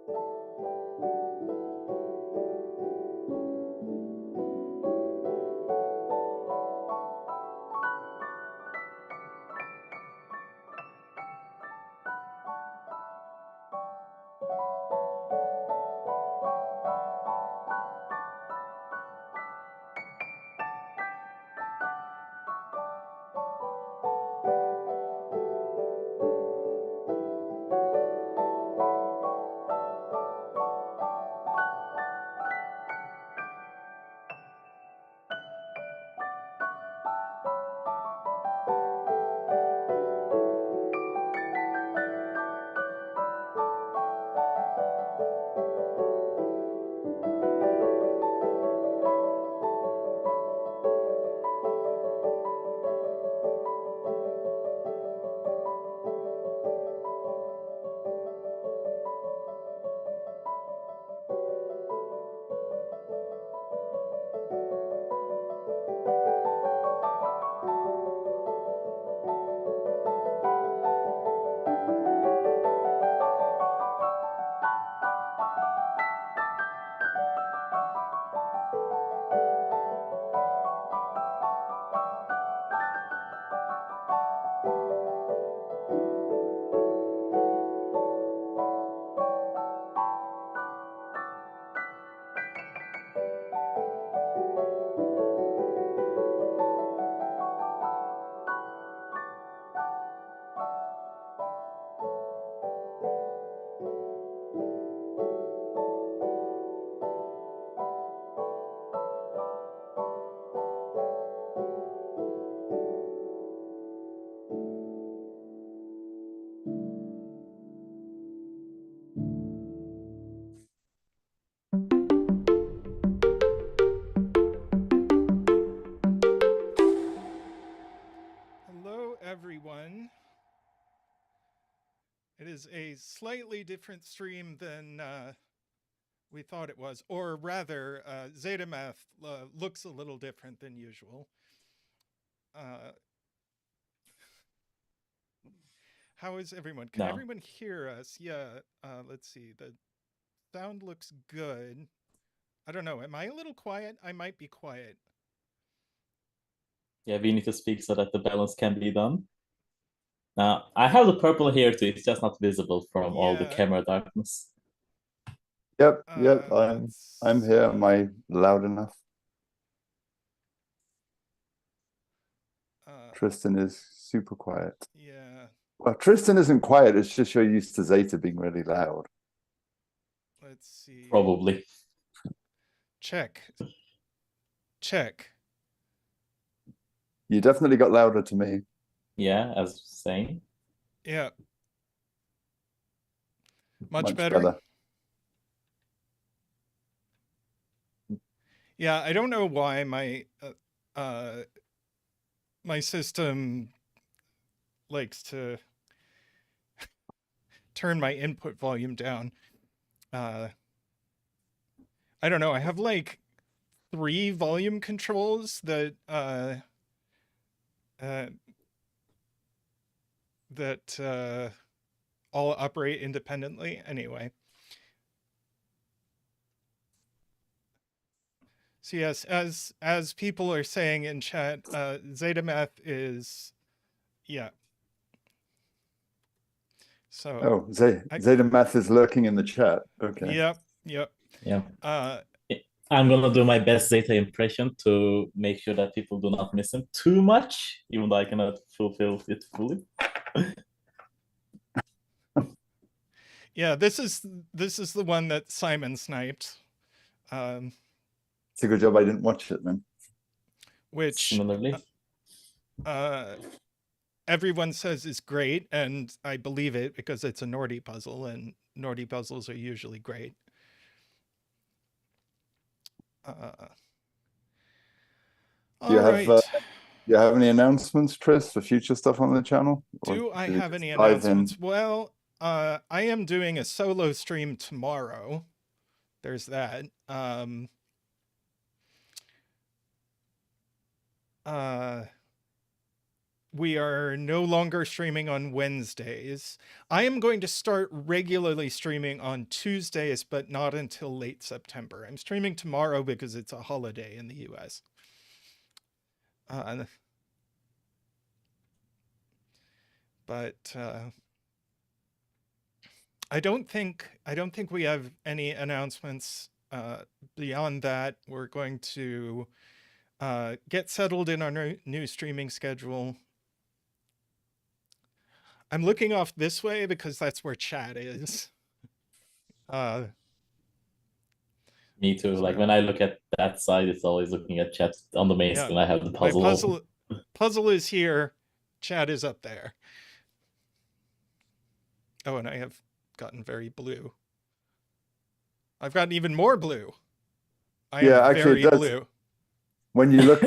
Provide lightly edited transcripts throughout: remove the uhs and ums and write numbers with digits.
you is a slightly different stream than we thought it was, or rather, zetamath looks a little different than usual. How is everyone? Can everyone hear us? Yeah, let's see. The sound looks good. I don't know. Am I a little quiet? I might be quiet. Yeah, we need to speak so that the balance can be done. Now, I have the purple here too. It's just not visible from all the camera darkness. Yep, I'm here. Am I loud enough? Tristan is super quiet. Yeah. Well, Tristan isn't quiet. It's just you're used to Zeta being really loud. Let's see. Probably. Check. Check. You definitely got louder to me. Yeah, as saying. Yeah. Much better. Yeah, I don't know why my my system likes to turn my input volume down. I don't know. I have like 3 volume controls that all operate independently. Anyway. So yes, as people are saying in chat, zetamath is, yeah. So zetamath is lurking in the chat. Okay. Yep. Yeah. I'm gonna do my best Zeta impression to make sure that people do not miss him too much, even though I cannot fulfill it fully. Yeah, this is the one that Simon sniped. It's a good job I didn't watch it then. Which similarly, everyone says is great, and I believe it because it's a Nordy puzzle, and Nordy puzzles are usually great. Do you have any announcements, Tris, for future stuff on the channel? Do I have any announcements? Well, I am doing a solo stream tomorrow. There's that. We are no longer streaming on Wednesdays. I am going to start regularly streaming on Tuesdays, but not until late September. I'm streaming tomorrow because it's a holiday in the US. But I don't think we have any announcements beyond that. We're going to get settled in our new streaming schedule. I'm looking off this way because that's where chat is. Me too. Like when I look at that side, it's always looking at chat on the main screen. I have the puzzle. Puzzle is here. Chat is up there. Oh, and I have gotten very blue. I've gotten even more blue. I am very blue. When you look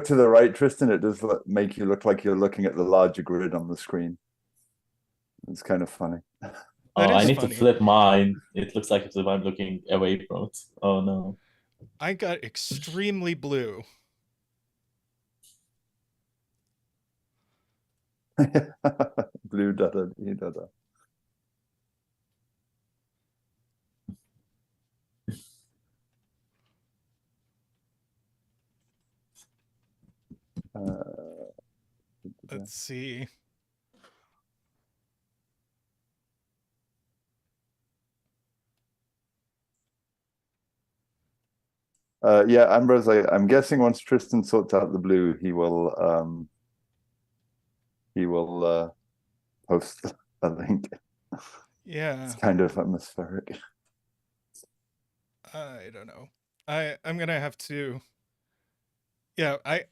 to the right, Tristan, it does make you look like you're looking at the larger grid on the screen. It's kind of funny. I need to flip mine. It looks like as if I'm looking away from it. Oh no. I got extremely blue. Blue dada, dada. Let's see. Yeah, Ambrose, I'm guessing once Tristan sorts out the blue, he will post a link. Yeah. It's kind of atmospheric. I don't know. I'm gonna have to. Yeah, I'm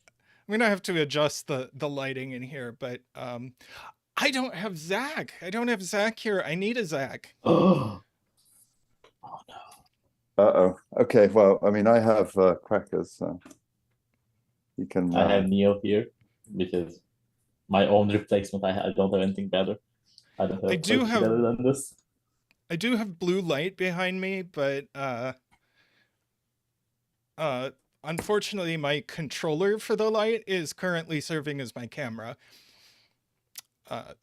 gonna have to adjust the lighting in here, but I don't have Zach. I don't have Zach here. I need a Zach. Oh no. Uh-oh. Okay, well, I mean, I have crackers, so you can... I have Neo here, because my own replacement, I don't have anything better. I don't I have do much have- better than this. I do have blue light behind me, but unfortunately my controller for the light is currently serving as my camera.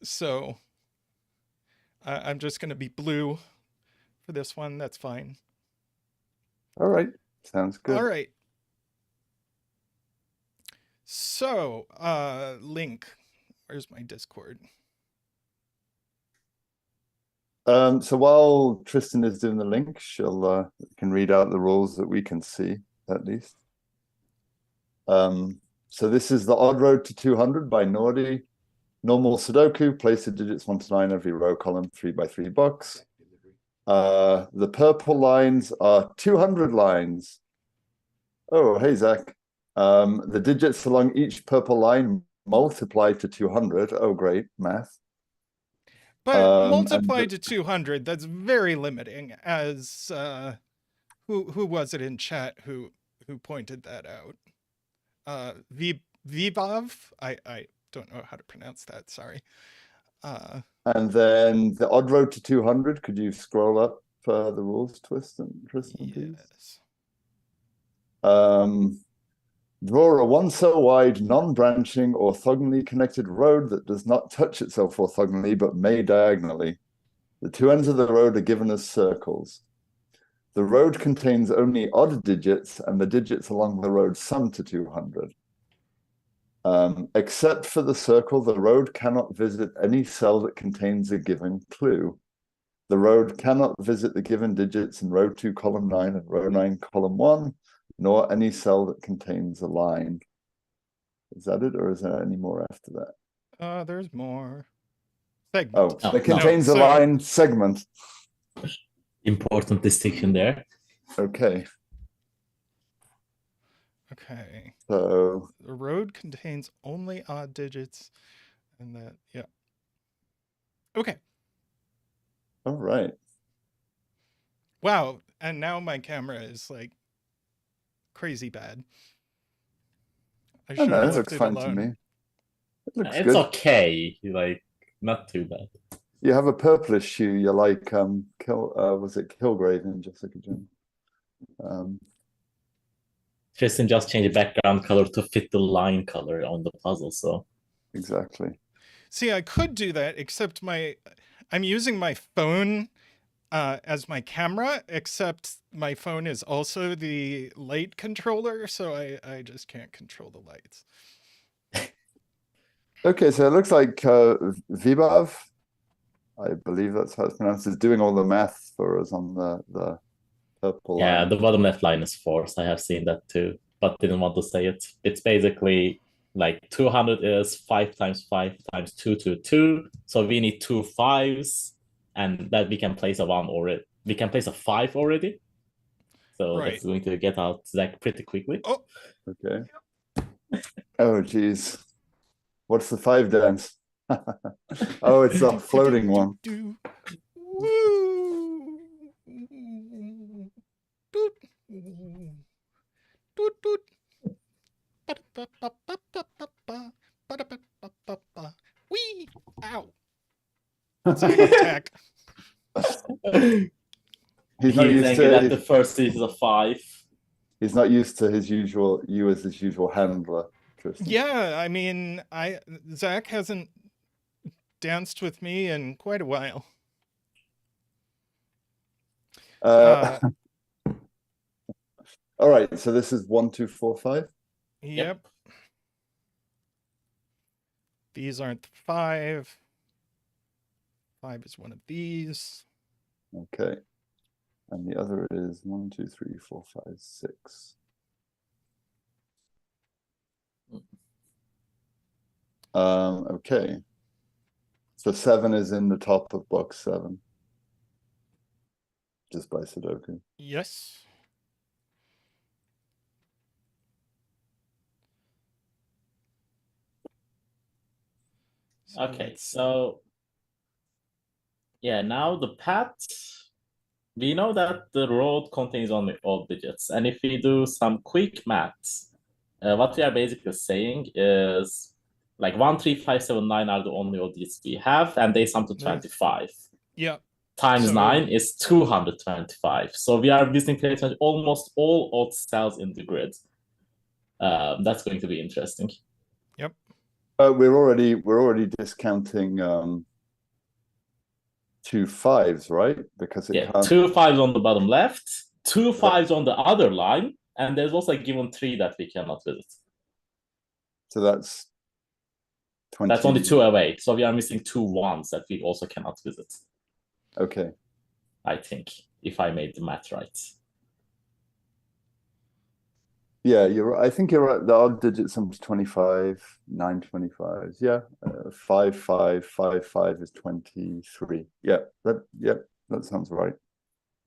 So I'm just going to be blue for this one. That's fine. All right. Sounds good. All right. So, Link, where's my Discord? So while Tristan is doing the link, she'll can read out the rules that we can see at least. So this is the odd road to 200 by Nordy. Normal Sudoku, place the digits 1 to 9 every row, column, 3 by 3 box. The purple lines are 200 lines. Oh, hey, Zach. The digits along each purple line multiply to 200. Oh, great, math. But multiplied to 200, that's very limiting, as who was it in chat who pointed that out? Vibav? I don't know how to pronounce that, sorry. And then the odd road to 200, could you scroll up the rules, Tristan, please? Yes. Draw a one cell wide, non-branching, orthogonally connected road that does not touch itself orthogonally, but may diagonally. The two ends of the road are given as circles. The road contains only odd digits, and the digits along the road sum to 200. Except for the circle, the road cannot visit any cell that contains a given clue. The road cannot visit the given digits in row 2, column 9, and row 9, column 1, nor any cell that contains a line. Is that it, or is there any more after that? There's more. Segment. Oh, it contains a line segment. Important distinction there. Okay. Okay. So the road contains only odd digits, and that, yeah. Okay. All right. Wow, and now my camera is like crazy bad. I should have it left looks it fine alone. to me. It looks It's good. okay, like not too bad. You have a purplish hue. You like was it Kilgrave in Jessica Jones? Tristan just changed the background color to fit the line color on the puzzle, so Exactly. See, I could do that, except I'm using my phone as my camera, except my phone is also the light controller, so I just can't control the lights. Okay, so it looks like Vibav, I believe that's how it's pronounced, is doing all the math for us on the purple yeah, line. the bottom left line is forced. I have seen that too, but didn't want to say it. It's basically like 200 is 5 times 5 times 2 to 2. So we need 2 5s, and that we can place a 1 already. We can place a 5 already. So Right. that's going to get out Zach pretty quickly. Oh, Okay. Oh, geez. What's the 5 dance? Oh, it's the floating one. Woo! Doot. Doot, doot. Wee! Ow! Zach attack. He's not used to that the first is a 5. He's not used to his usual as his usual handler, Tristan. Yeah, I mean, Zach hasn't danced with me in quite a while. All right, so this is 1, 2, 4, 5. Yep. These aren't the 5. 5 is one of these. Okay. And the other is 1, 2, 3, 4, 5, 6. Okay. So 7 is in the top of box 7. Just by Sudoku. Yes. Okay, so yeah, now the path. We know that the road contains only odd digits, and if we do some quick maths, what we are basically saying is, Like 1, 3, 5, 7, 9 are the only odd digits we have, and they sum to 25. Yeah. Times So- 9 is 225. So we are visiting pretty much almost all odd cells in the grid. That's going to be interesting. Yep. We're already discounting 2 5s, right? Because it Yeah, can't... 2 5s on the bottom left, 2 5s on the other line, and there's also a given 3 that we cannot visit. So that's 20. That's only 2 away. So we are missing 2 1s that we also cannot visit. Okay. I think, if I made the math right. Yeah, I think you're right. The odd digit sums 25, 9 25s. Yeah. 5 5 5 5 is 23. Yeah, that sounds right.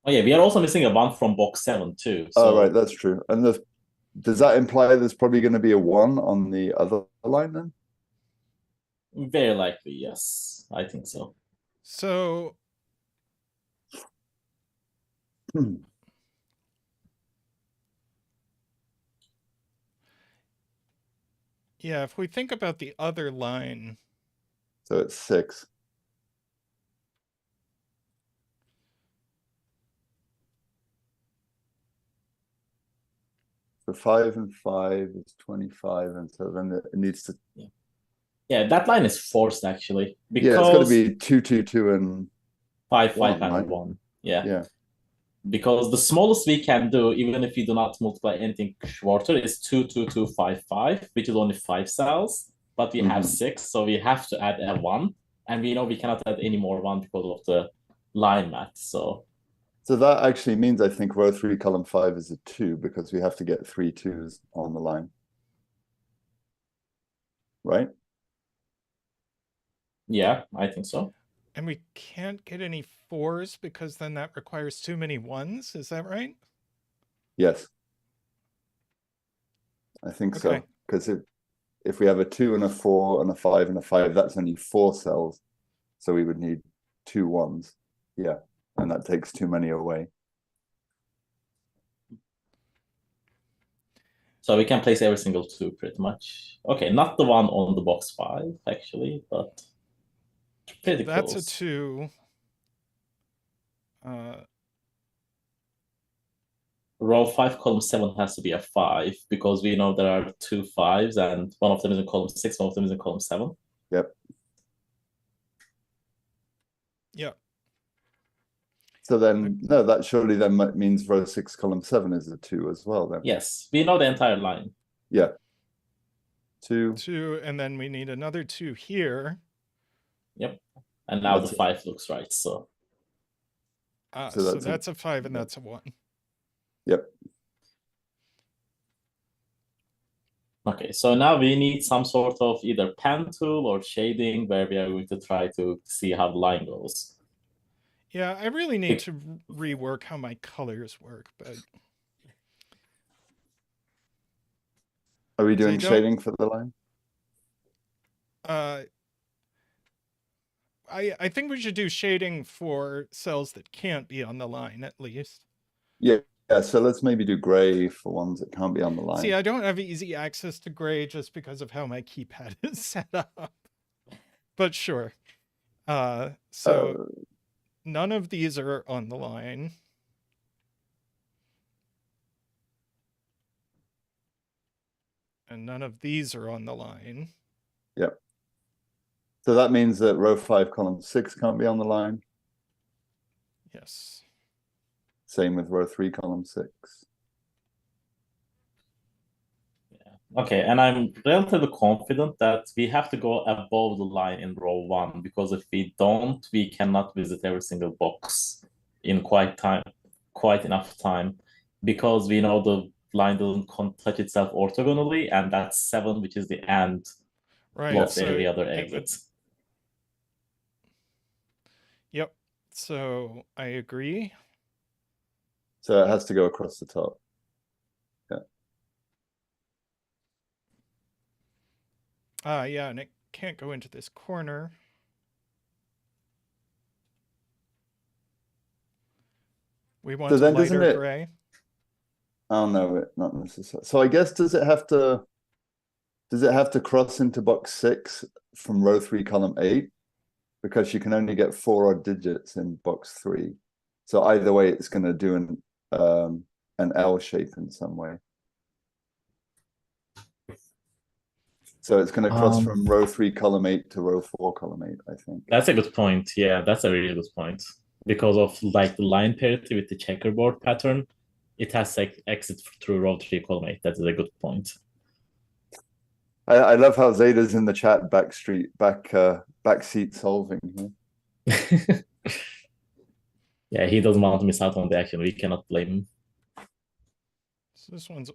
Oh yeah, we are also missing a 1 from box 7 too. So... Oh, right, that's true. And does that imply there's probably going to be a 1 on the other line then? Very likely, yes. I think so. So yeah, if we think about the other line. So it's 6. So 5 and 5 is 25, and so then it needs to... Yeah, that line is forced actually. Because yeah, it's got to be 2 2 2 and 5 1, 5 and right? 1. Yeah. Yeah. Because the smallest we can do, even if we do not multiply anything shorter, is 2 2 2 5 5, which is only 5 cells, but we have 6, so we have to add a 1, and we know we cannot add any more 1 because of the line math. So that actually means, I think, row 3, column 5 is a 2, because we have to get 3 2s on the line. Right? yeah, I think so. And we can't get any 4s because then that requires too many 1s. Is that right? Yes. I think so. Because if we have a 2 and a 4 and a 5 and a 5, that's only 4 cells. So we would need 2 1s. Yeah. And that takes too many away. So we can place every single 2 pretty much. Okay, not the one on the box 5, actually, but pretty That's close. a 2. Row 5, column 7 has to be a 5, because we know there are 2 5s, and one of them is in column 6, one of them is in column 7. Yep. Yep. So then, no, that surely then means row 6, column 7 is a 2 as well then. Yes, we know the entire line. Yeah. 2. 2, and then we need another 2 here. Yep. And now That's the 5 looks right, so... So that's a 5 and that's a 1. Yep. Okay, so now we need some sort of either pen tool or shading where we are going to try to see how the line goes. Yeah, I really need to rework how my colors work, but... Are we doing shading for the line? I think we should do shading for cells that can't be on the line, at least. Yeah, so let's maybe do gray for ones that can't be on the line. See, I don't have easy access to gray just because of how my keypad is set up. But sure. So none of these are on the line. And none of these are on the line. Yep. So that means that row 5, column 6 can't be on the line. Yes. Same with row 3, column 6. Yeah. Okay, and I'm relatively confident that we have to go above the line in row 1, because if we don't, we cannot visit every single box in quite enough time, because we know the line doesn't touch itself orthogonally, and that's 7, which is the end, Right. blocks So every other exit. Yep. So I agree. So it has to go across the top. Yeah. Yeah, and it can't go into this corner. We want a lighter gray. Oh no, not necessarily. So I guess does it have to Does it have to cross into box 6 from row 3, column 8? Because you can only get 4 odd digits in box 3. So either way, it's going to do an L shape in some way. So it's going to cross from row 3, column 8 to row 4, column 8, I think. That's a good point. Yeah, that's a really good point. Because of like the line parity with the checkerboard pattern, it has to exit through row 3, column 8. That is a good point. I love how Zeta's in the chat backseat solving. Yeah, he doesn't want to miss out on the action. We cannot blame him. So this one's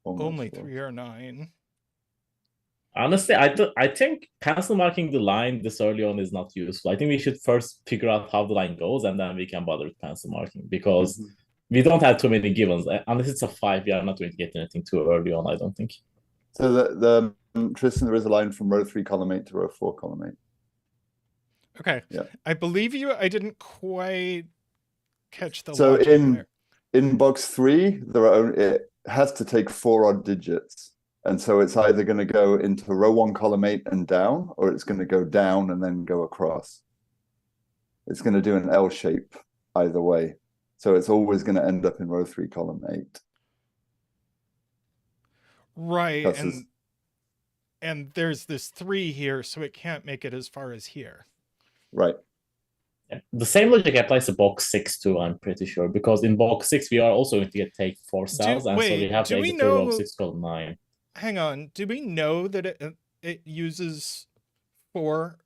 Almost only four. 3 or 9. Honestly, I think pencil marking the line this early on is not useful. I think we should first figure out how the line goes, and then we can bother with pencil marking, because we don't have too many givens. Unless it's a 5, we are not going to get anything too early on, I don't think. So Tristan, there is a line from row 3, column 8 to row 4, column 8. Okay. Yeah. I believe you. I didn't quite catch the So logic there. in box 3, it has to take 4 odd digits. And so it's either going to go into row 1, column 8 and down, or it's going to go down and then go across. It's going to do an L shape either way. So it's always going to end up in row 3, column 8. Right. That's And there's this 3 here, so it can't make it as far as here. Right. Yeah. The same logic applies to box 6 too, I'm pretty sure, because in box 6 we are also going to take 4 cells, and so we have to exit through row 6, column 9. Hang on. Do we know that it uses 4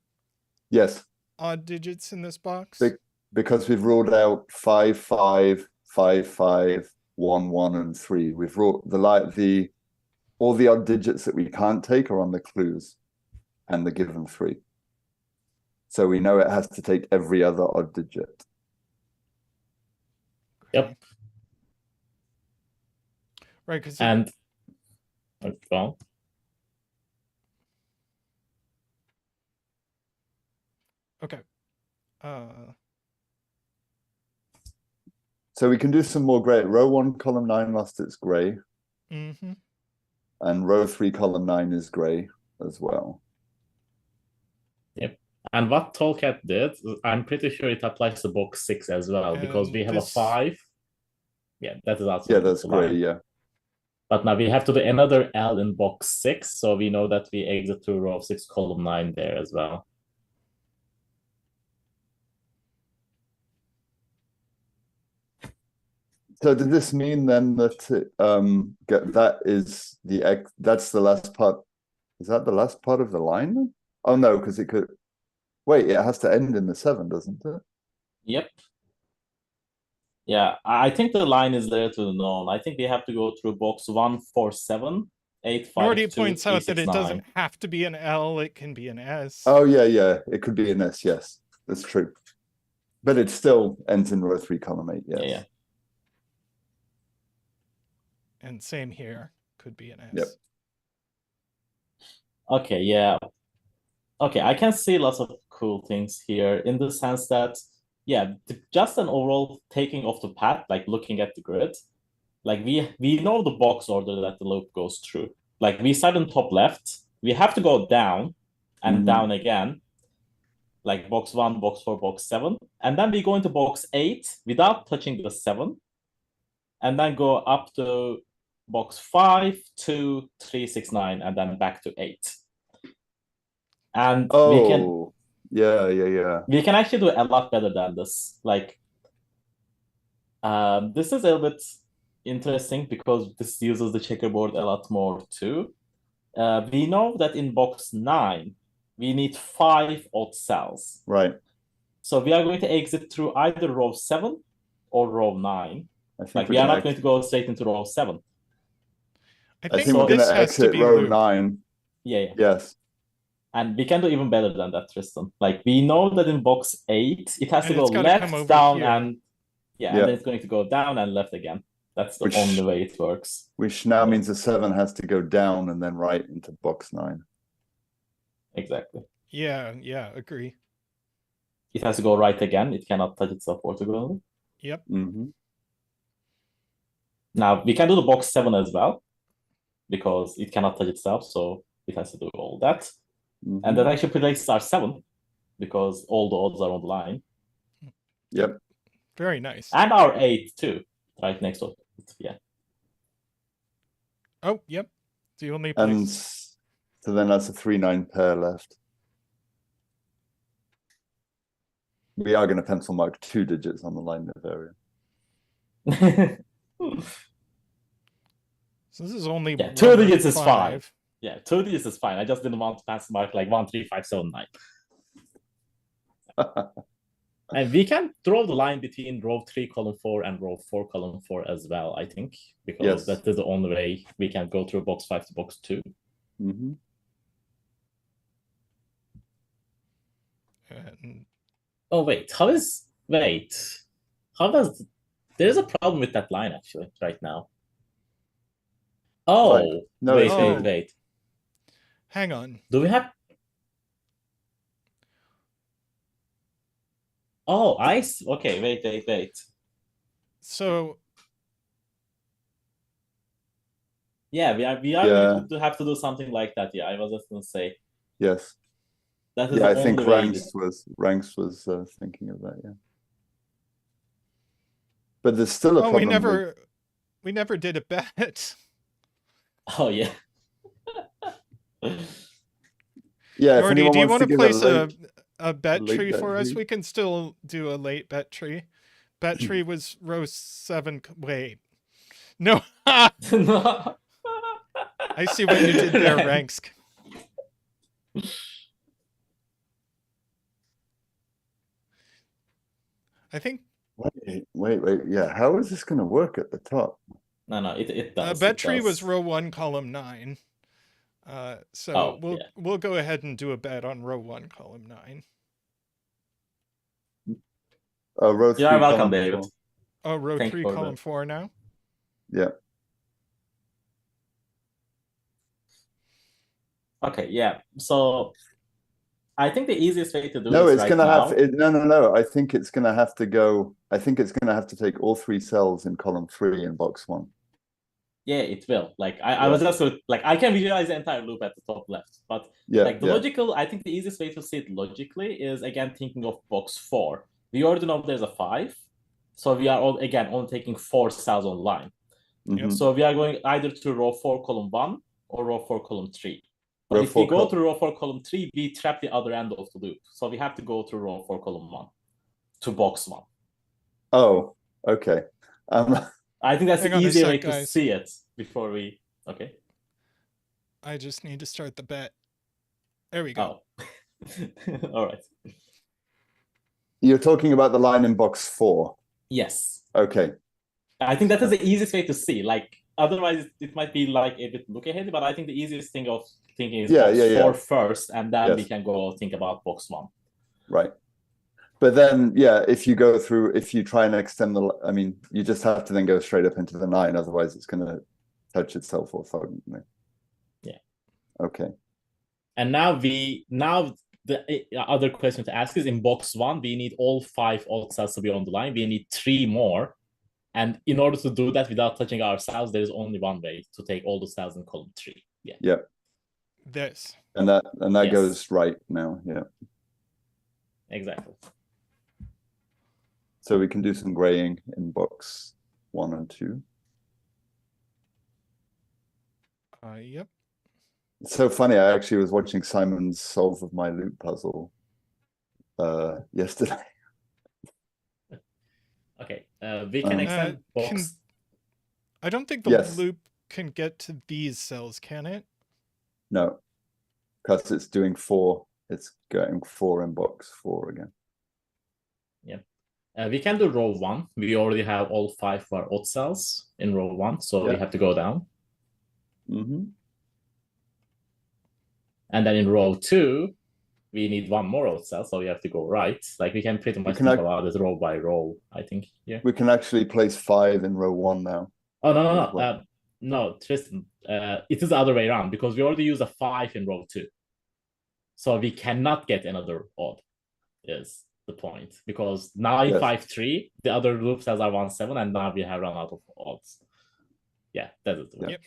Yes. odd digits in this box? Because we've ruled out 5, 5, 5, 5, 1, 1, and 3. We've ruled all the odd digits that we can't take are on the clues and the given 3. So we know it has to take every other odd digit. Yep. Right, because and well, okay. So we can do some more gray. Row 1, column 9 lost its gray. Mm-hmm. And row 3, column 9 is gray as well. Yep. And what Tallcat did, I'm pretty sure it applies to box 6 as well, because we have a 5. Yeah, that is also that's gray, yeah. But now we have to do another L in box 6, so we know that we exit through row 6, column 9 there as well. So does this mean then that that's the last part? Is that the last part of the line then? Oh no, because it could wait, it has to end in the 7, doesn't it? Yep. Yeah, I think the line is there to the known. I think we have to go through box 1, 4, 7, 8, 5, Nordy 2, points 3, out 6, that it 9. doesn't have to be an L, it can be an S. Oh yeah, it could be an S, yes. That's true. But it still ends in row 3, column 8, yes. Yeah. And same here, could be an S. Yep. Okay, yeah. Okay, I can see lots of cool things here in the sense that, yeah, just an overall taking of the path, like looking at the grid, like we know the box order that the loop goes through. Like we start on top left, we have to go down and down again, like box 1, box 4, box 7, and then we go into box 8 without touching the 7, and then go up to box 5, 2, 3, 6, 9, and then back to 8. And we can we can actually do a lot better than this. Like this is a little bit interesting because this uses the checkerboard a lot more too. We know that in box 9 we need 5 odd cells. Right. So we are going to exit through either row 7 or row 9. Like we are not going to go straight into row 7. I think so we're going to exit row 9. Yeah. Yes. And we can do even better than that, Tristan. Like we know that in box 8, it has to go left, down, and and then it's going to go down and left again. That's the only way it works. Which now means the 7 has to go down and then right into box 9. Exactly. Yeah, agree. It has to go right again. It cannot touch itself orthogonally. Yep. Mm-hmm. Now we can do the box 7 as well. because it cannot touch itself, so it has to do all that. Mhm. And that actually places R7 because all the odds are on the line. Yep. Very nice. And R8 too, right next to it. Yeah. Oh, yep. The only And place. so then that's a 3-9 pair left. We are going to pencil mark 2 digits on the line of area. So this is only Yeah, 1 2 digits or is 5. fine. Yeah, 2 digits is fine. I just didn't want to pass mark like 1, 3, 5, 7, 9. And we can draw the line between row 3, column 4 and row 4, column 4 as well, I think, because Yes. that is the only way we can go through box 5 to box 2. Mm-hmm. And Oh, wait, how does there's a problem with that line actually right now. Oh, Fine. No, wait, it's fine. wait. hang on. Do we have? Oh, okay, wait. So Yeah, we are Yeah. going to have to do something like that. Yeah, I was just gonna say Yes. that is Yeah, the I think only way. Rangsk was thinking of that. Yeah. But there's still a oh, problem. we never did a bet. Oh yeah. Yeah. If Nordy, anyone do you wants want to give place late, a bet late tree bet for us? tree? We can still do a late bet tree. Bet tree was row 7. Wait. No. No. I see what you did there, Rangsk. I think Wait. Yeah. How is this going to work at the top? No, it does. bet it tree was does. row 1, column 9. So Oh, we'll go ahead and do a bet on row 1, column 9. Row 3, You are welcome, column David. 4. Oh, row Thank you 3, for column that. 4 now. Yeah. Okay, yeah. So I think the easiest way to do No, this it's right going to now. have no. I think it's going to have to go. I think it's going to have to take all 3 cells in column 3 in box 1. Yeah, it will. Like I was just like I can visualize the entire loop at the top left, but like the logical, I think the easiest way to see it logically is again thinking of box 4. We already know there's a 5, so we are all again only taking 4 cells on the line. Mhm. So we are going either to row 4, column 1 or row 4, column 3. But Row if we 4 go to row 4, column 3, we trap the other end of the loop. So we have to go to row 4, column 1 to box 1. Oh, okay. I think that's Hang the on a easier sec, way to guys. see it before we. Okay. I just need to start the bet. There we go. Oh. All right. You're talking about the line in box 4. Yes. Okay. I think that is the easiest way to see. Like otherwise, it might be like a bit look ahead, but I think the easiest thing of thinking is box 4 first, and then we can go think about box 1. Right. But then, yeah, if you try and extend I mean, you just have to then go straight up into the 9. Otherwise, it's going to touch itself orthogonally. Yeah. Okay. And now the other question to ask is in box 1, we need all 5 odd cells to be on the line. We need 3 more. And in order to do that without touching our cells, there is only one way to take all the cells in column 3. Yeah. Yep. This. And that goes right now. Yeah. Exactly. So we can do some graying in box 1 and 2. Yep. It's so funny. I actually was watching Simon's solve of my loop puzzle yesterday. Okay. We can extend box. I don't think the loop can get to these cells, can it? No, because it's doing 4. It's going 4 in box 4 again. Yeah. We can do row 1. We already have all 5 of our odd cells in row 1, so we have to go down. Mm-hmm. And then in row 2, we need 1 more odd cell, so we have to go right. Like we can pretty much think about it row by row, I think. Yeah. We can actually place 5 in row 1 now. Oh, no. No, Tristan. It is the other way around because we already use a 5 in row 2. So we cannot get another odd, is the point. Because 9, 5, 3, the other loop cells are 1, 7, and now we have run out of odds. Yeah, that is the way. Yep.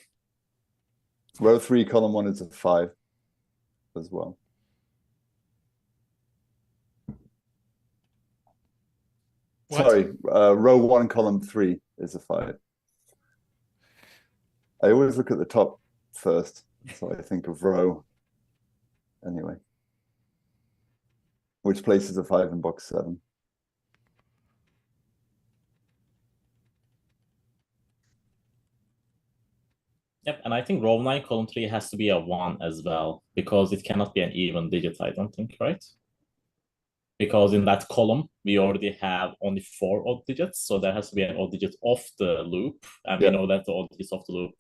Row 3, column 1 is a 5 as well. What? Sorry, row 1, column 3 is a 5. I always look at the top first, so I think of row. Anyway, which places a 5 in box 7? Yep, and I think row 9, column 3 has to be a 1 as well, because it cannot be an even digit, I don't think, right? Because in that column, we already have only 4 odd digits, so there has to be an odd digit off the loop, and we know that the odd digits of the loop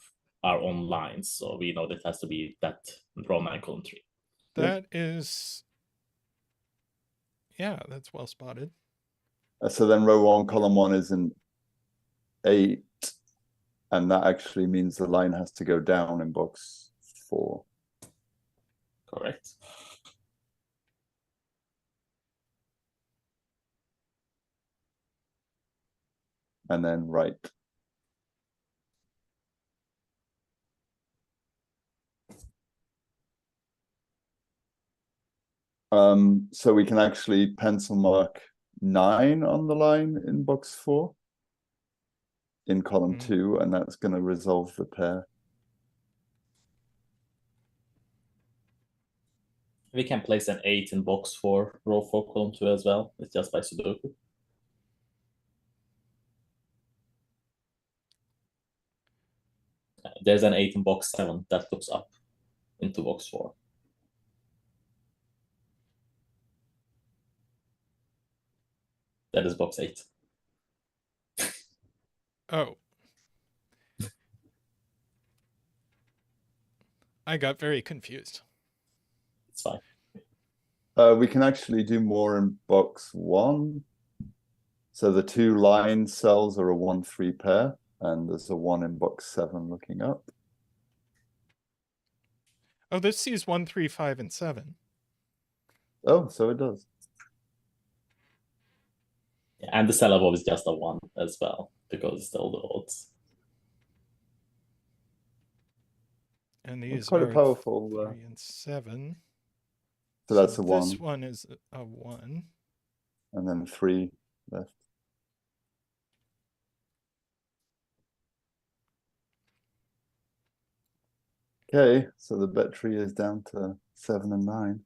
are on lines, so we know that has to be that row 9, column 3. That is... Yeah, that's well spotted. So then row 1, column 1 is an 8, and that actually means the line has to go down in box 4. Correct. And then right. So we can actually pencil mark 9 on the line in box 4 in column 2, and that's going to resolve the pair. We can place an 8 in box 4, row 4, column 2 as well. It's just by Sudoku. There's an 8 in box 7 that looks up into box 4. That is box 8. Oh. I got very confused. It's fine. We can actually do more in box 1. So the 2 line cells are a 1-3 pair, and there's a 1 in box 7 looking up. Oh, this sees 1, 3, 5, and 7. Oh, so it does. Yeah, and the cell above is just a 1 as well, because it's all the odds. And these it's quite are a powerful 3 and 7. So that's a 1. This one is a 1. And then 3 left. Okay, so the bet tree is down to 7 and 9.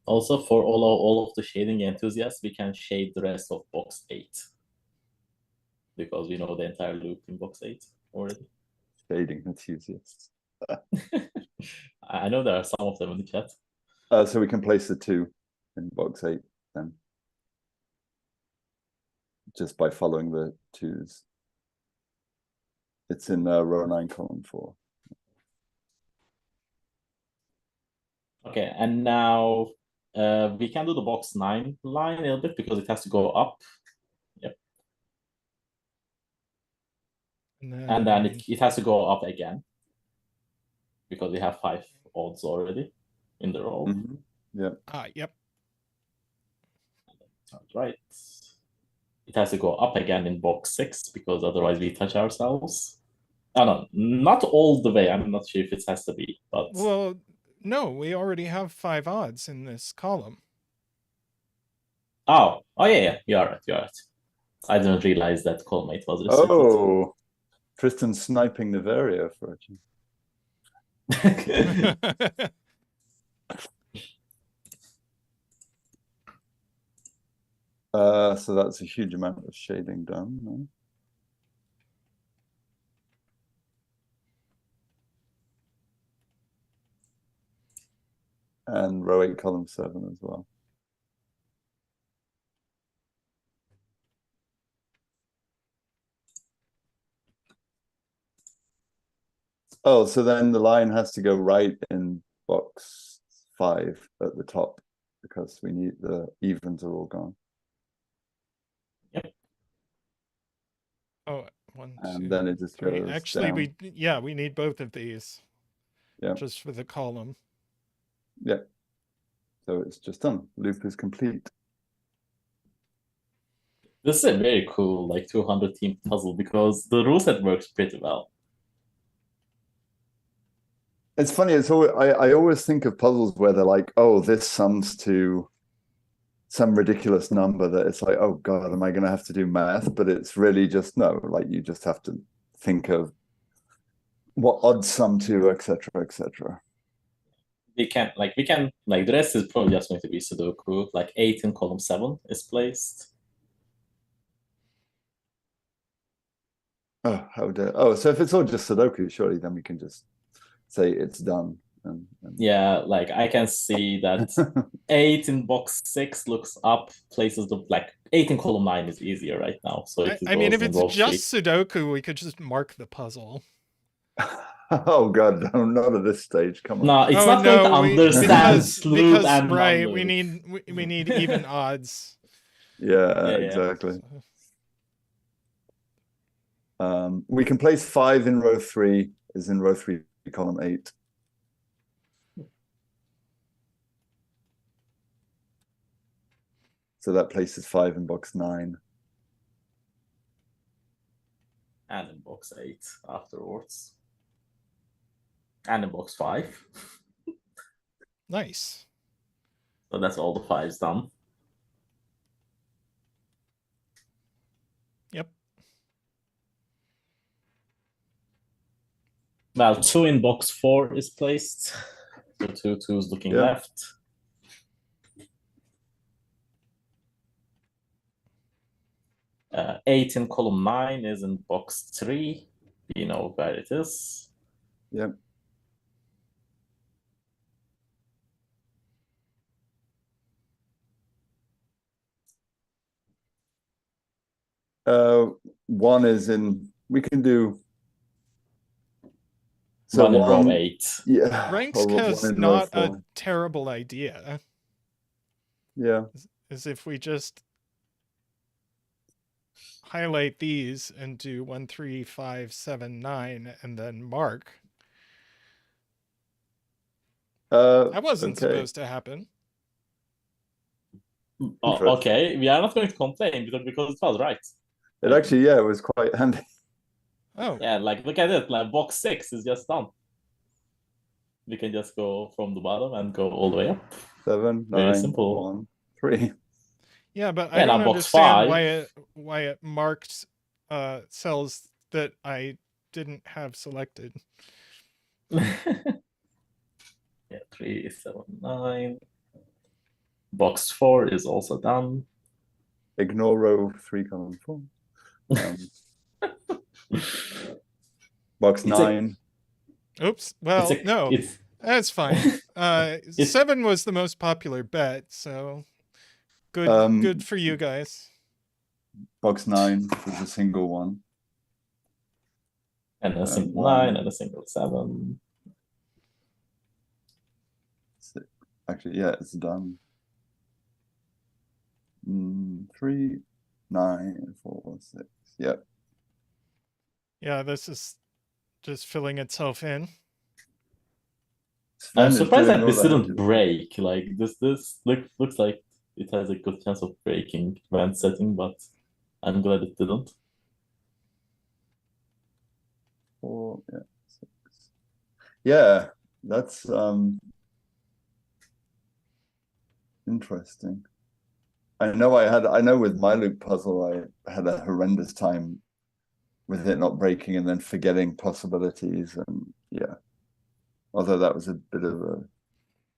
Also, for all of the shading enthusiasts, we can shade the rest of box 8. Because we know the entire loop in box 8 already. Shading enthusiasts. I know there are some of them in the chat. So we can place the 2 in box 8 then. Just by following the 2s. It's in row 9, column 4. Okay, and now we can do the box 9 line a little bit because it has to go up. Yep. And then it has to go up again. Because we have 5 odds already in the row. Mm-hmm. Yep. Yep. Sounds right. It has to go up again in box 6 because otherwise we touch ourselves. Oh, no, not all the way. I'm not sure if it has to be, but... Well, no, we already have 5 odds in this column. Oh, yeah, you're right. I didn't realize that column 8 was restricted. Oh, Tristan sniping Niverio for a change. So that's a huge amount of shading done. No? And row 8, column 7 as well. Oh, so then the line has to go right in box 5 at the top because we need the evens are all gone. Yep. Oh, 1, 2, and then it just 3. goes Actually, down. we need both of these. Yeah. Just for the column. Yeah. So it's just done. Loop is complete. This is a very cool, like 200 team puzzle because the rule set works pretty well. It's funny. It's always, I always think of puzzles where they're like, oh, this sums to some ridiculous number that it's like, oh God, am I going to have to do math? But it's really just no, like you just have to think of what odds sum to, etc., etc. We can the rest is probably just going to be Sudoku. Like 8 in column 7 is placed. Oh, how dare! Oh, so if it's all just Sudoku, surely then we can just say it's done. And... Yeah, like I can see that 8 in box 6 looks up, places the like 8 in column 9 is easier right now. So I mean, if it's just Sudoku, we could just mark the puzzle. Oh God, no, not at this stage. Come on. No, it's not going to understand sleuth and right. non-loop. We need even odds. Yeah, exactly. We can place 5 in row 3 is in row 3, column 8. So that places 5 in box 9. And in box 8 afterwards. And in box 5. Nice. So that's all the 5s done. Yep. Well, 2 in box 4 is placed. So 2 2s looking left. Uh, 8 in column 9 is in box 3. You know where it is. Yep. One is in, we can do. So 1 in row 8. Yeah. Rangsk has not a terrible idea. Yeah. Is if we just highlight these and do 1, 3, 5, 7, 9, and then mark. That wasn't supposed to happen. Okay, we are not going to complain because it was right. It actually, it was quite handy. Oh. Yeah, like look at it. Like box 6 is just done. We can just go from the bottom and go all the way up. 7, 9, very simple. 1, 3. Yeah, but I don't understand why it marked cells that I didn't have selected. Yeah, 3, 7, 9. Box 4 is also done. Ignore row 3, column 4. Box 9. Oops. Well, no, that's fine. 7 was the most popular bet, so good for you guys. Box 9 is a single 1. And a single 9 and a single 7. Actually, it's done. 3, 9, 4, 6. Yep. Yeah, this is just filling itself in. I'm surprised that this didn't break. Like this looks like it has a good chance of breaking when setting, but I'm glad it didn't. 4, 6. Yeah, that's interesting. I know with my loop puzzle I had a horrendous time with it not breaking and then forgetting possibilities, and although that was a bit of a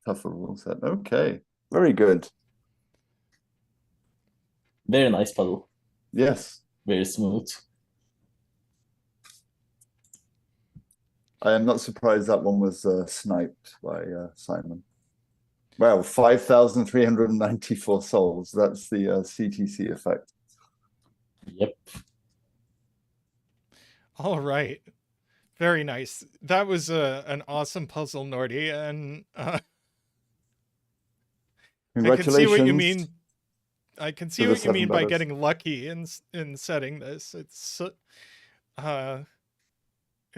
tougher rule set. Okay, very good. Very nice puzzle. Yes. Very smooth. I am not surprised that one was sniped by Simon. Well, 5,394 souls. That's the CTC effect. Yep. All right. Very nice. That was an awesome puzzle, Nordy, and congratulations. I can see what you mean. I can see what you mean by getting lucky in setting this. It's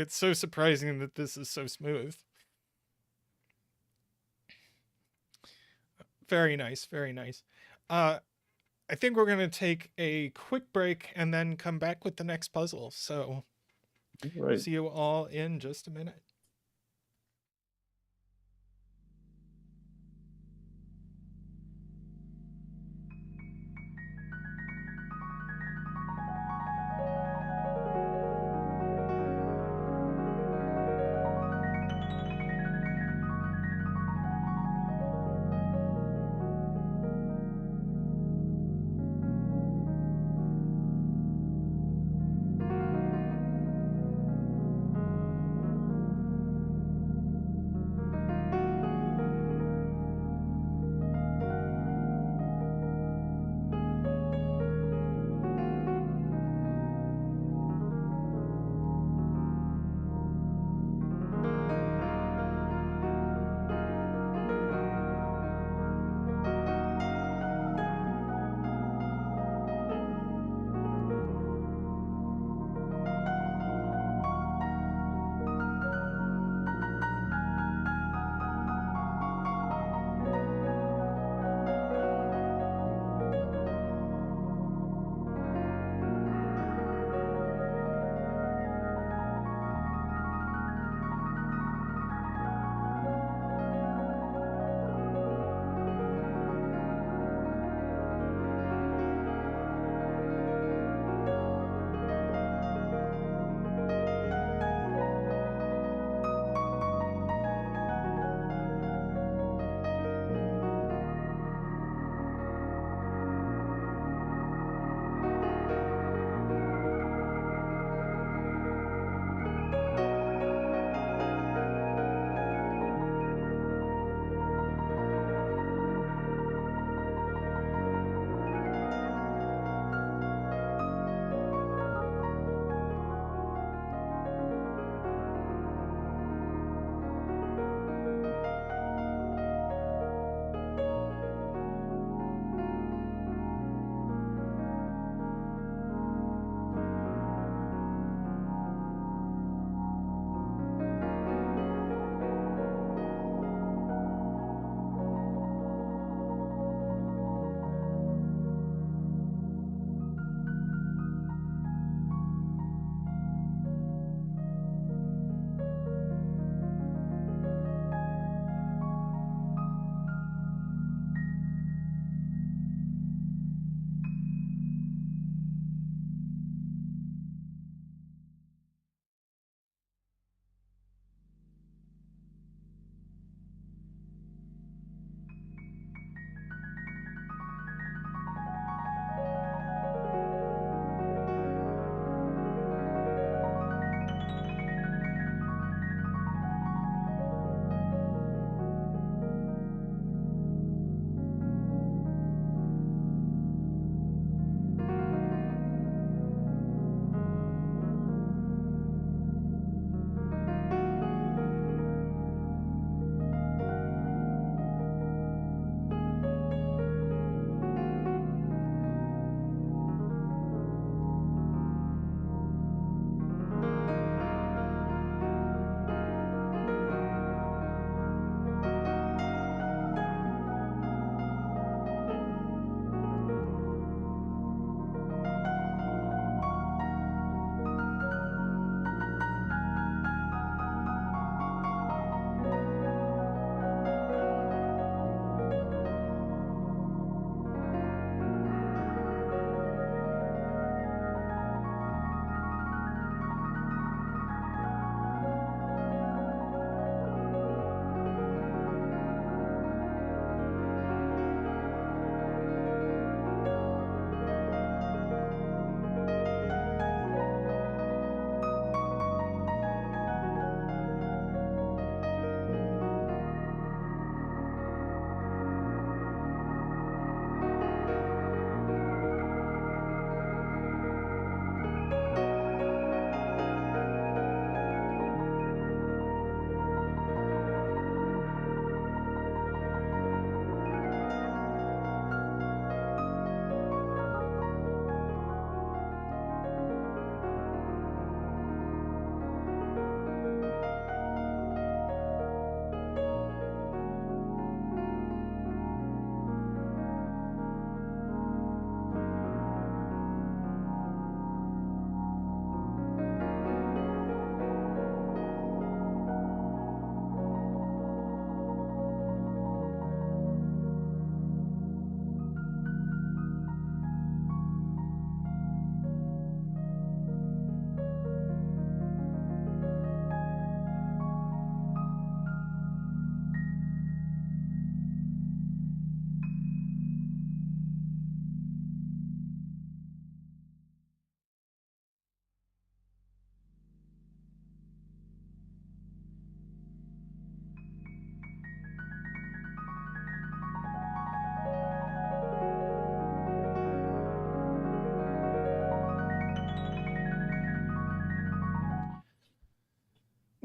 so surprising that this is so smooth. Very nice, very nice. I think we're going to take a quick break and then come back with the next puzzle. So Right. see you all in just a minute.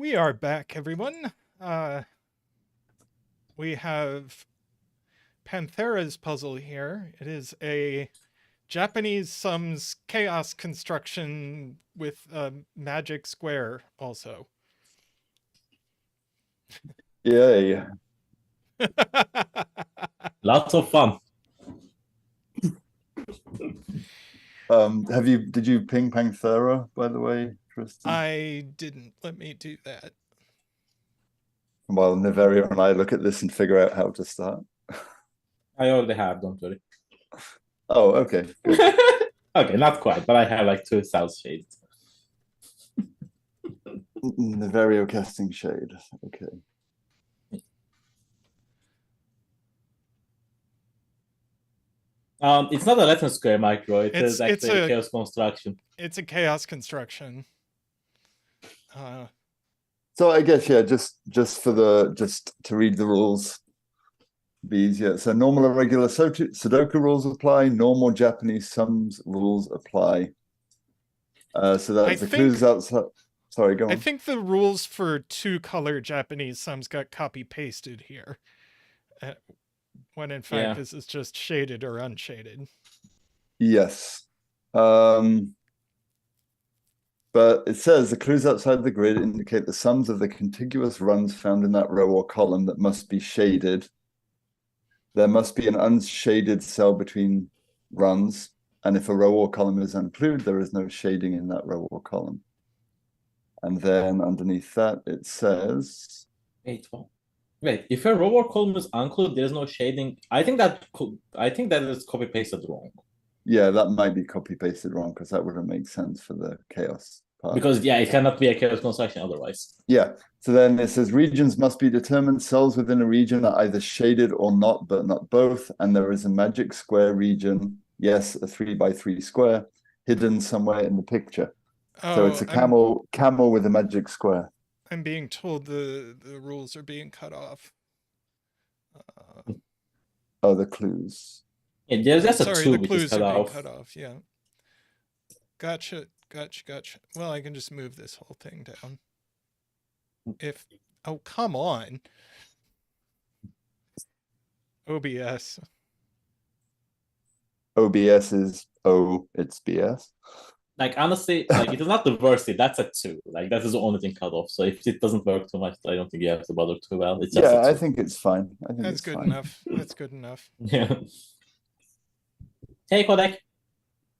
We are back, everyone. We have Panthera's puzzle here. It is a Japanese sums chaos construction with a magic square also. Yay. Lots of fun. Did you ping Panthera, by the way, Tristan? I didn't. Let me do that. While Niverio and I look at this and figure out how to start. I already have, don't worry. Oh, okay. Good. Okay, not quite, but I have like 2 south shades. Niverio casting shade. Okay. It's not a Latin square micro. It It's- is actually it's a a- chaos construction. It's a chaos construction. So I guess just to read the rules, be easier. So normal irregular Sudoku rules apply. Normal Japanese sums rules apply. So that's the clues outside. Sorry, go on. I think the rules for 2-color Japanese sums got copy-pasted here. When in fact Yeah. this is just shaded or unshaded. Yes. But it says the clues outside the grid indicate the sums of the contiguous runs found in that row or column that must be shaded. There must be an unshaded cell between runs, and if a row or column is uncluded, there is no shading in that row or column. And then underneath that, it says... Wait, if a row or column is uncluded, there's no shading. I think that is copy pasted wrong. Yeah, that might be copy pasted wrong because that wouldn't make sense for the chaos part. Because yeah, it cannot be a chaos construction otherwise. Yeah. So then it says regions must be determined. Cells within a region are either shaded or not, but not both. And there is a magic square region. Yes, a 3x3 square hidden somewhere in the picture. So it's a camel with a magic square. I'm being told the rules are being cut off. Oh, the clues. Yeah, there's just a 2 the which clues is cut are being off. cut off. Yeah. Gotcha. Well, I can just move this whole thing down. Oh, come on. OBS. OBS is it's BS. Like honestly, like it is not the worst thing. That's a 2. Like that is the only thing cut off. So if it doesn't work too much, I don't think you have to bother too well. It's just Yeah, a 2. I think it's fine. I think That's it's good fine. enough. That's good enough. Yeah. Hey, Qodec.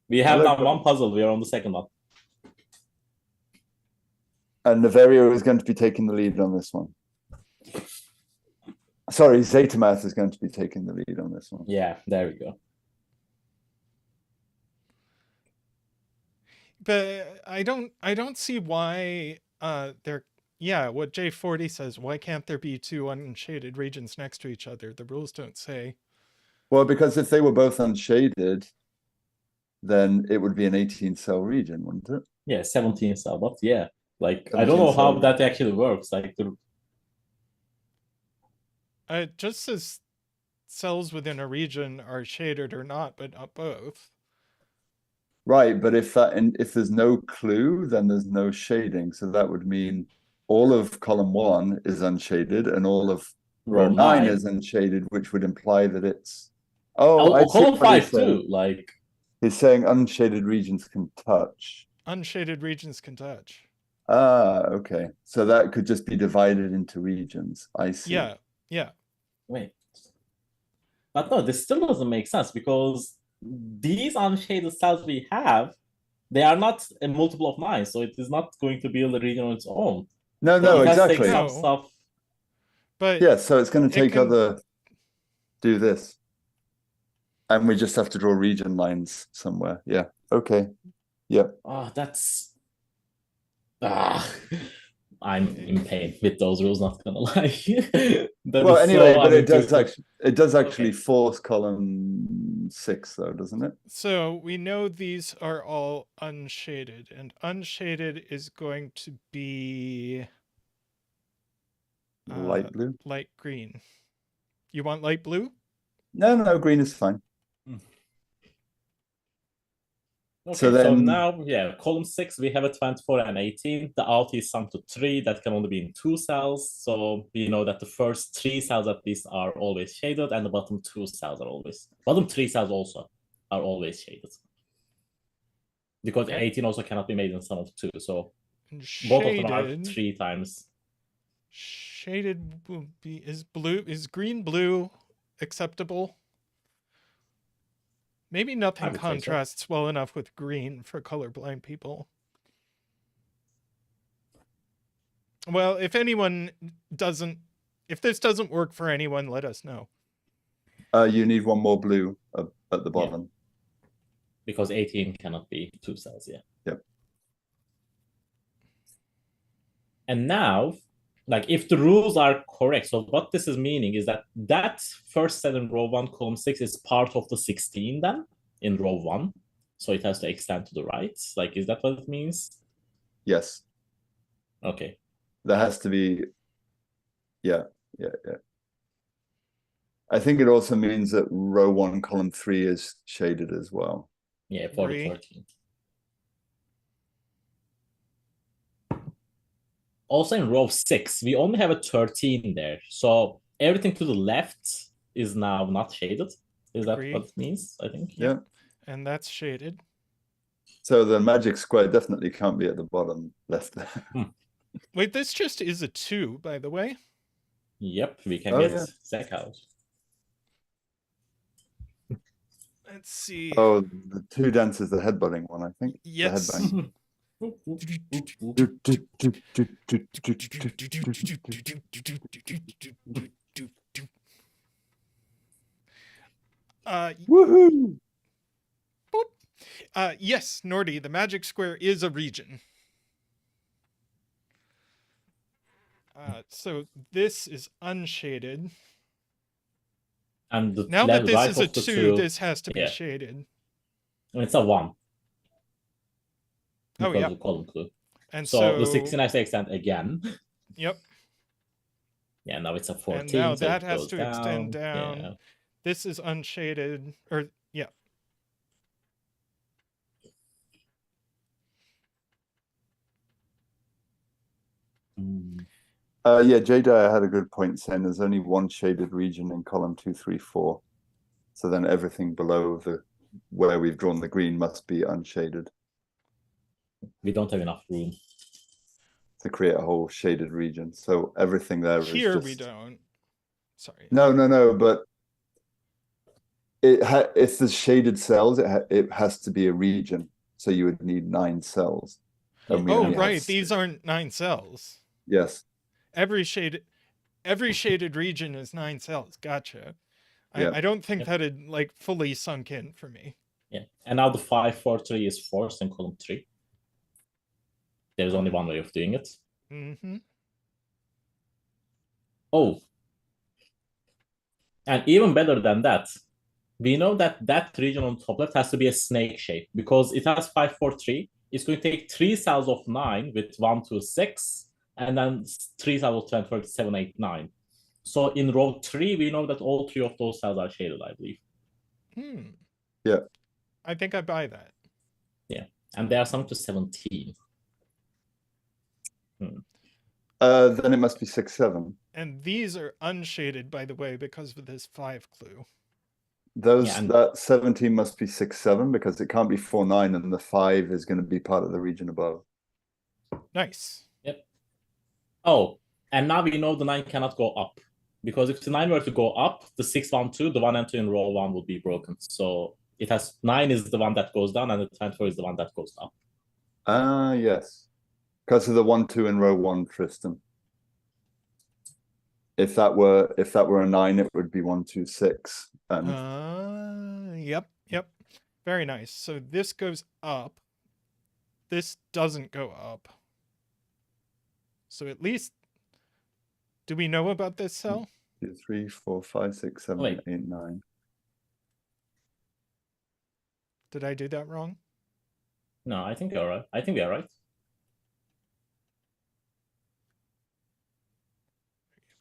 We have Hello, now 1 puzzle. We are on the 2nd one. And Niverio is going to be taking the lead on this one. Sorry, zetamath is going to be taking the lead on this one. Yeah, there we go. But I don't see why what JayForty says, why can't there be 2 unshaded regions next to each other? The rules don't say. Well, because if they were both unshaded, then it would be an 18-cell region, wouldn't it? Yeah, 17 cell, but yeah. Like I don't know how that actually works. Like It just says cells within a region are shaded or not, but not both. Right, but if there's no clue, then there's no shading. So that would mean all of column 1 is unshaded and all of row 9 is unshaded, which would imply that it's column 5 too. Like he's saying unshaded regions can touch. Unshaded regions can touch. Ah, okay. So that could just be divided into regions. I see. Yeah. Wait. But no, this still doesn't make sense because these unshaded cells we have, they are not a multiple of 9, so it is not going to build a region on its own. No, exactly. Some stuff. But yeah, so it's going to take do this. And we just have to draw region lines somewhere. Yeah. Okay. Yep. Oh, that's I'm in pain with those rules, not gonna lie. Well, anyway, but it does actually force column 6 though, doesn't it? So we know these are all unshaded, and unshaded is going to be light blue. Light green. You want light blue? No, green is fine. Okay, So so then- now, yeah, column 6, we have a 24 and 18. The out is summed to 3. That can only be in 2 cells. So we know that the first 3 cells at least are always shaded, and the bottom 2 cells are always, bottom 3 cells also are always shaded. Because Okay. 18 also cannot be made in sum of 2. So And both of them are shaded. 3 times. Shaded will be is green blue acceptable? Maybe I nothing would say so. contrasts well enough with green for colorblind people. Well, if this doesn't work for anyone, let us know. You need one more blue at the bottom. Because 18 cannot be 2 cells, yeah. Yep. And now, like, if the rules are correct, so what this is meaning is that first cell in row 1, column 6 is part of the 16 then in row 1. So it has to extend to the right. Like, is that what it means? Yes. Okay. There has to be, yeah. I think it also means that row 1, column 3 is shaded as well. Yeah, for the Agree. 13. Also in row 6, we only have a 13 there. So everything to the left is now not shaded. Is that Agree. what it means? I think. Yeah. And that's shaded. So the magic square definitely can't be at the bottom left. Wait, this just is a 2, by the way. Yep, we can Oh, get yeah. Zach out. Let's see. Oh, the 2 dances the headbutting one, I think. Yes. The Woohoo! Yes, Nordy, the magic square is a region. So this is unshaded. And the Now that this right is a of the 2, two, this has to be yeah. shaded. It's a 1. Oh, Because yeah. of the column clue. And So the 16 has to extend again. Yep. Yeah, now it's a 14. And now so that it has goes to extend down. Yeah. This is unshaded, or yeah. Yeah, J-Dyer had a good point saying there's only one shaded region in column 2, 3, 4. So then everything below where we've drawn the green must be unshaded We don't have enough room. to create a whole shaded region. So everything there is Here just... we don't. Sorry. No, but if there's shaded cells, it has to be a region. So you would need 9 cells. And we Oh, only have right. 6. These aren't 9 cells. Yes. Every shaded region is 9 cells. Gotcha. Yeah. I don't think that had like fully sunk in for me. Yeah. And now the 5, 4, 3 is forced in column 3. There's only one way of doing it. Mm-hmm. Oh. And even better than that, we know that that region on top left has to be a snake shape because it has 5, 4, 3. It's going to take 3 cells of 9 with 1, 2, 6, and then 3 cells of 24, 7, 8, 9. So in row 3, we know that all 3 of those cells are shaded, I believe. Yeah. I think I buy that. Yeah. And they are summed to 17. Then it must be 6, 7. And these are unshaded, by the way, because of this 5 clue. That 17 must be 6, 7 because it can't be 4, 9, and the 5 is going to be part of the region above. Nice. Yep. Oh, and now we know the 9 cannot go up. Because if the 9 were to go up, the 6, 1, 2, the 1 and 2 in row 1 would be broken. So it has 9 is the one that goes down, and the 24 is the one that goes up. Yes. Because of the 1, 2 in row 1, Tristan. If that were a 9, it would be 1, 2, 6. And Yep. Very nice. So this goes up. This doesn't go up. So at least, do we know about this cell? 2, 3, 4, 5, 6, 7, Wait. 8, 9. Did I do that wrong? No, I think you're right. I think we are right.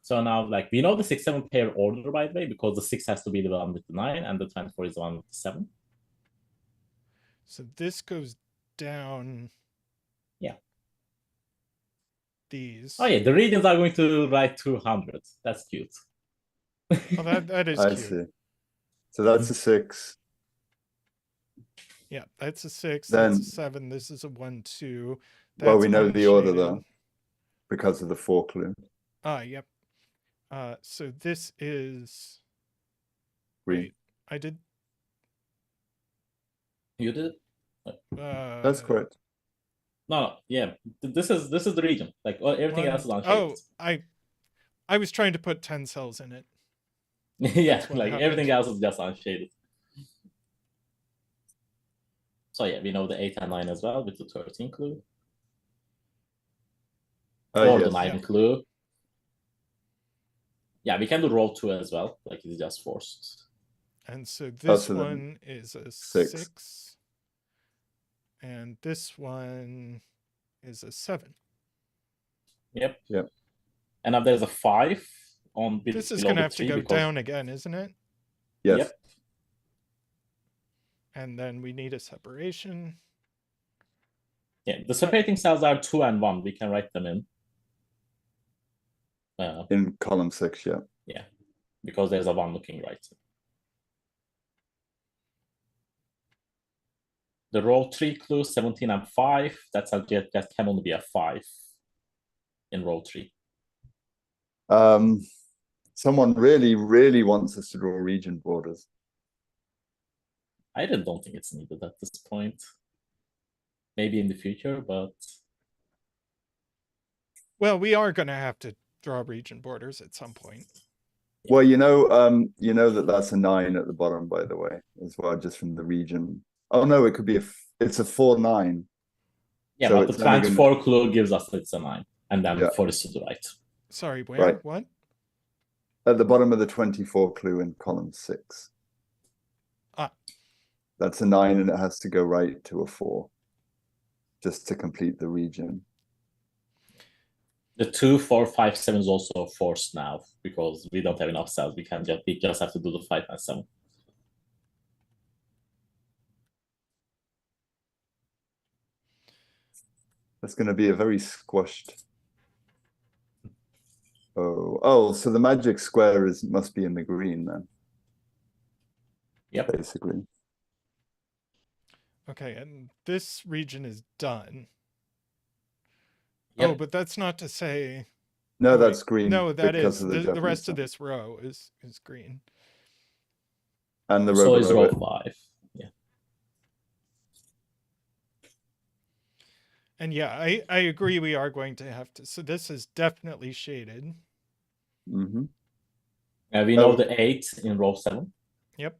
So now, like, we know the 6, 7 pair order, by the way, because the 6 has to be the one with the 9, and the 24 is the one with the 7. So this goes down. Yeah. These. Oh yeah, the regions are going to write 200. That's cute. Oh, that is I cute. see. So that's a 6. Yeah, that's a 6. Then- That's a 7. This is a 1, 2. Well, we That's know the order unshaded. though, because of the 4 clue. Ah, yep. So this is. Green. Wait, I did. You did? That's correct. No, yeah. This is the region. Like everything else is unshaded. Oh, I was trying to put 10 cells in it. Yeah, That's what like happened. everything else is just unshaded. So yeah, we know the 8 and 9 as well with the 13 clue. Or the Yes. 9 clue. Yeah, we can do row 2 as well. Like it's just forced. And so this so then one is a 6. 6. And this one is a 7. Yep. Yep. And now there's a 5 on This is below going to the have to 3 go because- down again, isn't it? Yes. Yep. And then we need a separation. Yeah, the separating cells are 2 and 1. We can write them in. In column 6, yeah. Yeah, because there's a 1 looking right. The row 3 clue, 17 and 5. That can only be a 5 in row 3. Someone really wants us to draw region borders. I don't think it's needed at this point. Maybe in the future, but Well, we are going to have to draw region borders at some point. Well, you know that's a 9 at the bottom, by the way, as well, just from the region. Oh no, it could be it's a 4-9. yeah, So but the it's only gonna- 24 clue gives us it's a 9, and then Yeah. 4 is to the right. Sorry, where? Right. What? At the bottom of the 24 clue in column 6. Ah. That's a 9 and it has to go right to a 4. Just to complete the region. The 2, 4, 5, 7 is also forced now because we don't have enough cells. We just have to do the 5 and 7. That's going to be a very squashed. Oh, so the magic square must be in the green then. Yep. Basically. Okay, and this region is done. Yep. Oh, but that's not to say. No, Oh, that's wait. green. No, that because is of the Japanese rest of sign. this row is green. And the So row is below row it. 5. Yeah. And yeah, I agree we are going to have to. So this is definitely shaded. Mm-hmm. We know Oh. the 8 in row 7. Yep.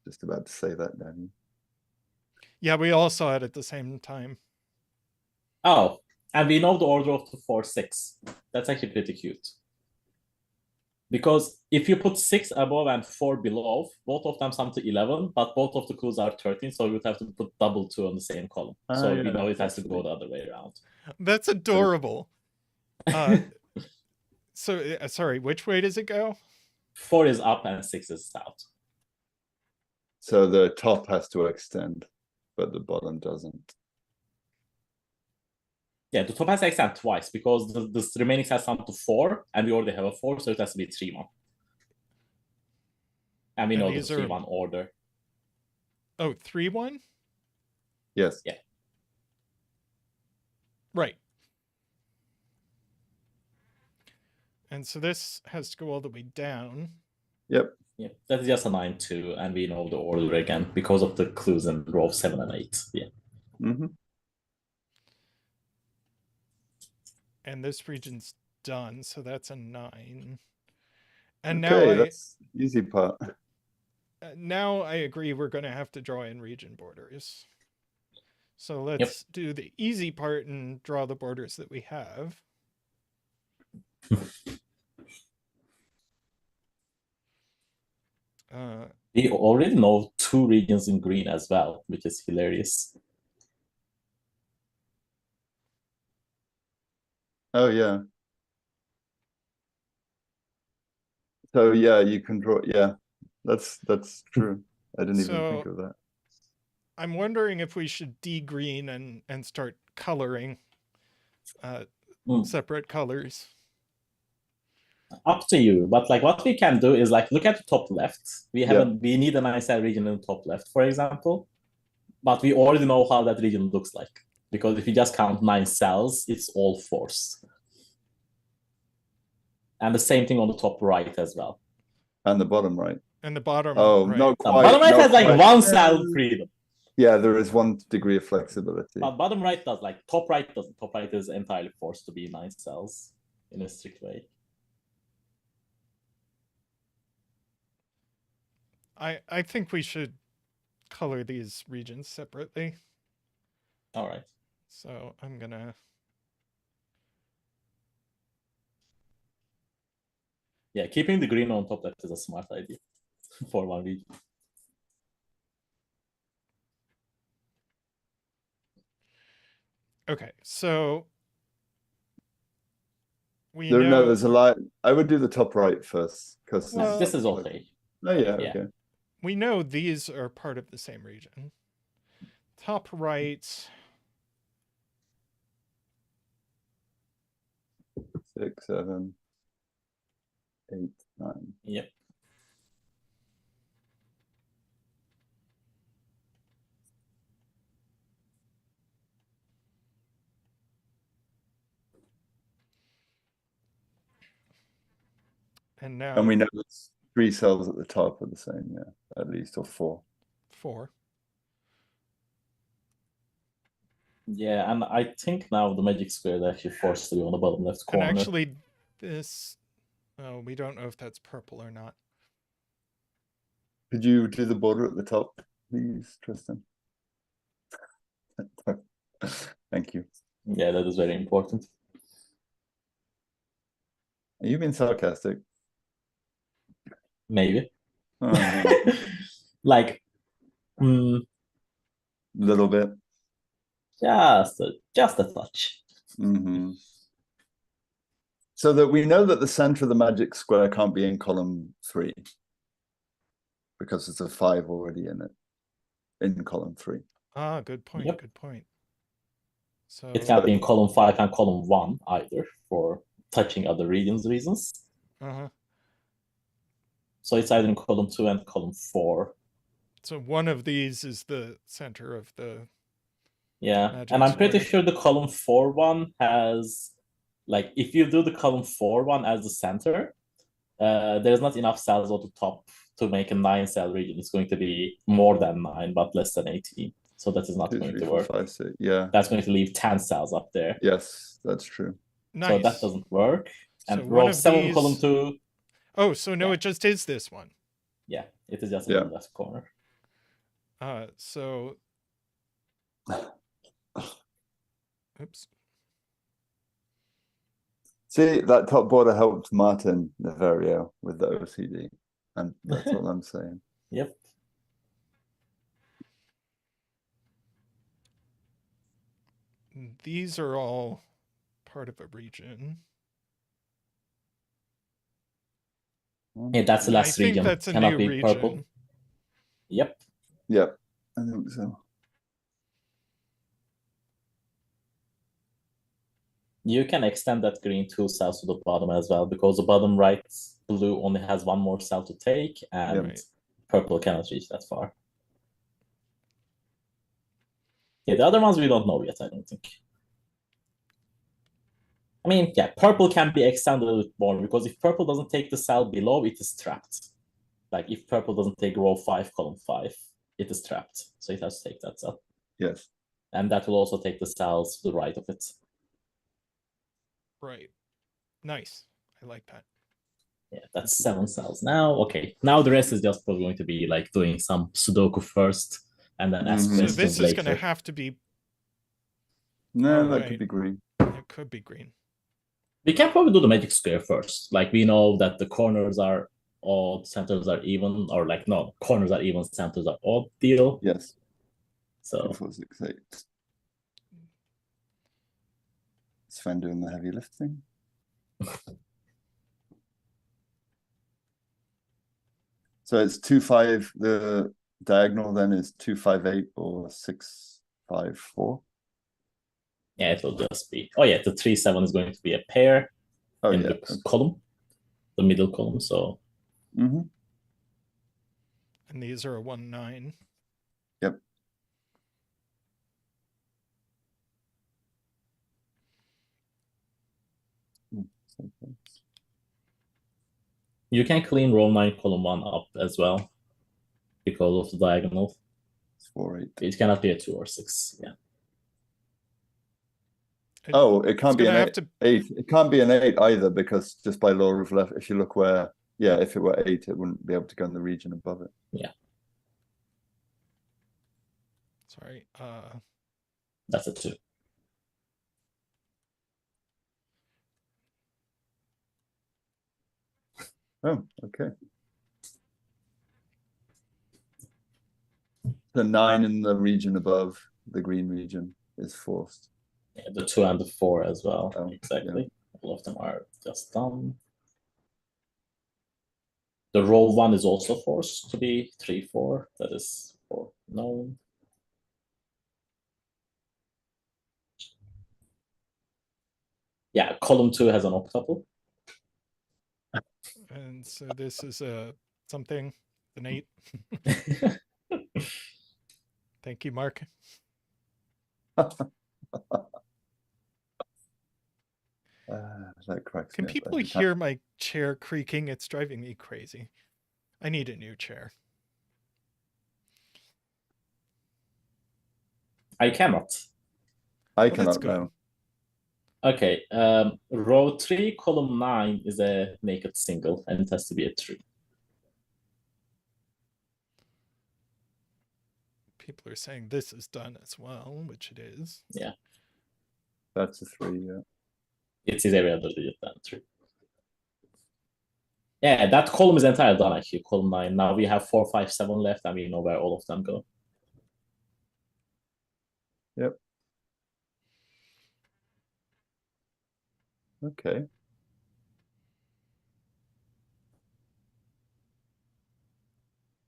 Just about to say that, Danny. Yeah, we all saw it at the same time. Oh, and we know the order of the 4, 6. That's actually pretty cute. Because if you put 6 above and 4 below, both of them sum to 11, but both of the clues are 13, so we would have to put double 2 on the same column. So yeah, we know it has to that's go the other way around. That's adorable. So sorry, which way does it go? 4 is up and 6 is out. So the top has to extend, but the bottom doesn't. Yeah, the top has to extend twice because the remaining has sum to 4, and we already have a 4, so it has to be 3-1. And we And know the these are- 3-1 order. Oh, 3-1? Yes. Yeah. Right. And so this has to go all the way down. Yep. Yeah, that's just a 9-2, and we know the order again because of the clues in row 7 and 8. Yeah. Mm-hmm. And this region's done, so that's a 9. And Okay, that's the easy part. now I agree we're going to have to draw in region borders. So let's do the easy part and draw the borders that we have. We already know 2 regions in green as well, which is hilarious. Oh yeah. So yeah, you can draw. Yeah, that's true. I didn't even think So- of that. I'm wondering if we should degreen and start coloring separate colors. Up to you, but like what we can do is like look at the top left. We need a nice region in the top left, for example, but we already know how that region looks like, because if you just count 9 cells, it's all 4s. And the same thing on the top right as well. And the bottom right. And the bottom right. The bottom right has like 1 cell freedom. Yeah, there is 1 degree of flexibility. But bottom right does, like top right doesn't. Top right is entirely forced to be 9 cells in a strict way. I think we should color these regions separately. All right. So I'm gonna. Yeah, keeping the green on top left is a smart idea for one region. Okay, so we No, know there's a lot. I would do the top right first, because this is okay. Oh yeah, okay. We know these are part of the same region. Top right. 6, 7, 8, 9. Yep. And now. And we know there's 3 cells at the top are the same, yeah, at least, or 4. 4. Yeah, and I think now the magic square is actually forced to be on the bottom left corner. And actually, this. Oh, we don't know if that's purple or not. Could you do the border at the top, please, Tristan? Thank you. Yeah, that is very important. Are you being sarcastic? Maybe. Oh, like, little bit. Just a touch. So that we know that the center of the magic square can't be in column 3, because there's a 5 already in it, in column 3. Ah, good point. Yep. Good point. So it can't be in column 5 and column 1 either, for touching other regions reasons. So it's either in column 2 and column 4. So one of these is the center of the. Yeah, and I'm pretty sure the column 4 one has, like, if you do the column 4 one as the center, there's not enough cells at the top to make a 9 cell region. It's going to be more than 9, but less than 18. So that is not 2, going 3, to 4, work. 5, 6. Yeah. That's going to leave 10 cells up there. Yes, that's true. Nice. So that doesn't work. So and row 7 these... column 2. Oh, so no, it just is this one. Yeah, it is just in the left corner. So. Oops. See, that top border helped Martin Niverio with the OCD, and that's all I'm saying. Yep. These are all part of a region. Yeah, that's the last region. That's a Cannot new be region. purple. Yep. Yep, I think so. You can extend that green 2 cells to the bottom as well, because the bottom right blue only has 1 more cell to take, and purple cannot reach that far. Yeah, the other ones we don't know yet, I don't think. I mean, yeah, purple can be extended a little more, because if purple doesn't take the cell below, it is trapped. Like, if purple doesn't take row 5, column 5, it is trapped. So it has to take that cell. Yes. And that will also take the cells to the right of it. Right. Nice. I like that. Yeah, that's 7 cells now. Okay, now the rest is just probably going to be like doing some Sudoku first, and then ask questions later. So this is going to have to be. No, that could be green. It could be green. We can probably do the magic square first. Like, we know that the corners are odd, centers are even, or like, no, corners are even, centers are odd deal. Yes. So 2, 4, 6, 8. Sven doing the heavy lifting. So it's 2, 5. The diagonal then is 258 or 654. Yeah, it will just be. Oh yeah, the 3-7 is going to be a pair Oh in yeah. the column, the middle column. So Mm-hmm. And these are a 1-9. Yep. you can clean row 9, column 1 up as well because of the diagonal. It's 4-8. It cannot be a 2 or 6. Yeah. Oh, it can't be gonna an have to- 8. It can't be an 8 either, because just by law of left, if you look where, yeah, if it were 8, it wouldn't be able to go in the region above it. Yeah. Sorry. That's a 2. Oh, okay. The 9 in the region above the green region is forced. Yeah, the 2 and the 4 as well. Oh, exactly. yeah. All of them are just done. The row 1 is also forced to be 3-4. That is 4 known. Yeah, column 2 has an octuple. And so this is something, an 8. Thank you, Mark. That cracks Can me up people every time. hear my chair creaking? It's driving me crazy. I need a new chair. I cannot. I Well, that's cannot good. know. Okay, row 3, column 9 is a naked single, and it has to be a 3. People are saying this is done as well, which it is. Yeah. That's a 3, yeah. It is every other digit than 3. Yeah, that column is entirely done actually, column 9. Now we have 4, 5, 7 left, and we know where all of them go. Yep. Okay.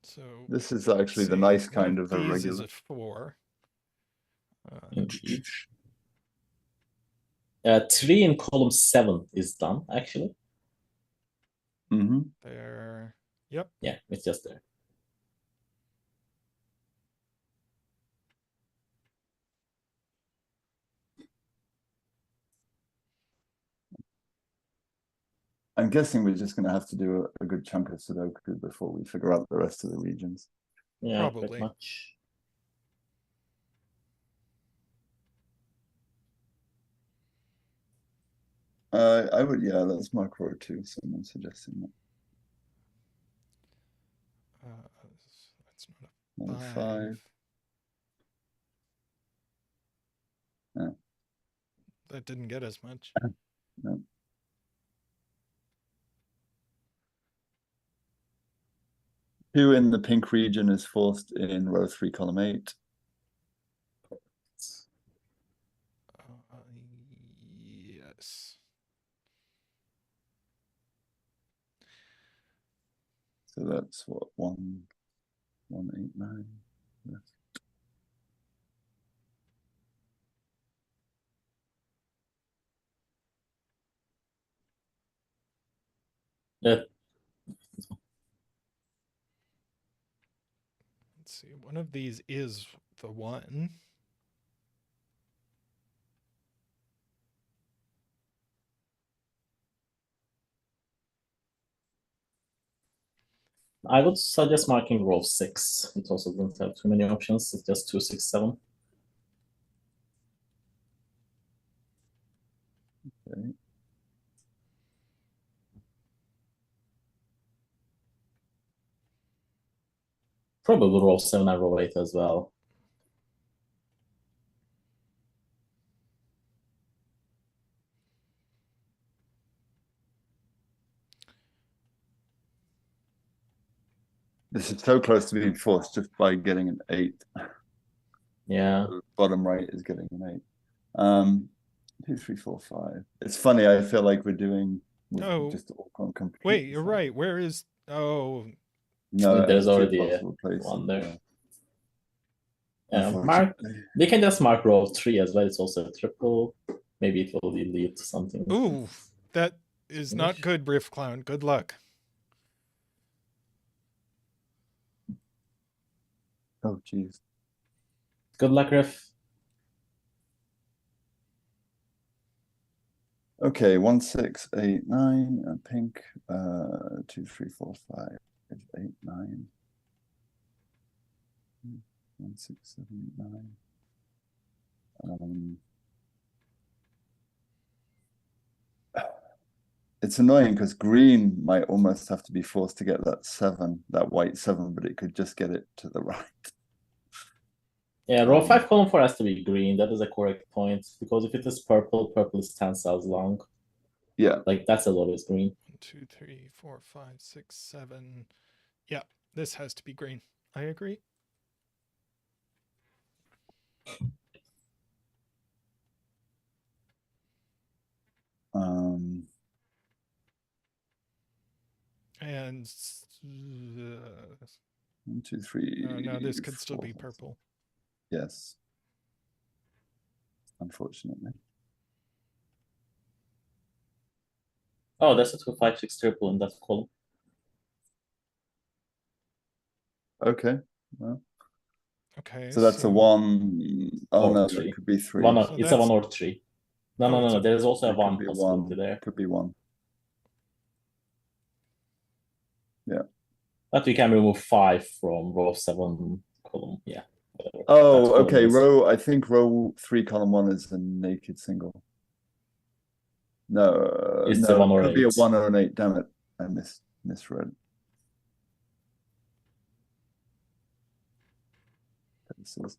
So This is actually the see, nice one kind of these is irregular. a 4. Indeed. 3 in column 7 is done actually. Mm-hmm. There. Yep. Yeah, it's just there. I'm guessing we're just going to have to do a good chunk of Sudoku before we figure out the rest of the regions. Yeah, Probably. pretty much. I would, yeah, let's mark row 2. Someone suggesting that. That's Number not a 5. 5. Yeah. That didn't get as much. No. Two in the pink region is forced in row 3, column 8. Yes. So that's what, 189. Yes. That Let's see. One of these is the 1. I would suggest marking row 6. It also doesn't have too many options. It's just 2, 6, 7. Okay. Probably row 7 and row 8 as well. This is so close to being forced just by getting an 8. Yeah. The bottom right is getting an 8. 2, 3, 4, 5. It's funny. I feel like we're doing. Oh, just all completely wait, you're fine. right. Where is? Oh, No, There's two already possible places. one there. Yeah. Mark. We can just mark row 3 as well. It's also a triple. Maybe it will lead to something. Ooh, that is not good, Riff Clown. Good luck. Oh, jeez. Good luck, Riff. Okay, 1, 6, 8, 9, pink. 2, 3, 4, 5, 8, 9. 1, 6, 7, 9. It's annoying because green might almost have to be forced to get that 7, that white 7, but it could just get it to the right. Yeah, row 5, column 4 has to be green. That is a correct point. Because if it is purple, purple is 10 cells long. Yeah. Like, that's always green. 1, 2, 3, 4, 5, 6, 7. Yeah, this has to be green. I agree. And 1, 2, 3. no, this could still 4, be purple. Yes. Unfortunately. Oh, that's a 2, 5, 6 triple in that column. Okay. Well, Okay. so that's a 1. Oh Or no, 3. it could be 3. One, So it's a that's- 1 or 3. No, Oh, no, it's no. There's also a It could 1 be a possibility 1. there. Could be 1. Yeah. But we can remove 5 from row 7 column. Yeah. Whatever. Oh, That column okay. is- I think row 3, column 1 is a naked single. No, It's no, a 1 or it could be a 8. 1 or an 8. Damn it. I misread. This is...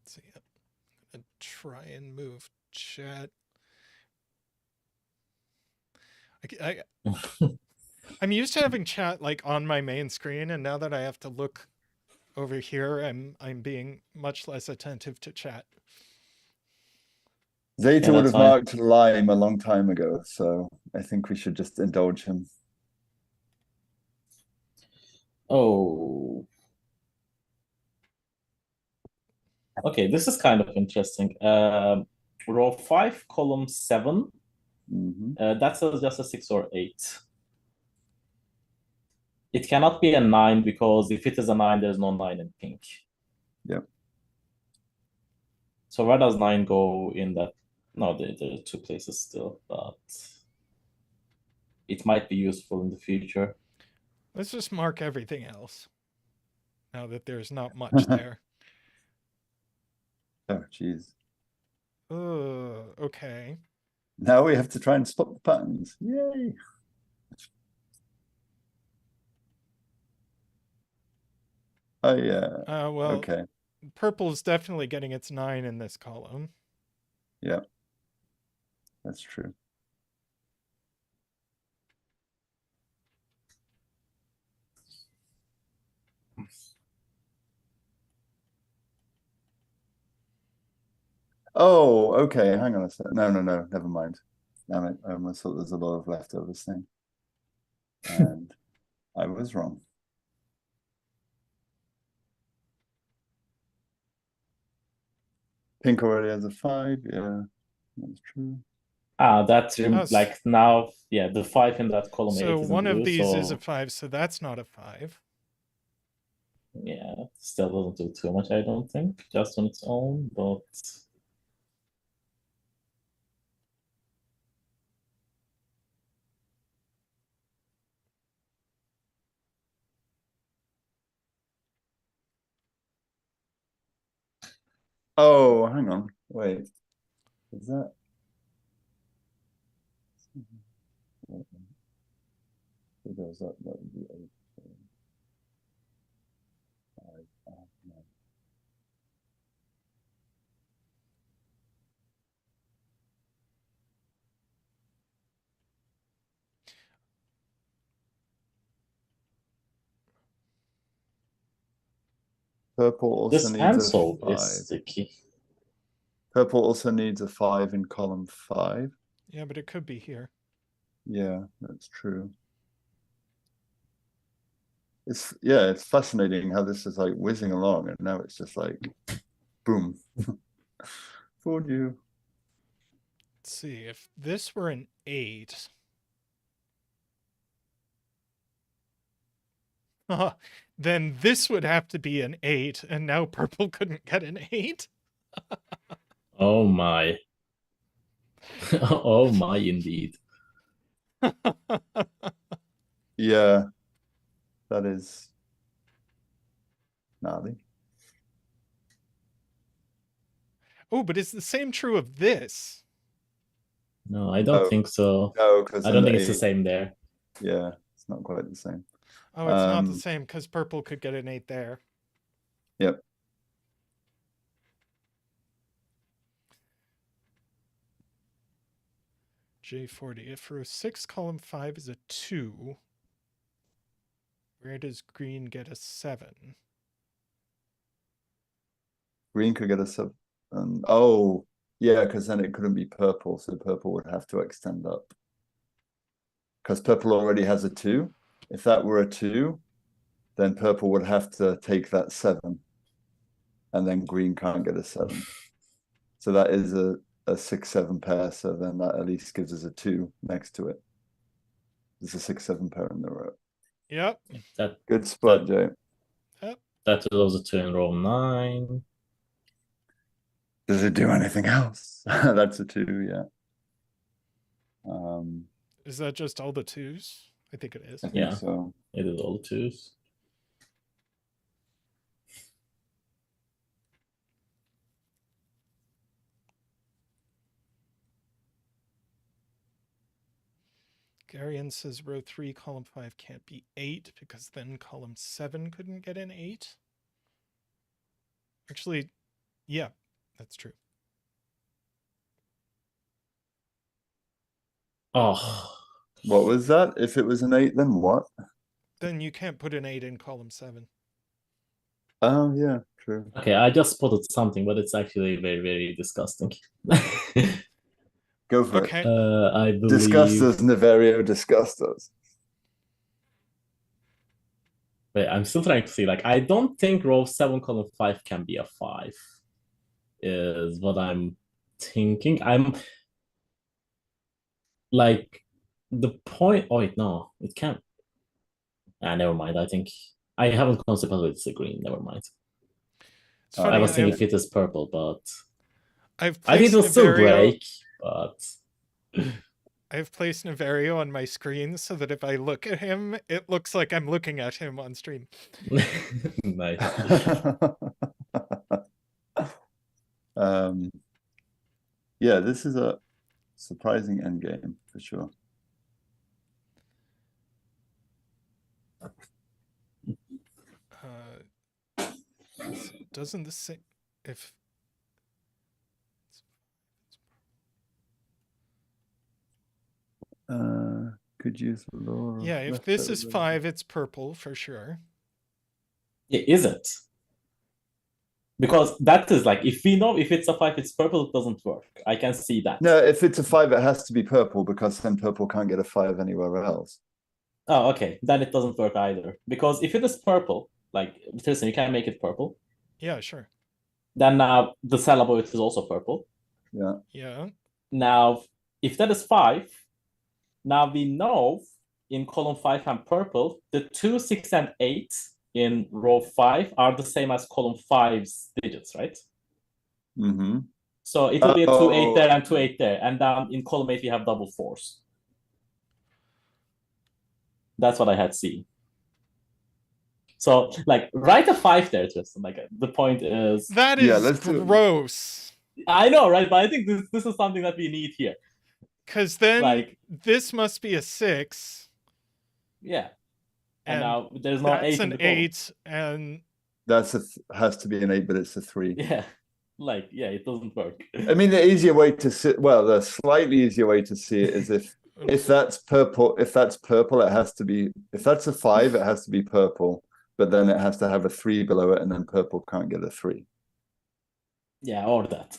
Let's see. I'm gonna try and move chat. I'm used to having chat like on my main screen, and now that I have to look over here, I'm being much less attentive to chat. Zeta Yeah, would that's have fine. marked lime a long time ago, so I think we should just indulge him. Oh. Okay, this is kind of interesting. Row 5, column 7. That's just a 6 or 8. It cannot be a 9 because if it is a 9, there's no 9 in pink. Yep. So where does 9 go in that? No, there are 2 places still, but it might be useful in the future. Let's just mark everything else. Now that there's not much there. Oh, jeez. Okay. Now we have to try and spot the patterns. Yay. Oh, yeah. Well, okay. Purple is definitely getting its 9 in this column. Yeah. That's true. Oh, okay. Hang on a second. No, never mind. Damn it. I almost thought there's a lot of leftovers thing. And I was wrong. Pink already has a 5. Yeah, that's true. That's like now, yeah, the 5 in that column 8 So is one in of blue, these so... is a 5, so that's not a 5. Yeah, still doesn't do too much, I don't think, just on its own, but... Oh, hang on. Wait. Is that? It goes up, that would be 8. 5, 9. Purple also This needs a pencil 5. is sticky. Purple also needs a 5 in column 5. Yeah, but it could be here. Yeah, that's true. it's fascinating how this is like whizzing along, and now it's just like, boom, fooled you. Let's see, if this were an 8. Then this would have to be an 8, and now purple couldn't get an 8. Oh my. Oh my, indeed. Yeah, that is gnarly. Oh, but is the same true of this? No, I don't No. think so. No, because I don't think it's the same there. Yeah, it's not quite the same. Oh, it's not the same because purple could get an 8 there. Yep. JayForty, if row 6, column 5 is a 2, where does green get a 7? Green could get a 7. Oh, yeah, because then it couldn't be purple, so purple would have to extend up. Because purple already has a 2. If that were a 2, then purple would have to take that 7. And then green can't get a 7. So that is a 6-7 pair, so then that at least gives us a 2 next to it. There's a 6-7 pair in the row. Yep. Good spot, Jay. That was a 2 in row 9. Does it do anything else? That's a 2, yeah. Is that just all the 2s? I think it is. I think Yeah. so. It is all 2s. Garian says row 3, column 5 can't be 8 because then column 7 couldn't get an 8. Actually, yeah, that's true. Oh. What was that? If it was an 8, then what? Then you can't put an 8 in column 7. Oh, yeah, true. Okay, I just spotted something, but it's actually very, very disgusting. Go for Okay. it. I believe... Disgust us, Niverio, disgust us. Wait, I'm still trying to see. Like, I don't think row 7, column 5 can be a 5. Is what I'm thinking. I'm... Like, the point... Oh, wait, no. It can't... never mind. I think... I haven't consequently disagreed. Never mind. It's funny, I was thinking if it is purple, but... I've I think placed it will still Niverio, break, but... I've placed Niverio on my screen so that if I look at him, it looks like I'm looking at him on stream. Nice. Yeah, this is a surprising endgame for sure. Doesn't the same if Could use the lower. yeah, if this is 5, it's purple for sure. Yeah, is it? Because that is like, if we know if it's a 5, it's purple, it doesn't work. I can see that. No, if it's a 5, it has to be purple because then purple can't get a 5 anywhere else. Oh, okay. Then it doesn't work either. Because if it is purple, like, listen, you can make it purple. Yeah, sure. Then now the cell above it is also purple. Yeah. Yeah. Now, if that is 5, now we know in column 5 and purple, the 2, 6, and 8 in row 5 are the same as column 5's digits, right? Mm-hmm. So it will be a 2, 8 there and 2, 8 there. And then in column 8, we have double 4s. That's what I had seen. So, like, write a 5 there, Tristan. Like, the point is... That is gross. I know, right? But I think this is something that we need here. Because then, like, this must be a 6. Yeah. And now there's no 8 that's in the an 8, and... That's has to be an 8, but it's a 3. Yeah. Like, yeah, it doesn't work. I mean, the easier way to see, well, the slightly easier way to see it is if that's purple, it has to be, if that's a 5, it has to be purple, but then it has to have a 3 below it, and then purple can't get a 3. Yeah, or that.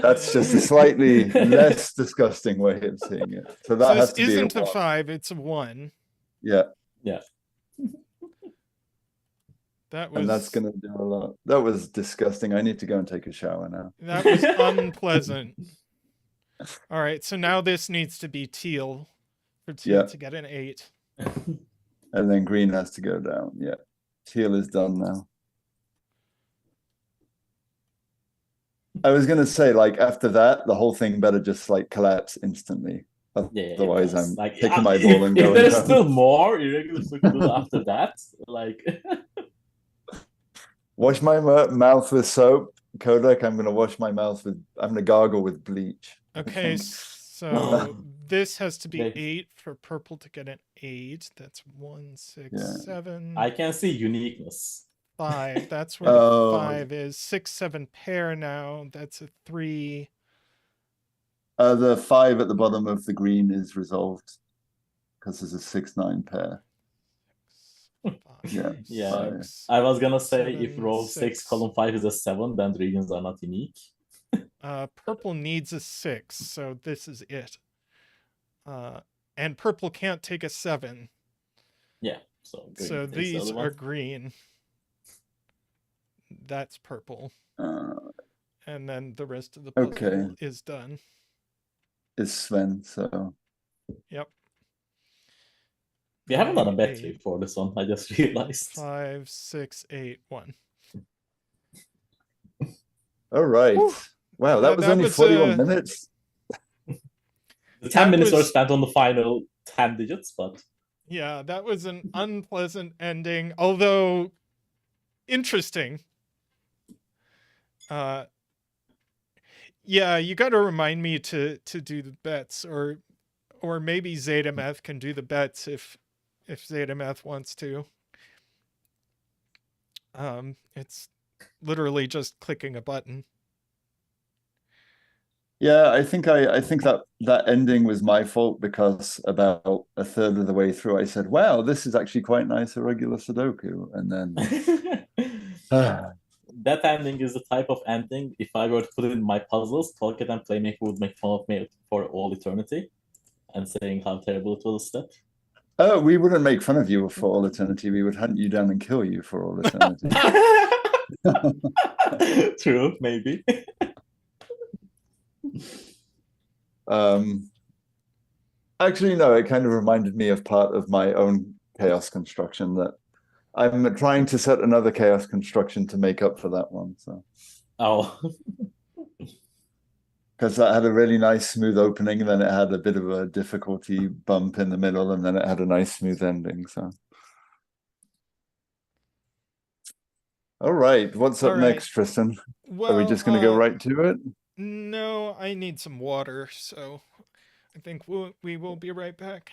That's just a slightly less disgusting way of seeing it. So that has to be isn't a 5, it's a 1. Yeah. Yeah. That was And that's gonna do a lot. That was disgusting. I need to go and take a shower now. that was unpleasant. All right, so now this needs to be teal for teal Yeah. to get an 8. And then green has to go down. Yeah. Teal is done now. I was gonna say, like, after that, the whole thing better just like collapse instantly. Yeah, Otherwise, does. I'm like taking my ball and if going there's down. still more irregulars we can do after that, like Wash my mouth with soap. Qodec, I'm gonna wash my mouth with. I'm gonna gargle with bleach. I Okay, think. so this has to be They- 8 for purple to get an 8. That's 1, 6, Yeah. 7, I can see uniqueness. 5. That's where Oh. the 5 is. 6, 7 pair now. That's a 3. The 5 at the bottom of the green is resolved because there's a 6-9 pair. 5, Yeah. Yeah, 6. I was gonna say if 7, row 6, column 5 is a 7, then the regions are not unique. Purple needs a 6, so this is it. And purple can't take a 7. Yeah, so green So takes the these other are one. green. That's purple. And then the rest of the puzzle Okay. is done. Is Sven, so Yep. We haven't done a Nine, bet 8, for this one, I just realized. 5, 6, 8, 1. all right. Whew. Wow, that was That only was, 41 minutes. The 10 That minutes were was- spent on the final 10 digits, but Yeah, that was an unpleasant ending, although interesting. Yeah, you got to remind me to do the bets, or maybe zetamath can do the bets if zetamath wants to. It's literally just clicking a button. Yeah, I think that ending was my fault because about a third of the way through, I said, "Wow, this is actually quite nice, irregular Sudoku," and then that ending is the type of ending, if I were to put it in my puzzles, Tallcat and Playmaker would make fun of me for all eternity and saying how terrible it was a step. oh, we wouldn't make fun of you for all eternity. We would hunt you down and kill you for all eternity. True, maybe. Actually, no, it kind of reminded me of part of my own chaos construction that I'm trying to set another chaos construction to make up for that one. So, Oh, because that had a really nice smooth opening, and then it had a bit of a difficulty bump in the middle, and then it had a nice smooth ending. So, all right, what's up All right. next, Tristan? Well, Are we just going to go right to it? No, I need some water, so I think we will be right back.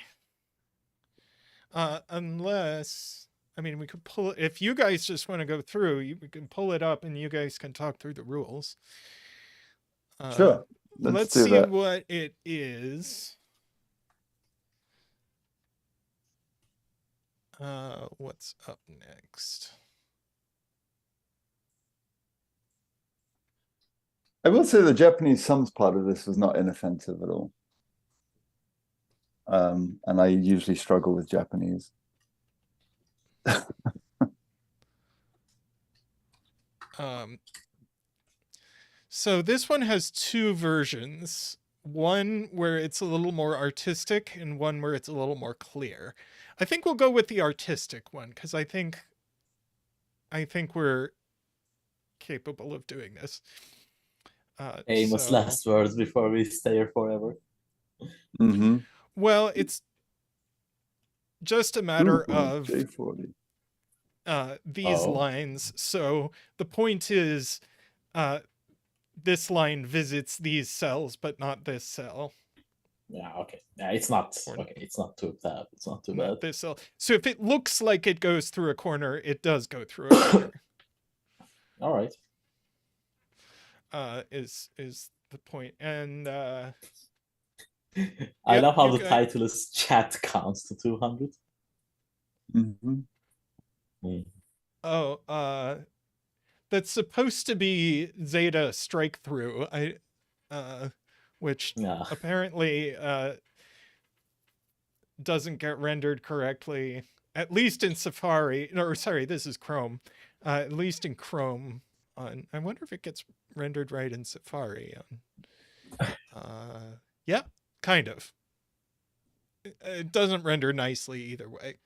Unless, I mean, we could pull, if you guys just want to go through, we can pull it up and you guys can talk through the rules. Sure. Let's do see that. what it is. What's up next? I will say the Japanese sums part of this was not inoffensive at all. And I usually struggle with Japanese. So this one has 2 versions. One where it's a little more artistic and one where it's a little more clear. I think we'll go with the artistic one because I think we're capable of doing this. Amos' last words before we stay here forever. Mm-hmm. Well, it's just a matter of JayForty. these lines. So the point is, this line visits these cells, but not this cell. Yeah, okay. Yeah, it's not okay. It's not too bad. It's not too bad. This cell. So if it looks like it goes through a corner, it does go through a corner. All right. Is the point. And I Yep, love how you the guys- title is Chat Counts to 200. Mm-hmm. That's supposed to be Zeta strike through. Which Yeah. apparently doesn't get rendered correctly. at least in Safari, or sorry, this is Chrome. At least in Chrome. I wonder if it gets rendered right in Safari. Yeah, kind of. It doesn't render nicely either way.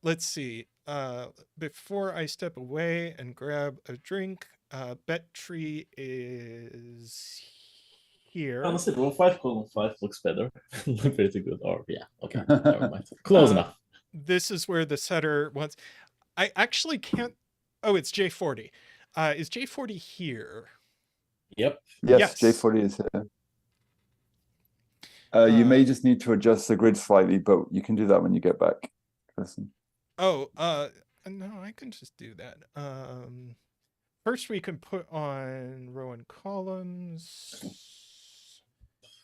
Let's see. Before I step away and grab a drink, Bettree is here. Honestly, row 5:5 looks better. Pretty good. Or yeah, okay, never mind. Close enough. This is where the setter wants. I actually can't. Oh, it's JayForty. Is JayForty here? Yep. Yes, JayForty is here. You may just need to adjust the grid slightly, but you can do that when you get back. Listen. Oh, no, I can just do that. First we can put on row and columns.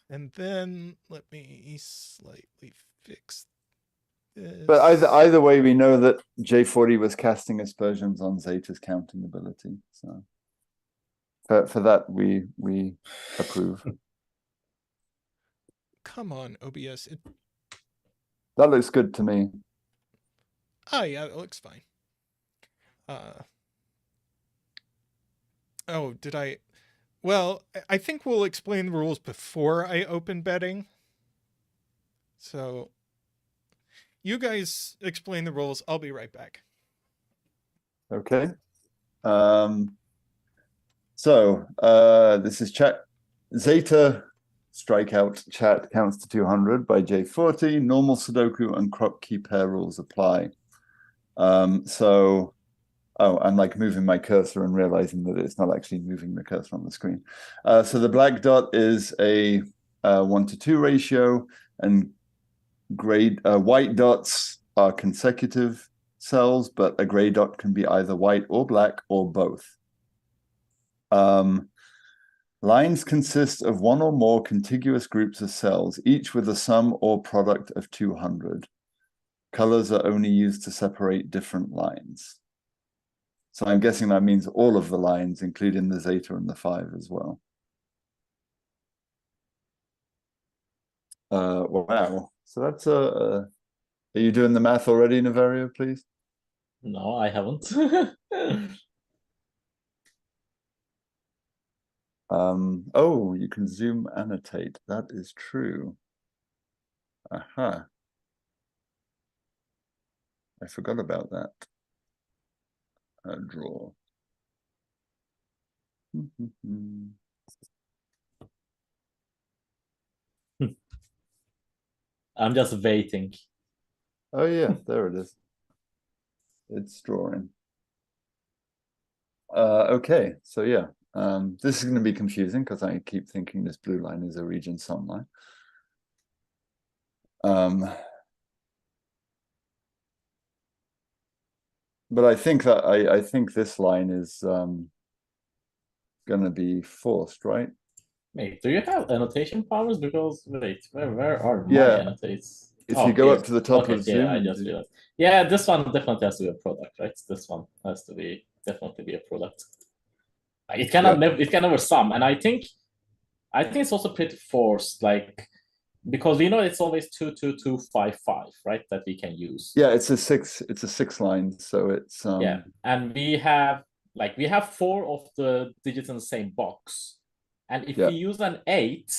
And then let me slightly fix this. But either way, we know that JayForty was casting aspersions on Zeta's counting ability. So for that, we approve. Come on, OBS. That looks good to me. Oh, yeah, it looks fine. Oh, did I? Well, I think we'll explain the rules before I open betting. So you guys explain the rules. I'll be right back. Okay. This is chat. Zeta strikeout chat counts to 200 by JayForty. Normal Sudoku and crop key pair rules apply. Oh, I'm like moving my cursor and realizing that it's not actually moving the cursor on the screen. So the black dot is a 1-to-2 ratio, and white dots are consecutive cells, but a gray dot can be either white or black or both. Lines consist of one or more contiguous groups of cells, each with a sum or product of 200. Colors are only used to separate different lines. So I'm guessing that means all of the lines, including the zeta and the 5 as well. Wow. So that's are you doing the math already, Niverio, please? No, I haven't. Oh, you can zoom annotate. That is true. Aha. I forgot about that. Draw. I'm just waiting. Oh yeah, there it is. It's drawing. Okay, so yeah, this is going to be confusing because I keep thinking this blue line is a region sum line. But I think that I think this line is going to be forced, right? Wait, do you have annotation powers? Because wait, where are my Yeah. annotates? If you go here. up to the top Okay, of Zoom, I just realized. Yeah, this one definitely has to be a product, right? This one has to be definitely be a product. It cannot it can never sum, and I think it's also pretty forced, like because we know it's always 2, 2, 2, 5, 5, right? That we can use. Yeah, it's a 6 line, so it's yeah, and we have 4 of the digits in the same box, and if we use an 8,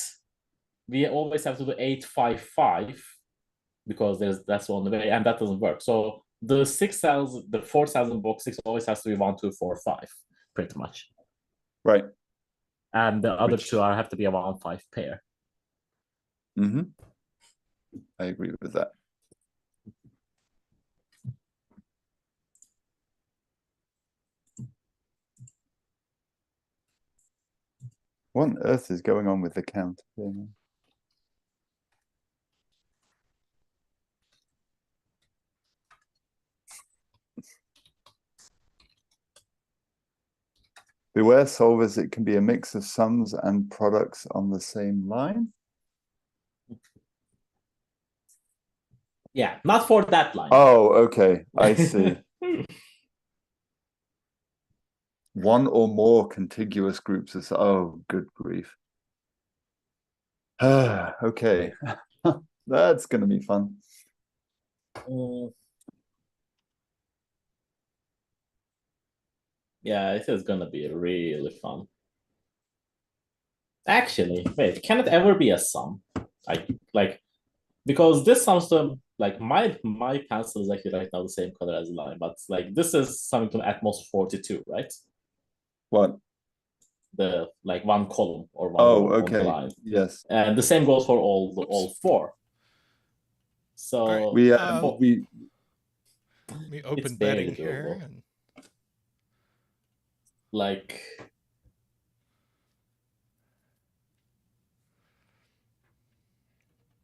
we always have to do 8, 5, 5, because that's on the way, and that doesn't work. So the 6 cells, the 4 cells in box 6 always has to be 1, 2, 4, 5, pretty much. Right. And the other 2 have to be a 1, 5 pair. I agree with that. What on earth is going on with the count? Beware solvers, it can be a mix of sums and products on the same line. Yeah, not for that line. Oh, okay. I see. One or more contiguous groups of, oh, good grief. Okay. That's going to be fun. Yeah, it is gonna be really fun. Actually, wait, can it ever be a sum? Like because this sums to like my pencil is actually right now the same color as the line, but like this is summing to at most 42, right? What? The like one column or one Oh, row on the okay. line. Yes. And the same goes for all four. So We for, we Let me it's open barely betting here. doable. And Like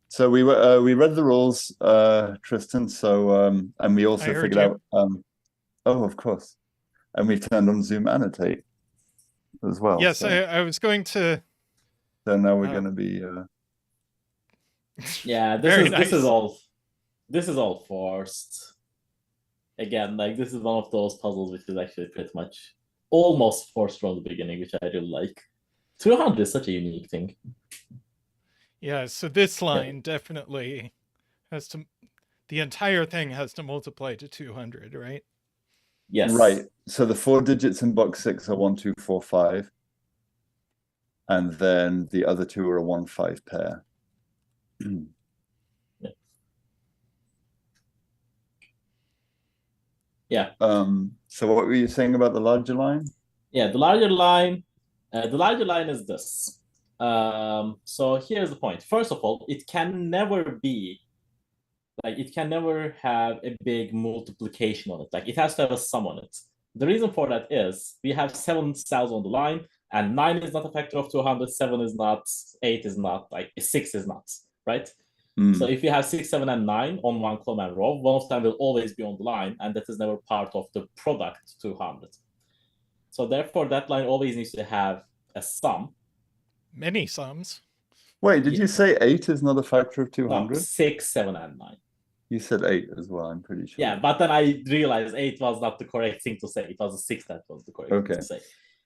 so we read the rules, Tristan. So and we also heard figured you. out oh, of course, and we've turned on Zoom annotate as well. yes, so, I was going to. so now we're going to be yeah, Very nice. this is all forced. Again, like this is one of those puzzles which is actually pretty much almost forced from the beginning, which I really like. 200 is such a unique thing. Yeah, so this line definitely has to. The entire thing has to multiply to 200, right? Yes. right. So the 4 digits in box 6 are 1, 2, 4, 5, and then the other two are a 1, 5 pair. Yeah. So what were you saying about the larger line? Yeah, the larger line is this. So here's the point. First of all, it can never be like it can never have a big multiplication on it. Like it has to have a sum on it. The reason for that is we have 7 cells on the line, and 9 is not a factor of 200, 7 is not, 8 is not, like 6 is not, right? So if you have 6, 7, and 9 on one column and row, one of them will always be on the line, and that is never part of the product 200. So therefore, that line always needs to have a sum. Many sums. Wait, did you say 8 is not a factor of 200? No, 6, 7, and 9. You said 8 as well, I'm pretty sure. Yeah, but then I realized 8 was not the correct thing to say. It was a 6 that was the correct thing to say.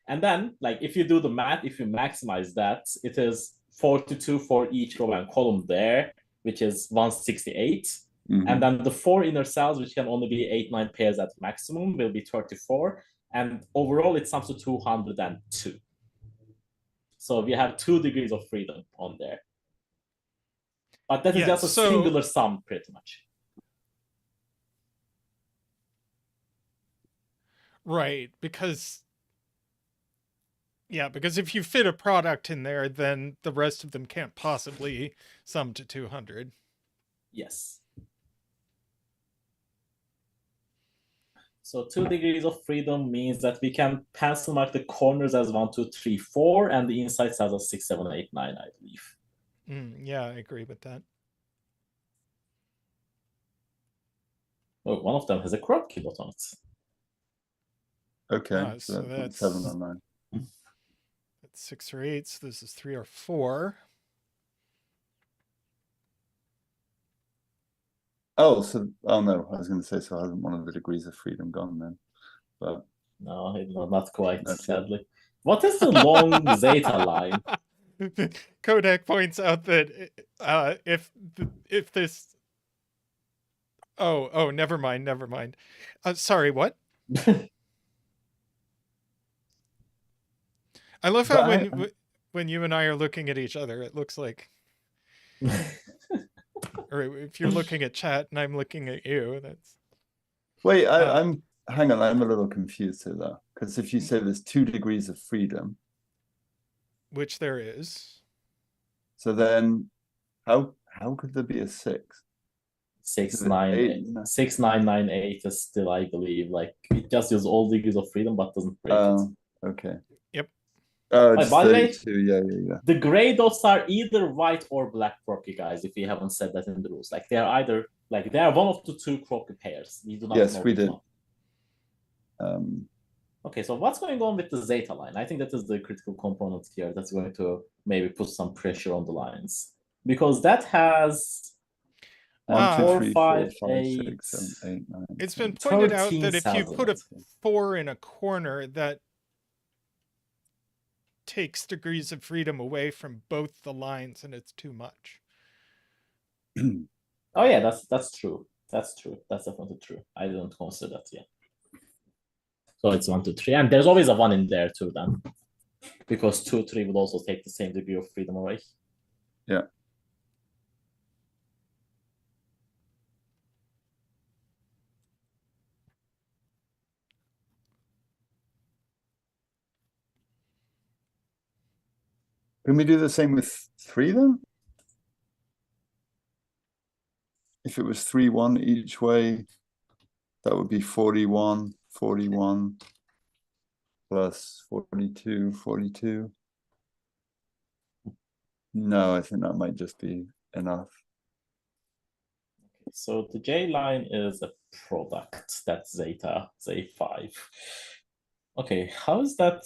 And then, like, if you do the math, if you maximize that, it is 42 for each row and column there, which is 168. And then the 4 inner cells, which can only be 8, 9 pairs at maximum, will be 34. And overall, it sums to 202. So we have 2 degrees of freedom on there. But that is just a singular sum, pretty much. Right, because if you fit a product in there, then the rest of them can't possibly sum to 200. Yes. So 2 degrees of freedom means that we can pencil mark the corners as 1, 2, 3, 4, and the insides as a 6, 7, 8, 9, I believe. Yeah, I agree with that. Oh, one of them has a crop keyboard on it. Okay, so that's 7 or 9. That's 6 or 8, so this is 3 or 4. Oh, so no, I was going to say, so hasn't one of the degrees of freedom gone then? But no, not quite, sadly. What is the long Zeta line? Qodec points out that if this oh never mind. Sorry, what? I love how when you and I are looking at each other, it looks like, or if you're looking at chat and I'm looking at you, that's. Wait, hang on, I'm a little confused here though, because if you say there's 2 degrees of freedom, which there is, so then how could there be a 6? 6, 9, 6, 9, 9, 8 is still, I believe, like it just uses all degrees of freedom but doesn't break it. Okay. Yep. It's by the way, 32, yeah. The gray dots are either white or black croppy, guys, if you haven't said that in the rules. Like they are either like they are one of the 2 croppy pairs. We do not yes, know we did. Okay, so what's going on with the Zeta line? I think that is the critical component here that's going to maybe put some pressure on the lines. Because that has 1, 2, 3, 4, 5, 8, 6, 7, 8, 9. It's been pointed out that if you put a 4 in a corner, that takes degrees of freedom away from both the lines, and it's too much. Oh yeah, that's true. That's true. That's definitely true. I didn't consider that yet. So it's 1, 2, 3. And there's always a 1 in there too then. Because 2, 3 would also take the same degree of freedom away. Yeah. Can we do the same with 3 then? If it was 3, 1 each way, that would be 41, 41 plus 42, 42. No, I think that might just be enough. So the J line is a product. That's Zeta, Z5. Okay, how is that?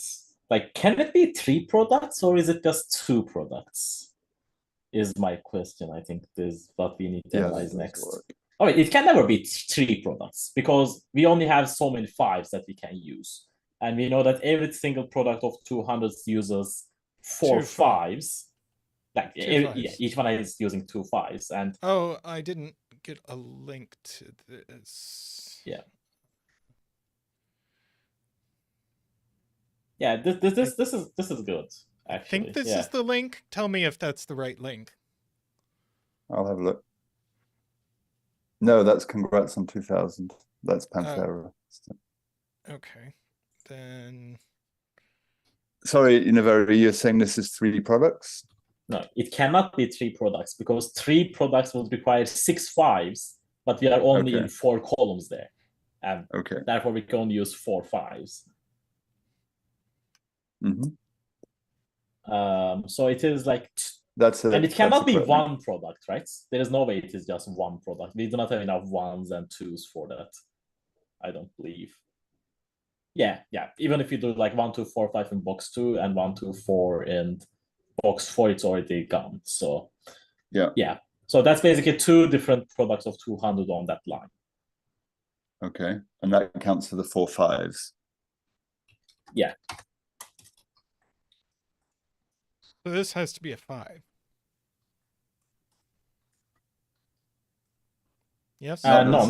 Like, can it be 3 products or is it just 2 products? Is my question. I think this is what we need to analyze next. Oh, it can never be 3 products because we only have so many 5s that we can use. And we know that every single product of 200 uses 4 5s. Like each one is using 2 5s. And oh, I didn't get a link to this. Yeah. Yeah, this is good. Actually, I think this is the link. Tell me if that's the right link. I'll have a look. No, that's Congrats on 2000. That's Panthera. Okay, then. Sorry, Niverio, you're saying this is 3 products? No, it cannot be 3 products because 3 products would require 6 5s, but we are only in 4 columns there, and therefore we can only use 4 5s. So it is like and it cannot be 1 product, right? There is no way it is just 1 product. We do not have enough 1s and 2s for that. I don't believe. Yeah. Even if you do like 1, 2, 4, 5 in box 2 and 1, 2, 4 in box 4, it's already gone. So yeah. So that's basically 2 different products of 200 on that line. Okay, and that counts for the 4 5s. Yeah. So this has to be a 5. Yes. No,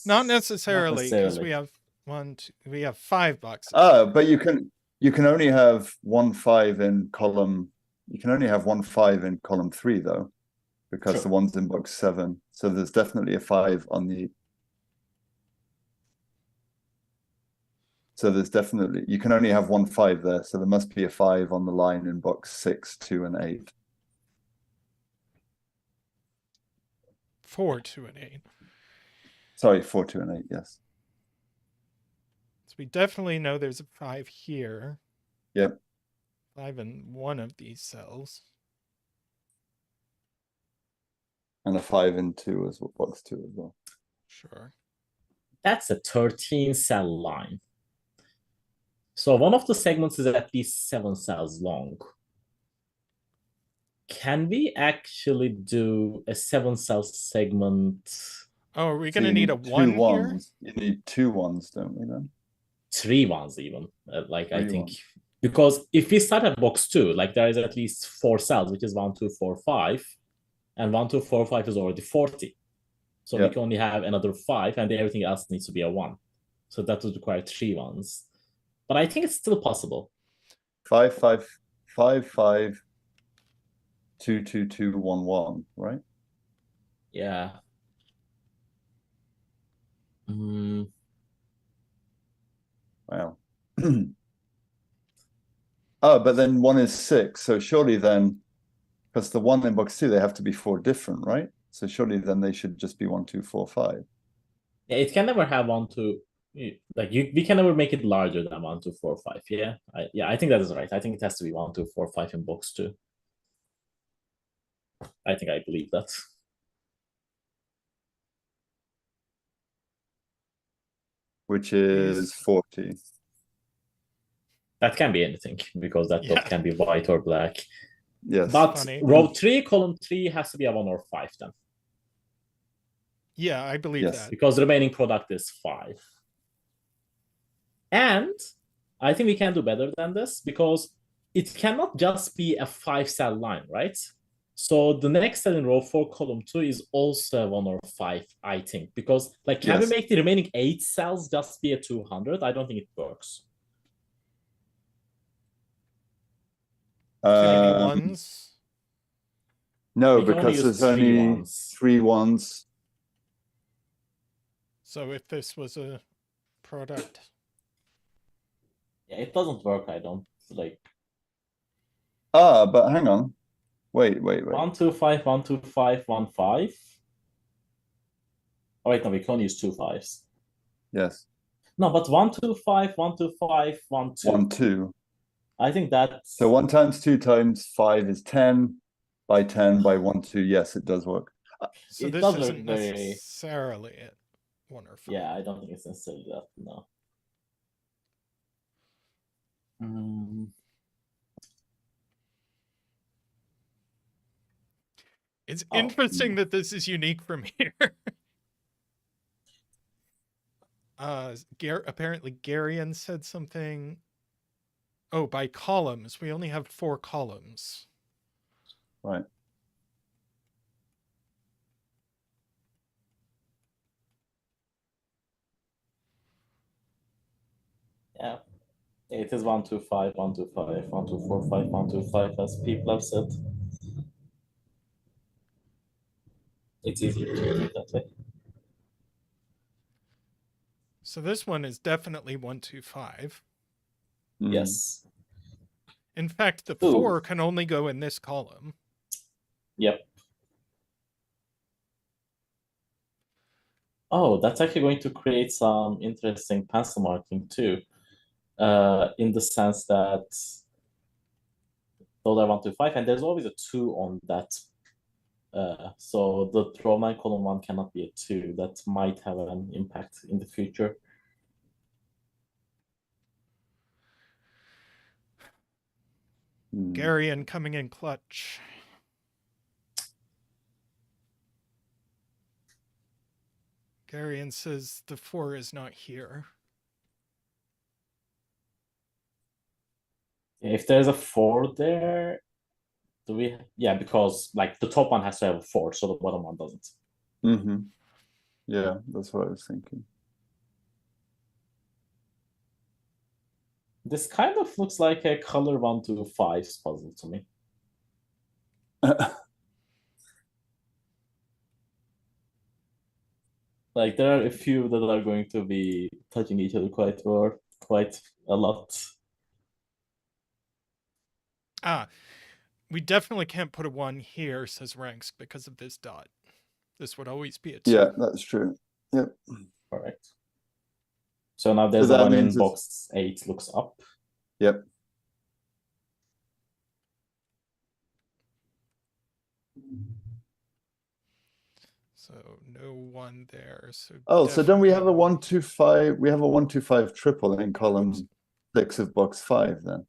not necessarily, because we have 5 boxes. Oh, but you can only have 1 5 in column. You can only have 1 5 in column 3 though, because the one's in box 7. So there's definitely a 5 on the. So there's definitely, you can only have 1 5 there. So there must be a 5 on the line in box 6, 2, and 8. 4, 2, and 8. Sorry, 4, 2, and 8, yes. So we definitely know there's a 5 here. Yep. 5 in one of these cells. And a 5 in 2 as well, box 2 as well. Sure. That's a 13 cell line. So one of the segments is at least 7 cells long. Can we actually do a 7 cell segment? Oh, are we going to need a 1 here? You need 2 1s, don't we then? 3 1s even. I think because if we start at box 2, like there is at least 4 cells, which is 1, 2, 4, 5, and 1, 2, 4, 5 is already 40. So we can only have another 5, and everything else needs to be a 1. So that would require 3 1s. But I think it's still possible. 5, 5, 5, 5, 2, 2, 2, 1, 1, right? Yeah. Wow. Oh, but then 1 is 6. So surely then, because the 1 in box 2, they have to be 4 different, right? So surely then they should just be 1, 2, 4, 5. Yeah, it can never have 1, 2. We can never make it larger than 1, 2, 4, 5. Yeah, I think that is right. I think it has to be 1, 2, 4, 5 in box 2. I think I believe that. Which is 40. That can be anything because that dot can be white or black. Yes. But row 3, column 3 has to be a 1 or 5 then. Yeah, I believe that. Because the remaining product is 5. And I think we can do better than this because it cannot just be a 5 cell line, right? So the next cell in row 4, column 2 is also a 1 or 5, I think. Because, like, can we Yes. make the remaining 8 cells just be a 200? I don't think it works. Too many Um, ones. No, We can only because use there's 3 only ones. 3 ones. So if this was a product, Yeah, it doesn't work, I don't like. Ah, but hang on. Wait. 1, 2, 5, 1, 2, 5, 1, 5. Oh, wait, no, we can only use 2 5s. Yes. No, but 1, 2, 5, 1, 2, 5, 1, 2. 1, 2. I think that's. So 1 times 2 times 5 is 10. By 10 by 1, 2. Yes, it does work. so It this does isn't work very. necessarily it. 1 or 5. Yeah, I don't think it's necessarily that, no. It's Oh. interesting that this is unique from here. Apparently Garian said something. Oh, by columns. We only have 4 columns. Right. Yeah. It is 1, 2, 5, 1, 2, 5, 1, 2, 4, 5, 1, 2, 5, as people have said. It's easier to do it that way. So this one is definitely 1, 2, 5. Mhm. Yes. In fact, the Ooh. 4 can only go in this column. Yep. Oh, that's actually going to create some interesting pencil marking too. In the sense that those are 1, 2, 5, and there's always a 2 on that. So the row 9 column 1 cannot be a 2. That might have an impact in the future. Garian coming in clutch. Garian says the 4 is not here. If there's a 4 there, do we? Yeah, because like the top one has to have a 4, so the bottom one doesn't. Mm-hmm. Yeah, that's what I was thinking. This kind of looks like a color 1, 2, 5s puzzle to me. Like there are a few that are going to be touching each other quite a lot. We definitely can't put a 1 here, says Rangsk, because of this dot. This would always be a 2. Yeah, that's true. Yep. Correct. So now there's So the that one in means box 8 looks up. Yep. So no 1 there. So Oh, so don't we have a definitely 1, 2, 5? We have a 1, 2, 5 triple in column 6 of box 5 then.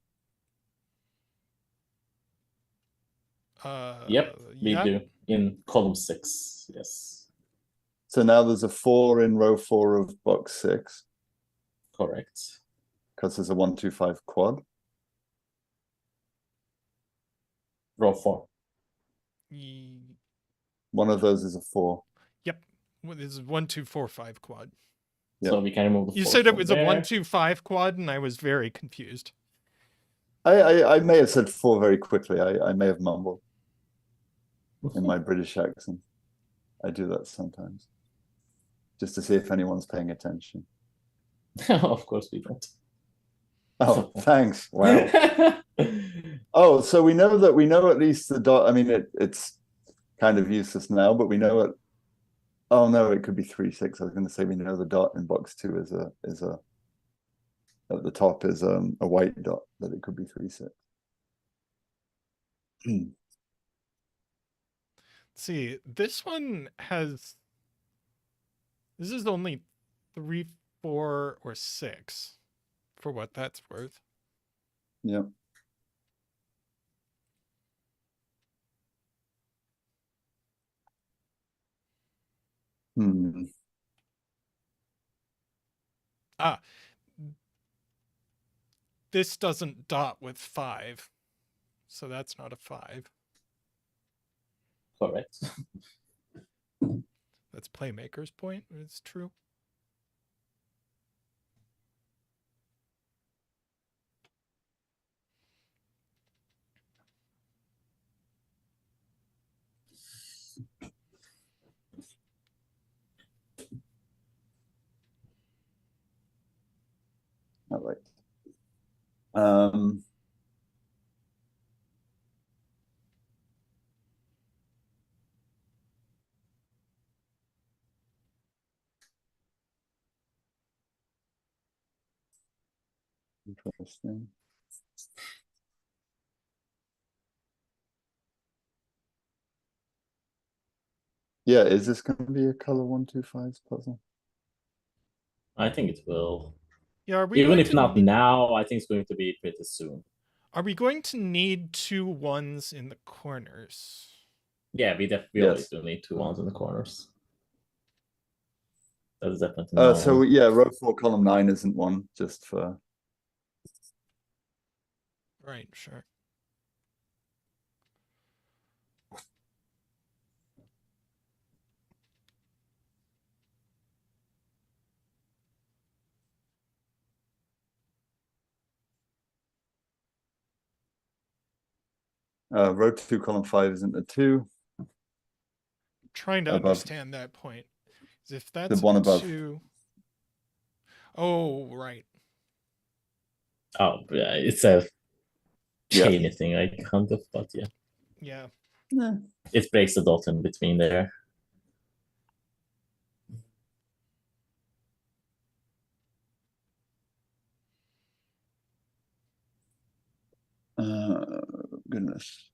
Yep, we yeah. do in column 6. Yes, So now there's a 4 in row 4 of box 6 correct. because there's a 1, 2, 5 quad. Row 4. One of those is a 4. Yep. Well, this is 1, 2, 4, 5 quad. So we can remove the You 4 said it from was there. a 1, 2, 5 quad, and I was very confused. I may have said 4 very quickly. I may have mumbled in my British accent. I do that sometimes, just to see if anyone's paying attention. Of course we don't. Oh, thanks. Wow. Oh, so we know at least the dot. I mean, it's kind of useless now, but we know it. Oh no, it could be 3, 6. I was going to say we know the dot in box 2 is a at the top is a white dot, that it could be 3, 6. See, this one has. This is only 3, 4, or 6, for what that's worth. Yeah. This doesn't dot with 5, so that's not a 5. correct. That's Playmaker's point. It's true. All right. Um, Interesting. Yeah, is this going to be a color 1-2-5 puzzle? I think it will. Yeah, are we Even going if to not need, now, I think it's going to be pretty soon. are we going to need 2 1s in the corners? Yeah, we Yes. always do need 2 1s in the corners. That's definitely known. So yeah, row 4, column 9 isn't one, just for Right, sure. row 2, column 5 isn't a 2. Trying to Above. understand that point. If that's one above. 2. Oh, right. Oh, yeah, it's a chain thing, I kind of, but yeah. Yeah. Yeah. It breaks the dot in between there. Goodness.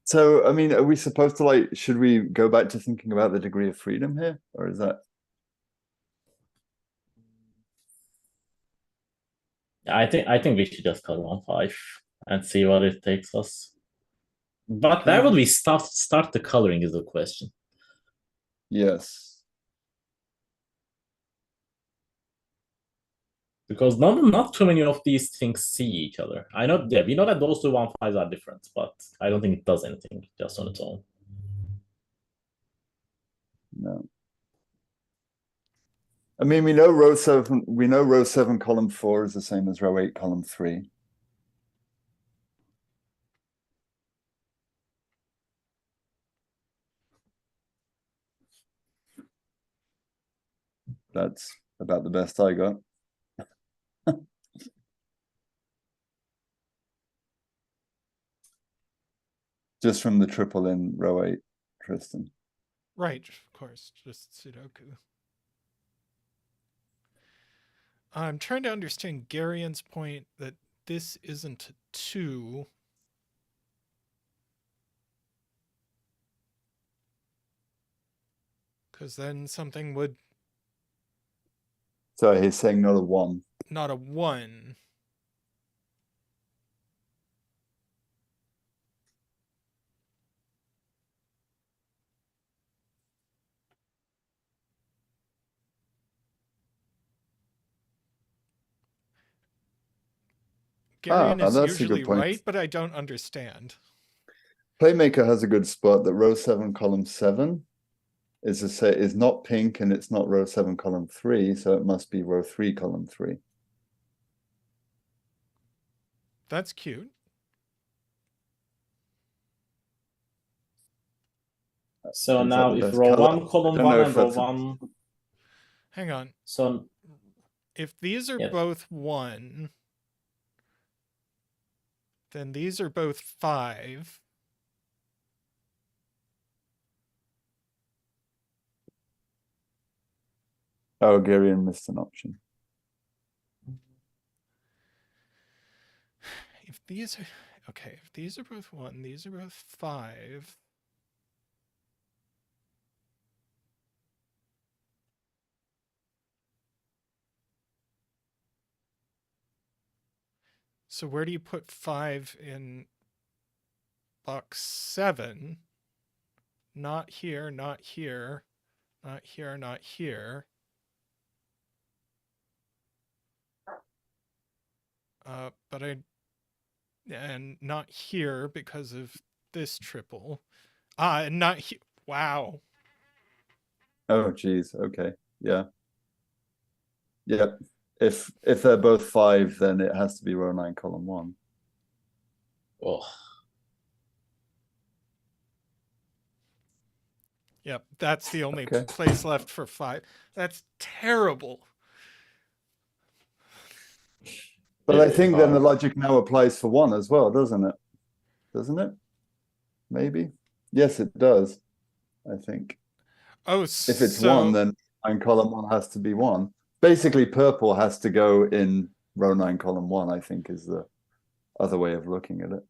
So, I mean, are we supposed to like, should we go back to thinking about the degree of freedom here? Or is that? I think we should just cut 1-5 and see what it takes us. But Okay. where would we start the coloring is the question. Yes. Because not too many of these things see each other. I know, yeah, we know that those two 1-5s are different, but I don't think it does anything just on its own. No. I mean, we know row 7, column 4 is the same as row 8, column 3. That's about the best I got. Just from the triple in row 8, Tristan. Right, of course. Just Sudoku. I'm trying to understand Garian's point that this isn't a 2. Because then something would... So he's saying not a 1. Not a 1. Garian is that's a usually good point. right, but I don't understand. Playmaker has a good spot that row 7, column 7 is not pink and it's not row 7, column 3, so it must be row 3, column 3. That's cute. So Is now that the if best row color? 1, column I don't 1 know and if row that's a- 1. Hang on. So If these are Yeah. both 1, then these are both 5. Oh, Garian missed an option. If these are... Okay, if these are both 1, these are both 5. So where do you put 5 in box 7? Not here, not here, not here, not here. But I and not here because of this triple. And not here. Wow. Oh, geez. Okay. Yeah. Yep. If they're both 5, then it has to be row 9, column 1. Oh, Yep, that's the only Okay. place left for 5. That's terrible. But I think then the hard. logic now applies for 1 as well, doesn't it? Doesn't it? Maybe. Yes, it does. I think. Oh, If it's so 1, then 9, column 1 has to be 1. Basically, purple has to go in row 9, column 1, I think, is the other way of looking at it.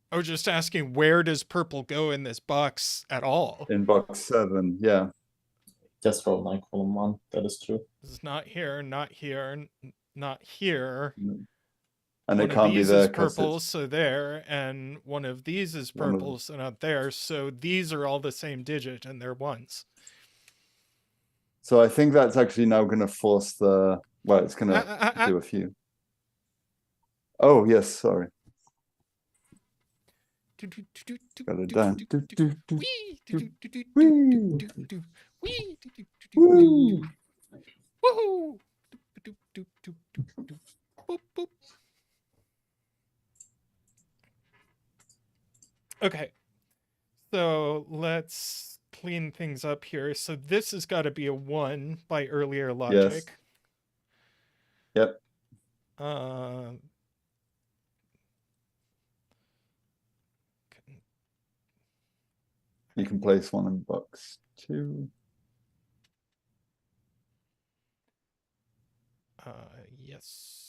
I was just asking, where does purple go in this box at all? In box 7, yeah. Just row 9, column 1. That is true. It's not here, not here, not here. And One it of can't be these there is because purple, it's so there, and one of these is one of purple, so not there. So these are all the same digit, and they're ones. So I think that's actually now going to force the, well, it's going to do a few. Oh, yes, sorry. Got it done. Woo! Woohoo! Okay, so let's clean things up here. So this has got to be a 1 by earlier logic. Yes. Yep. You can place 1 in box 2. Yes.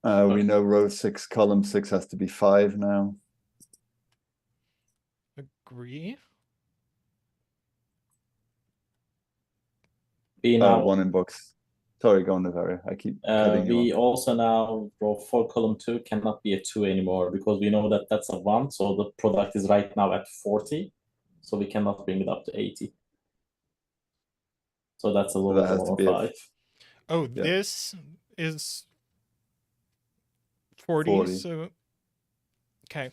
We know row 6, column 6 has to be 5 now. Agree. We now 1 in box. Sorry, go on, Niverio. I keep cutting you we off. also now row 4, column 2 cannot be a 2 anymore because we know that that's a 1. So the product is right now at 40. So we cannot bring it up to 80. So that's a So lower that has than to be a 105. Oh, Yeah. this is 40, 40. so okay.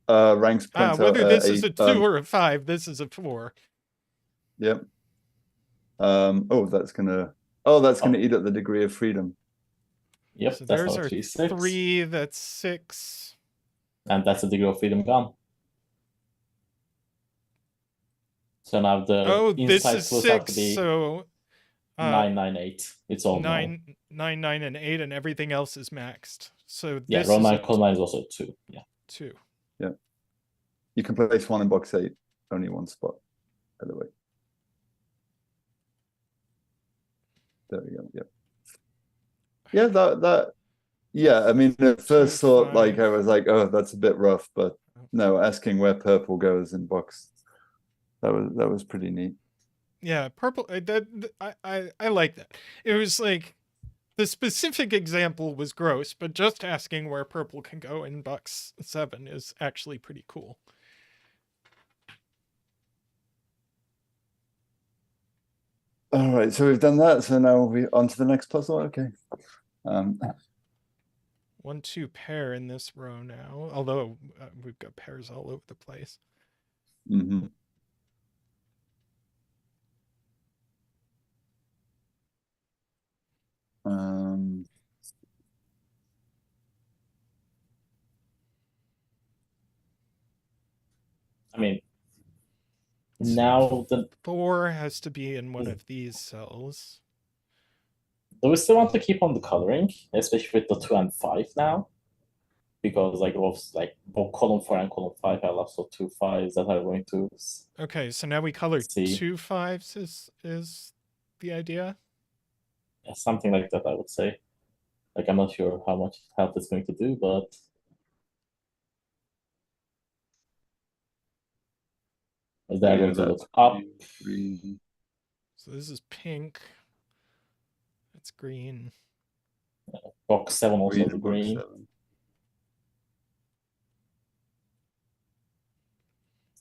Rangsk Panthera, Whether this is a 2 or a 5, this is a 4. Yep. Oh, that's gonna eat at the degree of freedom. Yep, So that's there's now our 3, 6. 3, that's 6. And that's a degree of freedom gone. So now the This inside is clues have to 6, be so 9, 9, 8. It's all 9, 9, and 8, and everything else is maxed. So yeah, this row is 9, a column 9 is also 2. Yeah. 2. Yeah. You can place 1 in box 8, only 1 spot, by the way. There we go. Yep. Yeah, that yeah, I mean, at first thought, like, I was like, oh, that's a bit rough, but no, asking where purple goes in box, that was pretty neat. Yeah, purple. I like that. It was like the specific example was gross, but just asking where purple can go in box 7 is actually pretty cool. All right, so we've done that. So now we on to the next puzzle. Okay. 1, 2 pair in this row now, although we've got pairs all over the place. Mm-hmm. I mean, So now the 4 has to be in one of these cells. do we still want to keep on the coloring, especially with the 2 and 5 now? Because like both column 4 and column 5 have also 2 5s that are going to Okay, so now we color see. 2 5s is the idea. Yeah, something like that, I would say. Like I'm not sure how much help it's going to do, but they're going to look up. Green. So this is pink. That's green. Box 7 also Green the and box green. 7.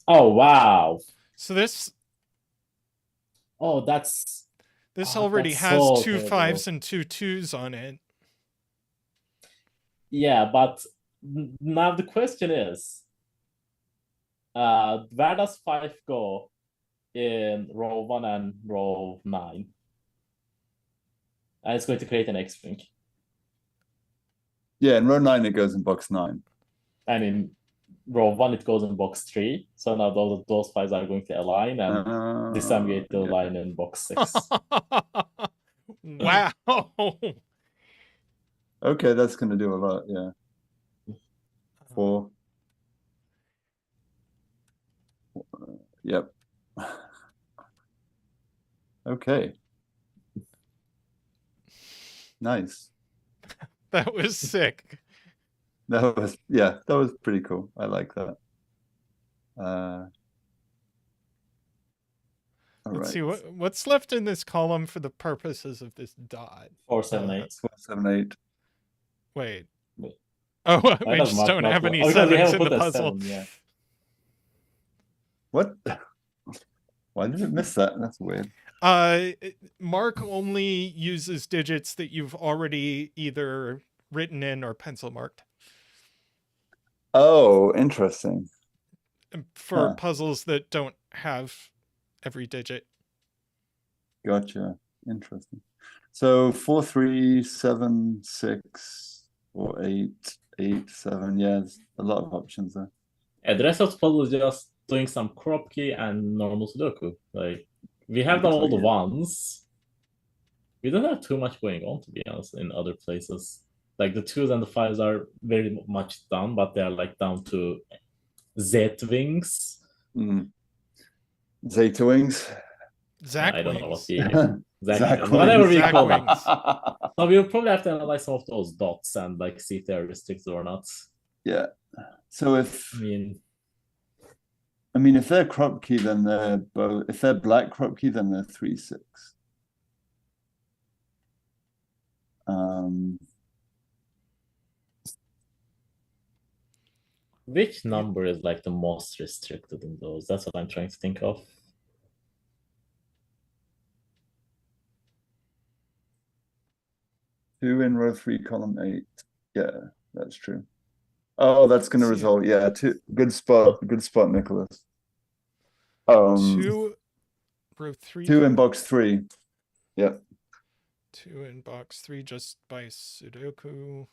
Oh wow. So this Oh, that's already that's has so two terrible. 5s and two 2s on it. Yeah, but now the question is, where does 5 go in row 1 and row 9? And it's going to create an X-ring. Yeah, in row 9 it goes in box 9. And in row 1 it goes in box 3. So now those 5s are going to align and disambiguate the Yeah. line in box 6. Wow. Okay, that's going to do a lot. Yeah. 4. Yep. Okay. Nice. That was sick. That was pretty cool. I like that. All Let's right. see what's left in this column for the purposes of this dot. 4, 7, 8. 4, 7, 8. Wait. Wait. Oh, Why we does just Mark don't not have look? any Oh, because we sevens haven't in the put a puzzle. 7, yeah. What? Why did it miss that? That's weird. Mark only uses digits that you've already either written in or pencil marked Oh, interesting. for Huh. puzzles that don't have every digit. Gotcha. Interesting. So 4, 3, 7, 6, or 8, 8, 7. Yeah, there's a lot of options there. And the rest of the puzzle is just doing some crop key and normal Sudoku. Like, we have done all the Yeah. ones. We don't have too much going on, to be honest, in other places. Like, the 2s and the 5s are very much done, but they are like down to Z wings. Zeta wings. Zach I don't know what wings. the Zach whatever we Zach call them. wings. So we'll probably have to analyze some of those dots and like see if they're restricted or not. Yeah. So I mean, if they're crop key, then they're both. If they're black crop key, then they're 3, 6. which number is like the most restricted in those? That's what I'm trying to think of. Two in row 3, column 8. Yeah, that's true. Oh, that's going to result. Yeah, good spot, Nicholas. 2 row 3. 2 in box 3. Yeah. 2 in box 3 just by Sudoku.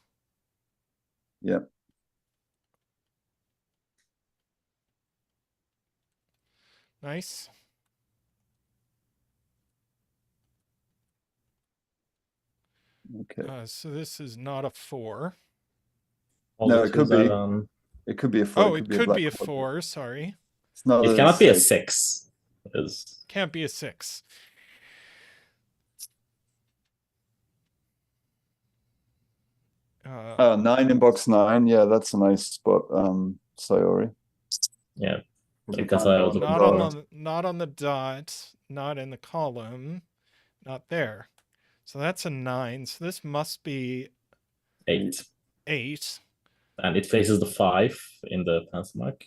Yep. Nice. Okay. So this is not a 4. No, it could be. Done. It could be a 4. Oh, it could be a quad. 4. Sorry. It's not. It cannot be a 6. Can't be a 6. Oh, 9 in box 9. Yeah, that's a nice spot. Sayori. Yeah, because I also not on the dot, not in the column, not there. So that's a 9. So this must be 8. 8. And it faces the 5 in the pencil mark.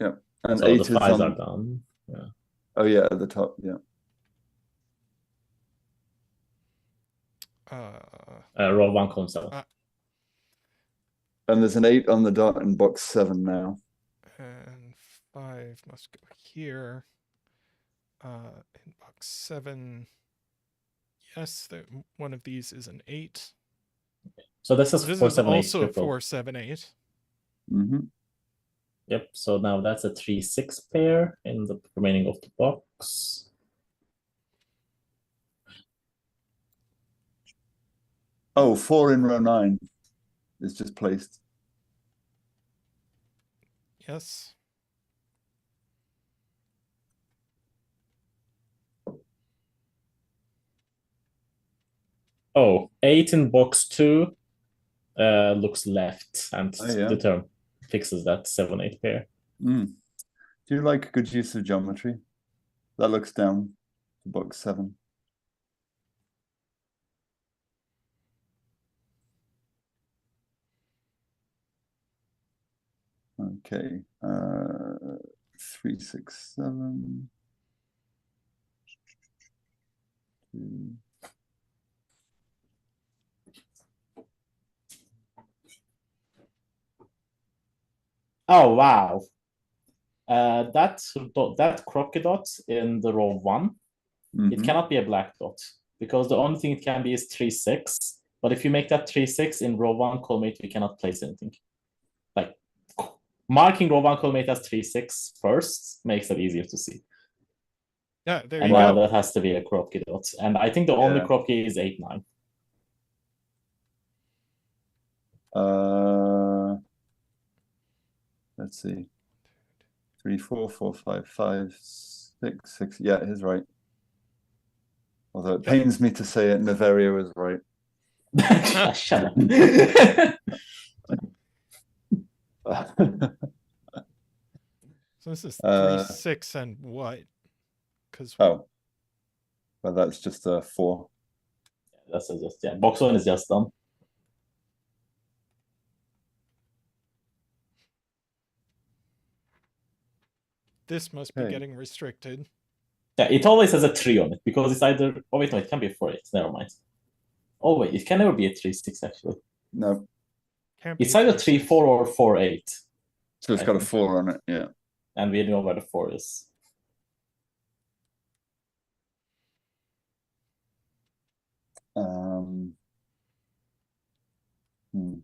Yeah, and so 8 the 5s are done. Yeah. Oh yeah, at the top. Yeah. Row 1, column 7. And there's an 8 on the dot in box 7 now. And 5 must go here. In box 7. Yes, one of these is an 8. So this is 4, 7, 8. Also 4, 7, 8. Mm-hmm. Yep, so now that's a 3, 6 pair in the remaining of the box. Oh, 4 in row 9 is just placed. Yes. Oh, 8 in box 2 looks left, and the term fixes that 7, 8 pair. Do you like good use of geometry? That looks down to box 7. Okay. 3, 6, 7. 2. Oh wow. That crooked dot in the row 1, it Mhm. cannot be a black dot because the only thing it can be is 3, 6. But if you make that 3, 6 in row 1 column 8, we cannot place anything. Like marking row 1 column 8 as 3, 6 first makes it easier to see. Yeah, there And you now go. that has to be a crop key dot. And I think the only Yeah. crop key is 8, 9. Let's see. 3, 4, 4, 5, 5, 6, 6. Yeah, he's right. Although it pains me to say it, Niverio is right. Shut up. So this is 3, Uh, 6, and what? Because Oh, well, that's just a 4. That's just, yeah. Box 1 is just done. this must be Okay. getting restricted. Yeah, it always has a 3 on it because it's either. Oh, wait, no, it can be a 4, 8. Never mind. Oh, wait, it can never be a 3, 6, actually. No, Can't be It's either 3, 6. 4 or 4, 8. so it's I got a think. 4 on it. Yeah. And we know where the 4 is. Um, hmm.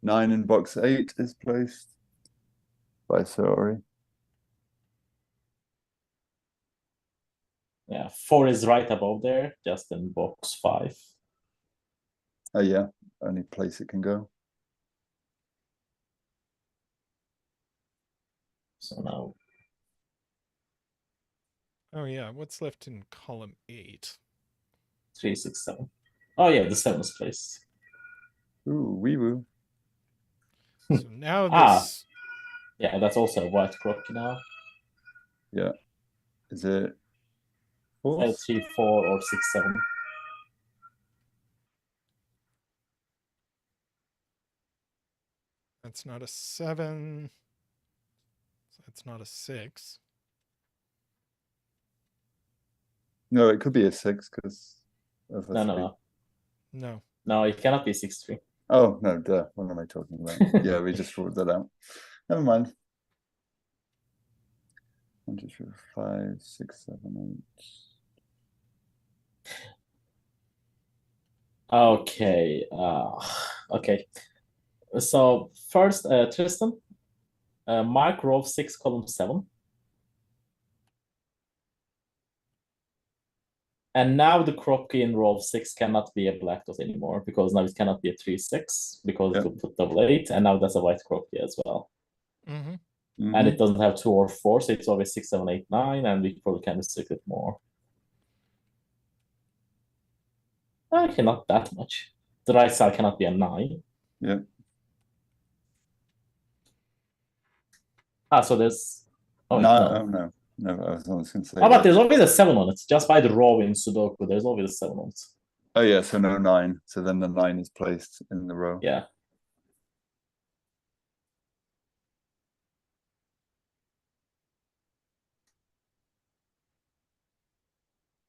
9 in box 8 is placed by Sorry. Yeah, 4 is right above there, just in box 5. Oh yeah, only place it can go. So now. Oh yeah, what's left in column 8? 3, 6, 7. Oh, yeah, the 7 is placed. Ooh, wee woo. So now Ah. this. Yeah, that's also a white crook now. Yeah. Is it 4? 3, 4, or 6, 7. That's not a 7. That's not a 6. No, it could be a 6 because of a No, 3. no, no. No. No, it cannot be 6, 3. Oh, no, duh. What am I talking about? Yeah, we just ruled that out. Never mind. 1, 2, 3, 4, 5, 6, 7, 8. Okay. Okay. So first, Tristan, mark row 6, column 7. And now the crop key in row 6 cannot be a black dot anymore because now it cannot be a 3, 6 because it will put double 8. And now that's a white crop key as well. Mm-hmm. And it doesn't have 2 or 4, so it's always 6, 7, 8, 9. And we probably can restrict it more. Okay, not that much. The right side cannot be a 9. Yeah. Ah, so there's. Oh, No, no. oh, no. No, I was going to say. Oh, but there's always a 7 on it. Just by the row in Sudoku, there's always a 7 on it. Oh, yeah, so no 9. So then the 9 is placed in the row. Yeah.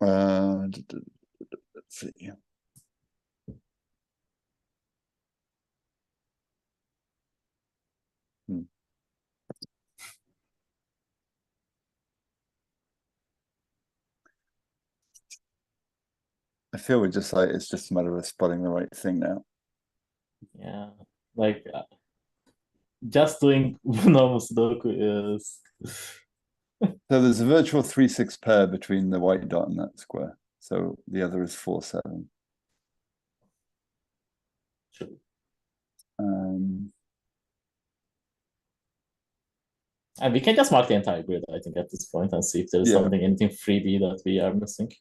Let's see. I feel we're just like, it's just a matter of spotting the right thing now. Yeah. Like, just doing normal Sudoku is. So there's a virtual 3-6 pair between the white dot and that square. So the other is 4-7. True. And we can just mark the entire grid, I think, at this point and see if there's something, anything 3D that we are missing.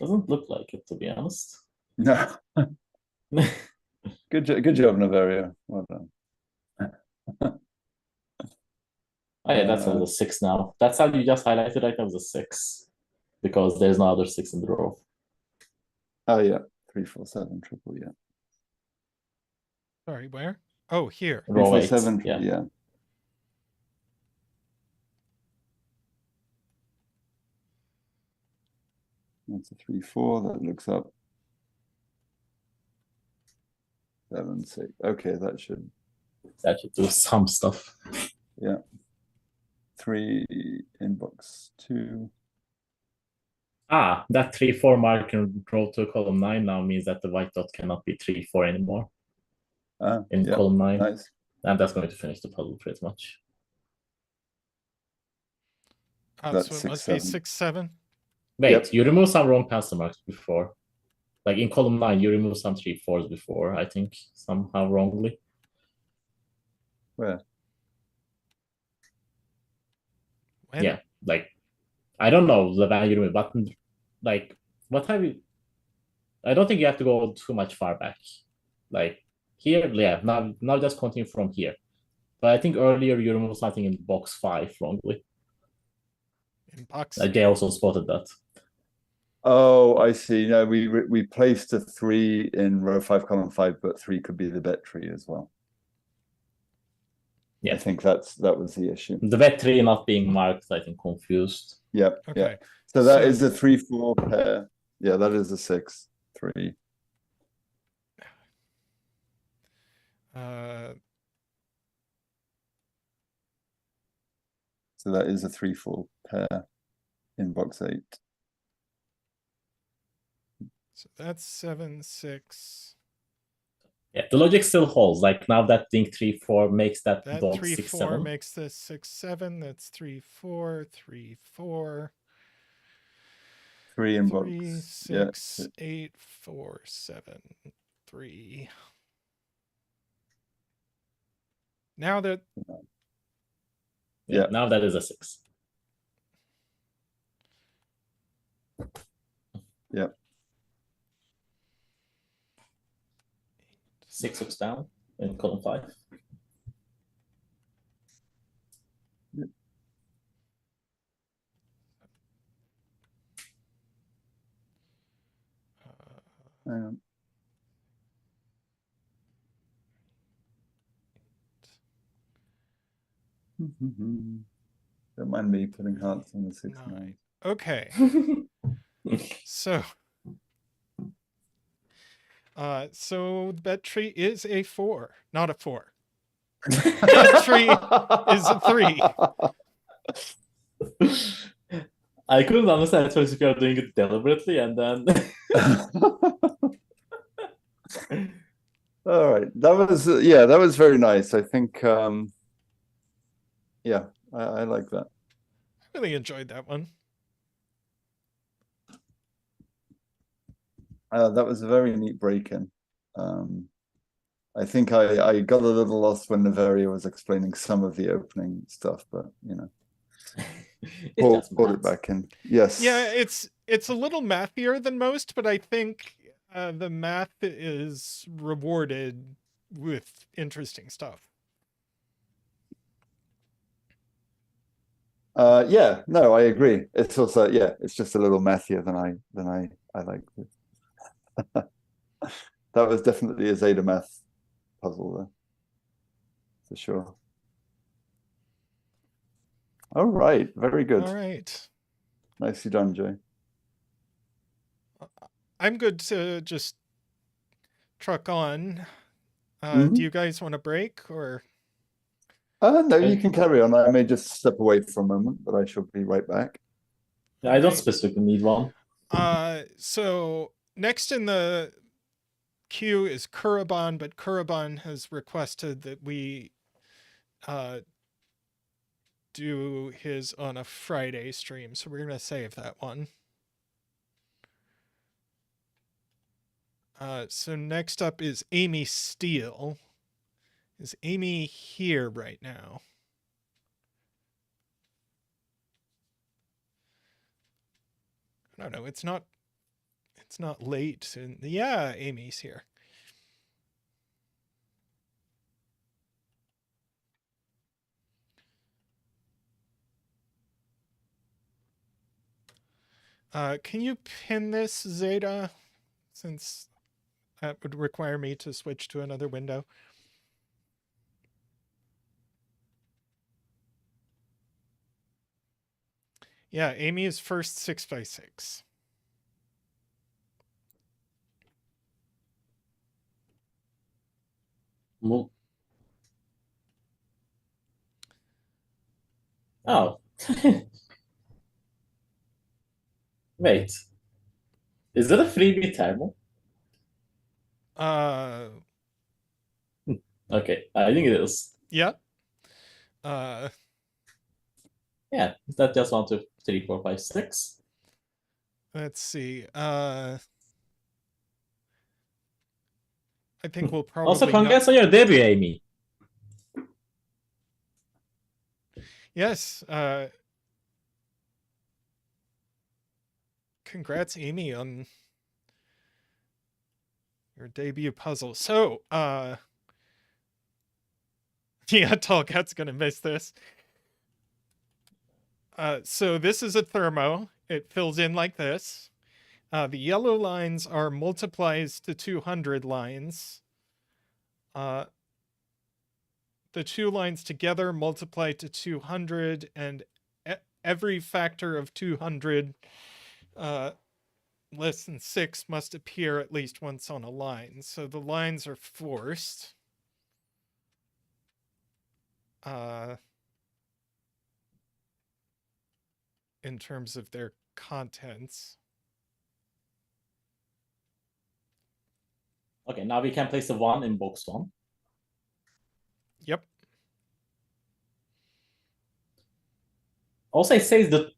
Doesn't look like it, to be honest. No. Good job, Niverio. Well done. Oh yeah, that's a 6 now. That's how you just highlighted it as a 6. Because there's no other 6 in the row. Oh yeah, 3, 4, 7, triple, yeah. Sorry, where? Oh, here. 3, Row 4, 8, 7, yeah. yeah. That's a 3, 4, that looks up. 7, 6. Okay, that should do some stuff. Yeah. 3 inbox 2. Ah, that 3, 4 mark in row 2, column 9 now means that the white dot cannot be 3, 4 anymore in Yeah, column 9. nice. And that's going to finish the puzzle pretty much. That's So it 6, must 7. be 6, 7. Wait, Yep. you remove some wrong pencil marks before. Like in column 9, you remove some 3, 4s before, I think, somehow wrongly. Where? When? Yeah, like, I don't know the value you remove, but like, what have you... I don't think you have to go too much far back. Like, here, yeah, now just continue from here. But I think earlier you removed something in box 5 wrongly. In box. Jay also spotted that. Oh, I see. No, we placed a 3 in row 5, column 5, but 3 could be the bet tree as well. Yeah. I think that was the issue. The bet 3 not being marked, I think, confused. Yep. Okay. Yeah. So that is a 3, 4 pair. Yeah, that is a 6, 3. So that is a 3, 4 pair in box 8. So that's 7, 6. Yeah, the logic still holds. Like now that thing 3, 4 makes that dot 3, 6, 4 7. makes this 6, 7. That's 3, 4, 3, 4. 3 in 3, box. 6, 8, 4, 7, 3. Now that. Yeah, now that is a 6. Yeah. 6 looks down in column 5. Yep. Don't mind me putting hearts on the 6, 9. Okay. So the bet tree is a 4, not a 4. Bet tree is a 3. I couldn't understand at first if you are doing it deliberately and then. All right, that was very nice. I think, yeah, I like that. I really enjoyed that one. That was a very neat break-in. I think I got a little lost when Niverio was explaining some of the opening stuff, but you know, pulled it back in. Yes. Yeah, it's a little mathier than most, but I think the math is rewarded with interesting stuff. Yeah, no, I agree. It's also, yeah, it's just a little mathier than I like it. That was definitely a zetamath puzzle there, for sure. All right, very good. All right. Nicely done, Jay. I'm good to just truck on. Do you guys want a break or? No, you can carry on. I may just step away for a moment, but I shall be right back. I don't specifically need one. So next in the queue is Kuraban, but Kuraban has requested that we do his on a Friday stream, so we're going to save that one. So next up is Amy Steele. Is Amy here right now? I don't know. It's not late. And yeah, Amy's here. Can you pin this, Zeta? Since that would require me to switch to another window. Yeah, Amy is first 6x6. Oh. Wait. Is it a freebie thermal? Okay, I think it is. Yeah. Yeah, that just 1, 2, 3, 4, 5, 6. Let's see. I think we'll probably Also, not. congrats on your debut, Amy. Yes. Congrats, Amy, on your debut puzzle. So, yeah, Tallcat's gonna miss this. So this is a thermo. It fills in like this. The yellow lines are multiplies to 200 lines. The two lines together multiply to 200, and every factor of 200 less than 6 must appear at least once on a line. So the lines are forced. In terms of their contents. Okay, now we can place a 1 in box 1. Yep. Also, it says that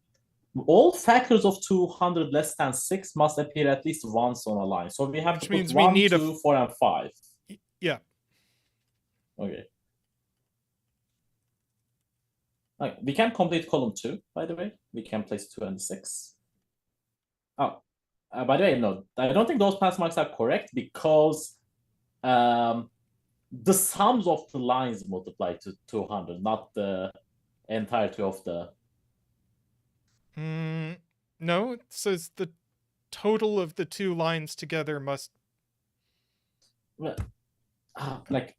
all factors of 200 less than 6 must appear at least once on a line. So we have Which to put means 1, we need 2, 4, and 5. Yeah. Okay. Okay. We can complete column 2, by the way. We can place 2 and 6. Oh, by the way, no, I don't think those pass marks are correct because the sums of the lines multiply to 200, not the entirety of the. No, it says the total of the two lines together must. Like,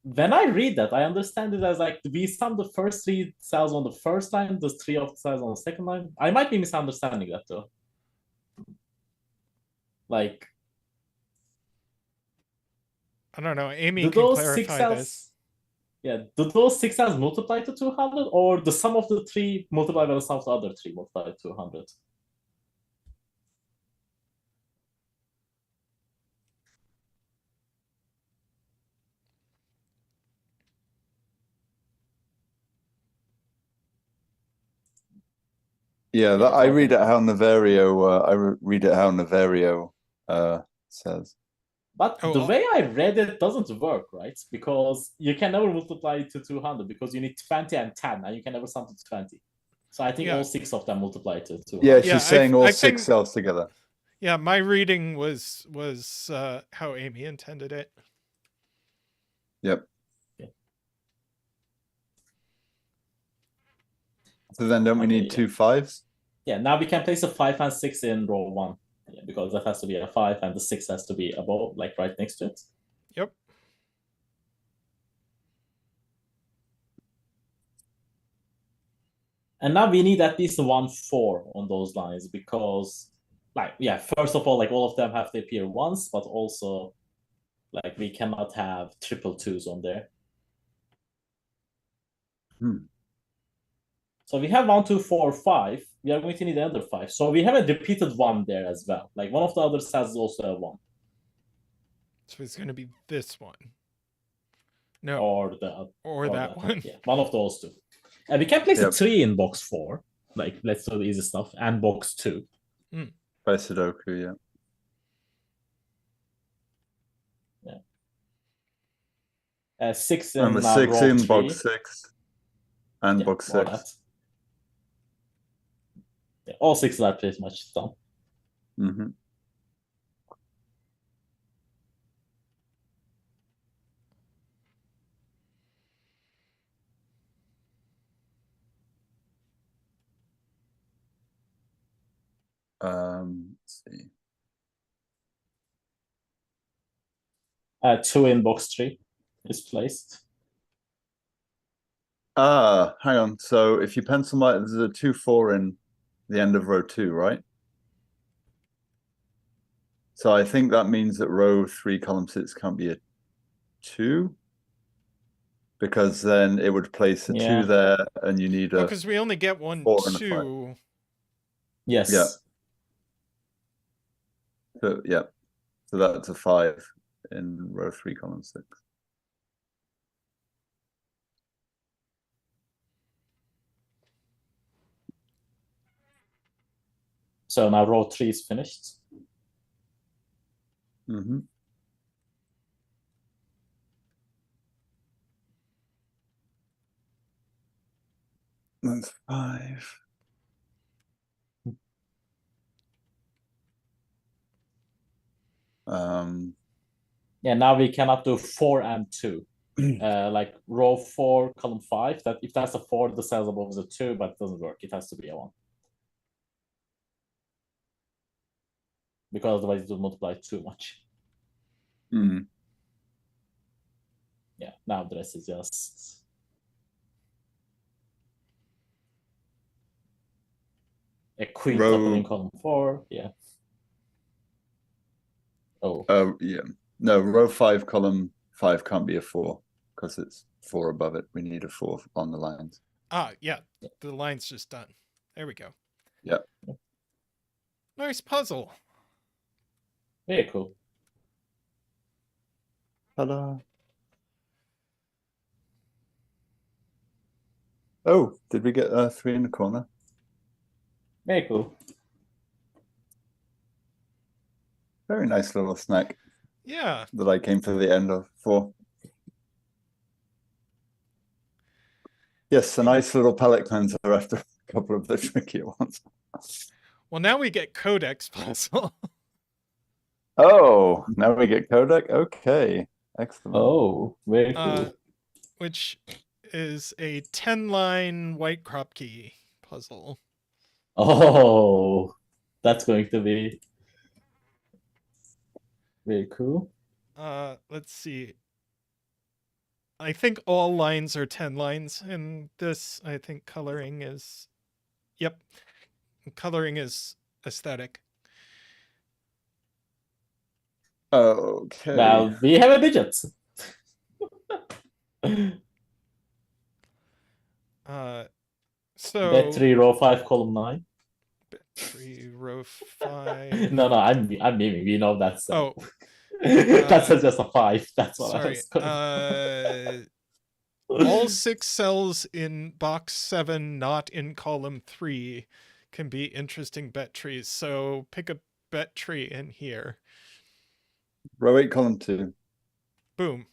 when I read that, I understand it as like we sum the first 3 cells on the first line, the 3 of the cells on the second line. I might be misunderstanding that though. Like, I don't know. Amy do can those clarify 6 cells, this. yeah, do those 6 cells multiply to 200, or the sum of the 3 multiplied by the sum of the other 3 multiplied to 200? Yeah, that, I read it how Niverio. Read it how Niverio says. But the way I read it doesn't work, right? Because you can never multiply to 200 because you need 20 and 10, and you can never sum to 20. So I think all 6 of them multiply to 200. Yeah, she's saying all 6 cells together. Yeah, my reading was how Amy intended it. Yep. So then don't we need 2 5s? Yeah, now we can place a 5 and 6 in row 1. Yeah, because that has to be a 5 and the 6 has to be above, like right next to it. Yep. And now we need at least 1 4 on those lines because, like, yeah, first of all, like all of them have to appear once, but also, like, we cannot have triple 2s on there. So we have 1, 2, 4, 5. We are going to need another 5. So we have a repeated 1 there as well. Like one of the other cells is also a 1. So it's going to be this one. No. Or that one. Yeah, one of those two. And we can place a 3 in box 4. Like, let's do the easy stuff. And box 2. By Sudoku, yeah. 6 in and 6 in 3. box 6. And box 6. Yeah, all 6 are pretty much done. Let's see. 2 in box 3 is placed. Hang on. So if you pencil mark, there's a 2-4 in the end of row 2, right? So I think that means that row 3, column 6 can't be a 2. Because then it would place a 2 there, and you need a because we only get 1, 4 and a 2. Yes. Yeah. So yeah. So that's a 5 in row 3, column 6. So now row 3 is finished. Mm-hmm. That's 5. Yeah, now we cannot do 4 and 2. Like row 4, column 5. That if that's a 4, the cells above is a 2, but it doesn't work. It has to be a 1. Because otherwise it will multiply too much. Mm. Yeah, now the rest is just a quintuple in column 4. Yeah. Oh. Yeah. No, row 5, column 5 can't be a 4 because it's 4 above it. We need a 4 on the lines. Ah, yeah. The line's just done. There we go. Yeah. Nice puzzle. Very cool. Ta-da. Oh, did we get 3 in the corner? Very cool. Very nice little snack. Yeah. That I came to the end of for. Yes, a nice little palate cleanser after a couple of the trickier ones. Well, now we get Qodec puzzle. Oh, now we get Qodec. Okay, excellent. Oh, very cool. Which is a 10-line white crop key puzzle. Oh, that's going to be very cool. Let's see. I think all lines are 10 lines in this. I think coloring is... Yep. Coloring is aesthetic. Okay. Now we have a digit. So... Bet 3, row 5, column 9. Bet 3, row 5... No, I'm memeing. We know that's... Oh. That's just a 5. That's what sorry. I was all 6 cells in box 7, not in column 3, can be interesting bet trees. So pick a bet tree in here. Row 8, column 2. Boom.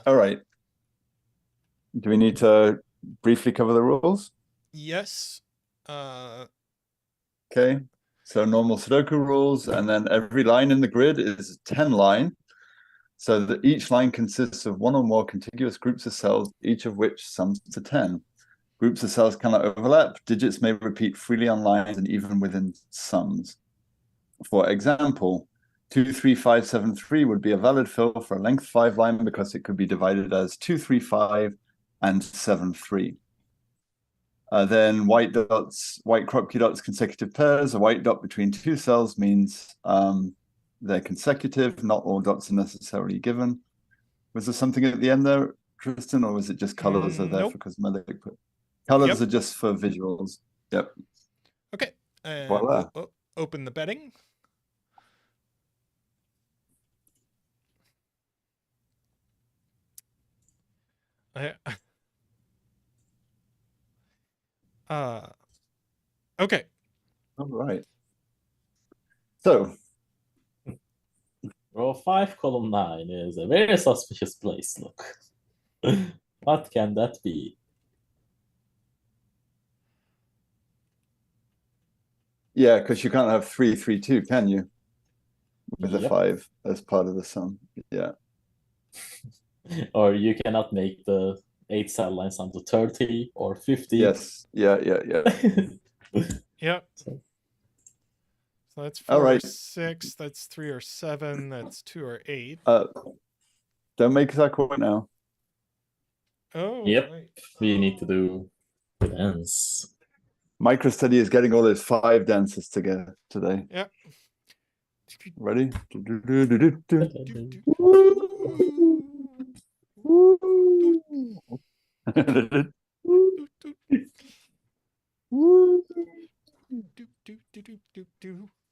All right. Do we need to briefly cover the rules? Yes. Okay. So normal Sudoku rules, and then every line in the grid is a 10 line. So that each line consists of one or more contiguous groups of cells, each of which sums to 10. Groups of cells cannot overlap. Digits may repeat freely on lines and even within sums. For example, 2, 3, 5, 7, 3 would be a valid fill for a length 5 line because it could be divided as 2, 3, 5 and 7, 3. Then white crop key dots, consecutive pairs. A white dot between 2 cells means they're consecutive. Not all dots are necessarily given. Was there something at the end there, Tristan, or was it just colors are there for cosmetic? Colors are just for visuals. Yep. Okay. And Voila. we'll open the betting. Okay. All right. So Row 5, column 9 is a very suspicious place. Look. What can that be? yeah, because you can't have 3, 3, 2, can you? With a Yep. 5 as part of the sum. Yeah. Or you cannot make the 8 cell lines down to 30 or 50. Yes. Yeah. Yep. So- So that's All 4 or right. 6. That's 3 or 7. That's 2 or 8. Don't make that quite now. Oh, Yep. right. We need to do the dance. MicroStudy is getting all those 5 dances together today. Yep. Ready?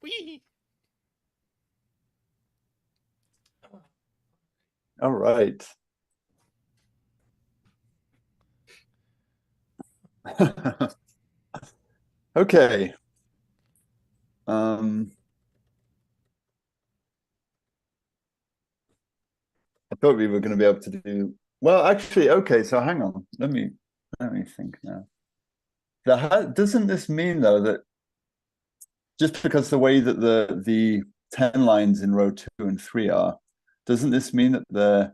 Whee! All right. Okay. I thought we were going to be able to do well. Actually, okay. So hang on. Let me think now. Doesn't this mean though that just because the way that the 10 lines in row 2 and 3 are, doesn't this mean that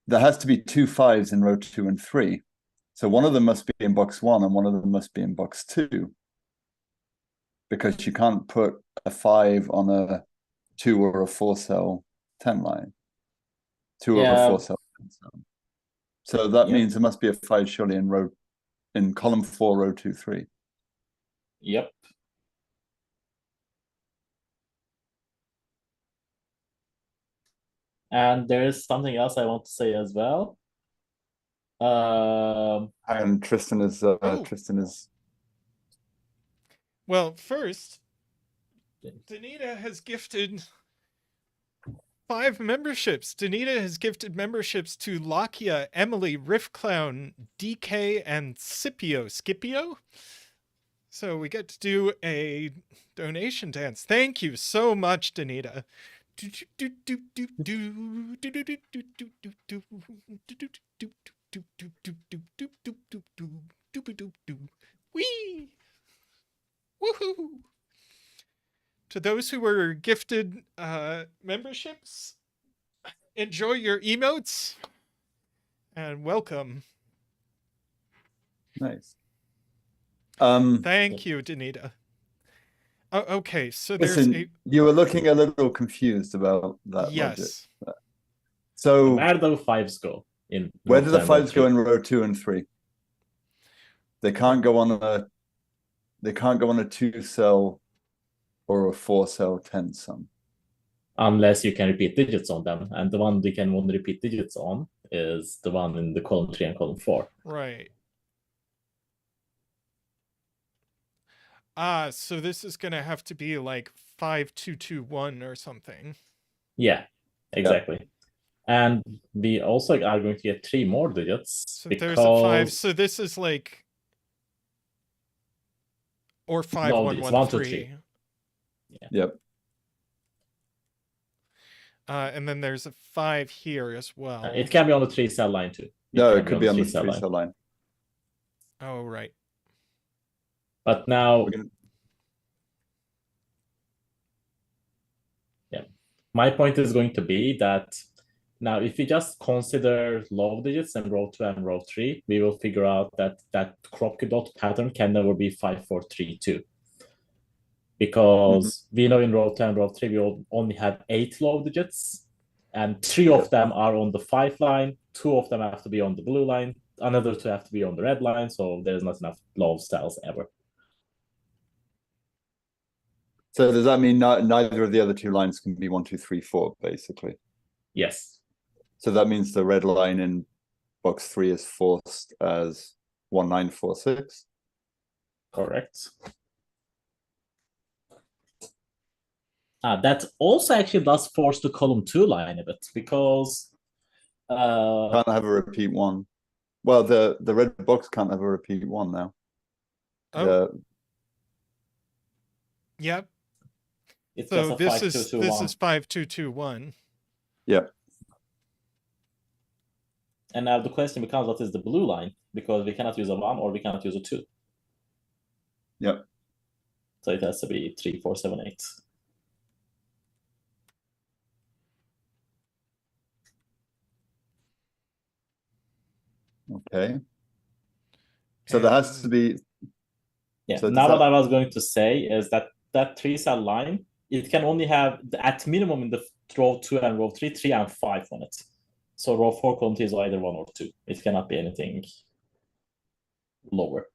there has to be 2 5s in row 2 and 3? So one of them must be in box 1 and one of them must be in box 2. Because you can't put a 5 on a 2 or a 4 cell 10 line. 2 or a 4 cell 10 cell. So that means there must be a 5 surely in column 4, row 2, 3. Yep. And there is something else I want to say as well. And Tristan is Well, first, Danita has gifted 5 memberships. Danita has gifted memberships to Lakia, Emily, Riffclown, DK, and Scipio. So we get to do a donation dance. Thank you so much, Danita. Whee! Woohoo! To those who were gifted memberships, enjoy your emotes and welcome. nice. Thank you, Danita. Oh, okay, so Listen, you were looking a little confused about that logic. So where do the 5s go in? Where do the 5s go in row 2 and 3? They can't go on a 2 cell or a 4 cell 10 sum. Unless you can repeat digits on them. And the one we can only repeat digits on is the one in the column 3 and column 4. Right. So this is gonna have to be like 5221 or something. Yeah, exactly. Yeah. And we also are going to get 3 more digits. So because... there's a 5. So this is like or 5113. Yeah. Yep. And then there's a 5 here as well. It can be on the 3 cell line too. It could be on the 3 cell line. Oh, right. But now, my point is going to be that now if we just consider low digits in row 2 and row 3, we will figure out that crop dot pattern can never be 5, 4, 3, 2. Because we know in row 2 and row 3, we will only have 8 low digits, and 3 of them are on the 5 line, 2 of them have to be on the blue line, another 2 have to be on the red line, so there's not enough low cells ever. So does that mean neither of the other 2 lines can be 1, 2, 3, 4, basically? Yes. So that means the red line in box 3 is forced as 1946? Correct. That also actually does force the column 2 line a bit, because... can't have a repeat 1. Well, the red box can't have a repeat 1 now. Oh. Yep. It's so just a this 5221. is 5221. Yeah. And now the question becomes, what is the blue line? Because we cannot use a 1 or we cannot use a 2. Yep. So it has to be 3, 4, 7, 8. Okay. So there has to And- be. Yeah. So does Now what that- I was going to say is that that 3-cell line, it can only have at minimum in the row 2 and row 3, 3 and 5 on it. So row 4 column is either 1 or 2. It cannot be anything lower.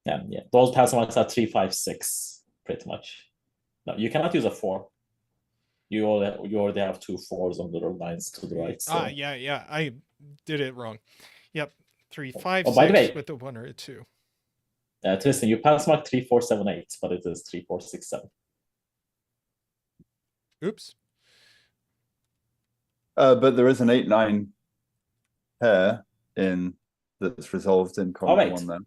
Yeah. Those pass marks are 3, 5, 6, pretty much. No, you cannot use a 4. You already have 2 4s on the row lines to the right. So. yeah. I did it wrong. Yep. 3, 5, Oh, by the 6 way, with a 1 or a 2. Tristan, you pass mark 3, 4, 7, 8, but it is 3, 4, 6, 7. Oops. But there is an 8-9 pair in that's resolved in column wait. 1 then.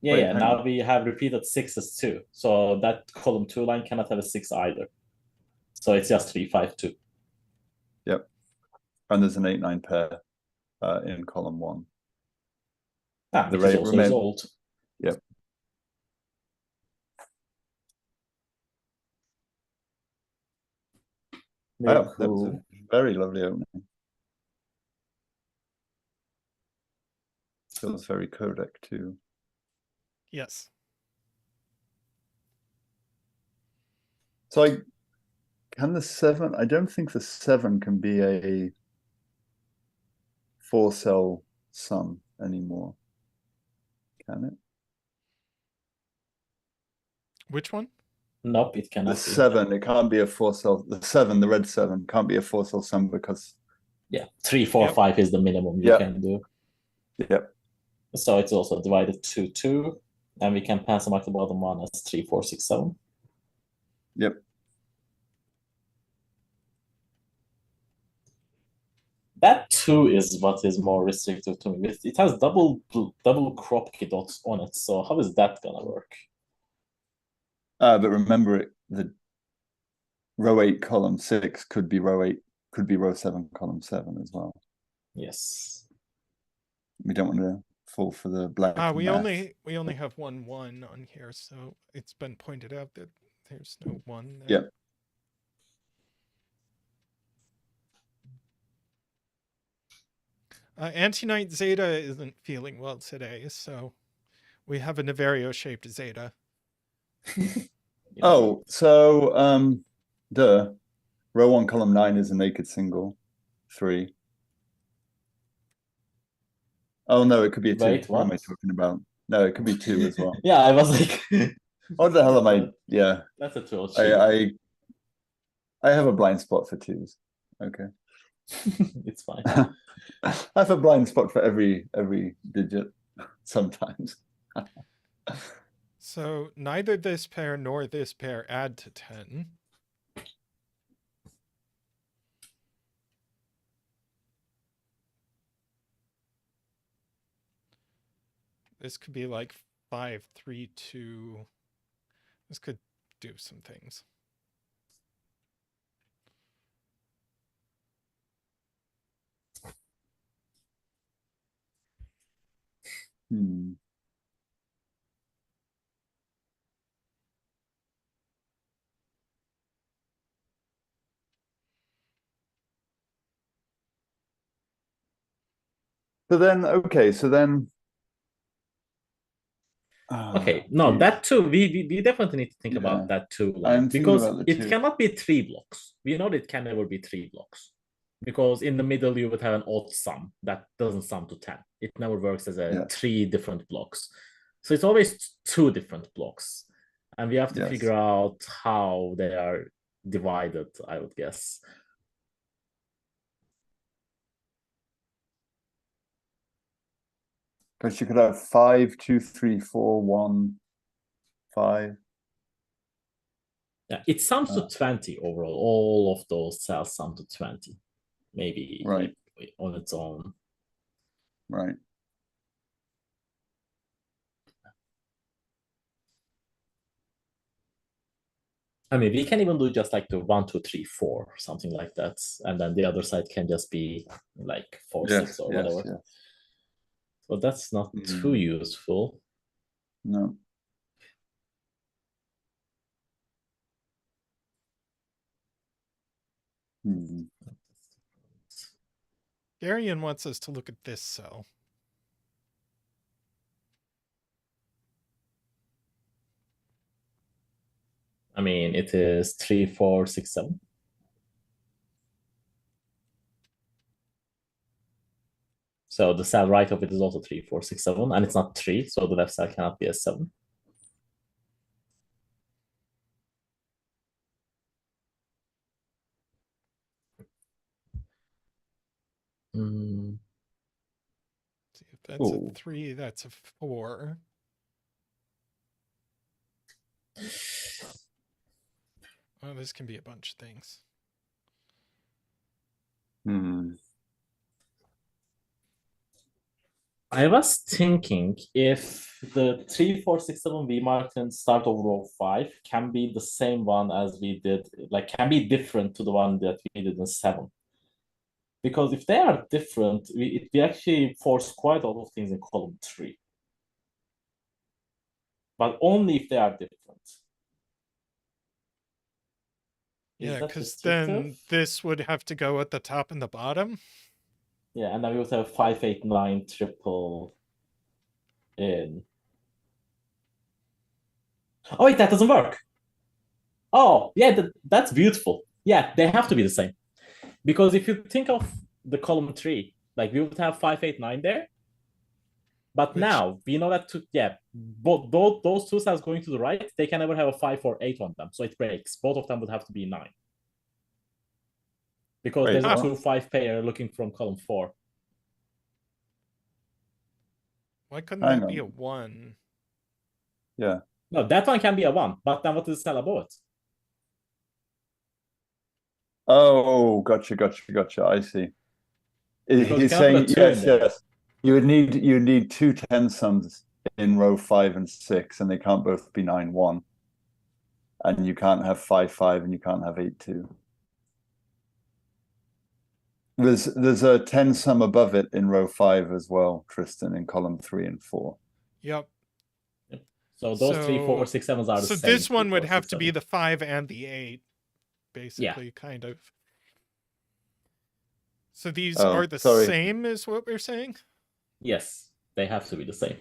Yeah, Wait, yeah. hang Now on. we have repeated 6s too. So that column 2 line cannot have a 6 either. So it's just 3, 5, 2. Yep. And there's an 8-9 pair in column 1. Which is also resolved. Yep. Very Wow, that was a cool. very lovely opening. Feels very Qodec too. Yes. So can the 7? I don't think the 7 can be a 4-cell sum anymore. Can it? Which one? Nope, it The cannot be. 7, it can't be a 4-cell. The 7, the red 7, can't be a 4-cell sum because. Yeah, 3, 4, Yep. 5 is the minimum you Yep. can do. Yep. So it's also divided 2, 2. And we can pass mark the bottom one as 3, 4, 6, 7. Yep. That 2 is what is more restrictive to me. It has double crop dots on it. So how is that gonna work? But remember, the row 8, column 6 could be row 8, could be row 7, column 7 as well. Yes. We don't want to fall for the black. We math. only have 1 1 on here, so it's been pointed out that there's no 1 there. Yep. Anti-Knight Zeta isn't feeling well today, so we have a Niverio shaped Zeta. Oh, so row 1, column 9 is a naked single 3. Oh no, it could be a 2. Wait, What am I what? talking about? No, it could be 2 as well. Yeah, I was like, What the hell am I? Yeah, that's a 2. I have a blind spot for 2s. Okay. It's fine. I have a blind spot for every digit sometimes. So neither this pair nor this pair add to 10. This could be like 5, 3, 2. This could do some things. Hmm. So then, okay, so then. Okay, no, geez. that too. We definitely need to think Yeah. about that too, I'm like, thinking because about the it 2. cannot be 3 blocks. We know that it can never be 3 blocks, because in the middle you would have an odd sum that doesn't sum to 10. It never works as a 3 different blocks. So it's always 2 different blocks, and we have to figure out how they are divided, I would guess. Because you could have 5, 2, 3, 4, 1, 5. Yeah, it sums to 20 overall. All of those cells sum to 20, maybe Right. like, on its own. Right. I mean, we can even do just like the 1, 2, 3, 4, something like that, and then the other side can just be like 4, 6 or whatever. Yes. So that's not too useful. No. Darian wants us to look at this cell. I mean, it is 3, 4, 6, 7. So the cell right of it is also 3, 4, 6, 7, and it's not 3, so the left cell cannot be a 7. Mm. See if that's Ooh. a 3, that's a 4. Well, this can be a bunch of things. I was thinking if the 3, 4, 6, 7 V Martin start of row 5 can be the same one as we did, like can be different to the one that we did in 7. Because if they are different, we actually force quite a lot of things in column 3. But only if they are different. Yeah, because then restrictive? this would have to go at the top and the bottom. Yeah, and then we would have 5, 8, 9 triple in. Oh wait, that doesn't work. Oh, yeah, that's beautiful. Yeah, they have to be the same. Because if you think of the column 3, like we would have 5, 8, 9 there. But now we know that both those two cells going to the right, they can never have a 5 or 8 on them. So it breaks. Both of them would have to be 9. Because there's a 2-5 pair looking from column 4. Why couldn't that be a 1? Yeah. No, that one can be a 1, but then what is the cell above it? Oh, gotcha. I see. He's saying yes. You would need 2 10 sums in row 5 and 6, and they can't both be 9, 1. And you can't have 5, 5, and you can't have 8, 2. There's a 10 sum above it in row 5 as well, Tristan, in column 3 and 4. Yep. So those 3, 4, 6, 7s are the same. So this one would have to be the 5 and the 8, basically, kind of. So these are the same, is what we're saying? Yes, they have to be the same.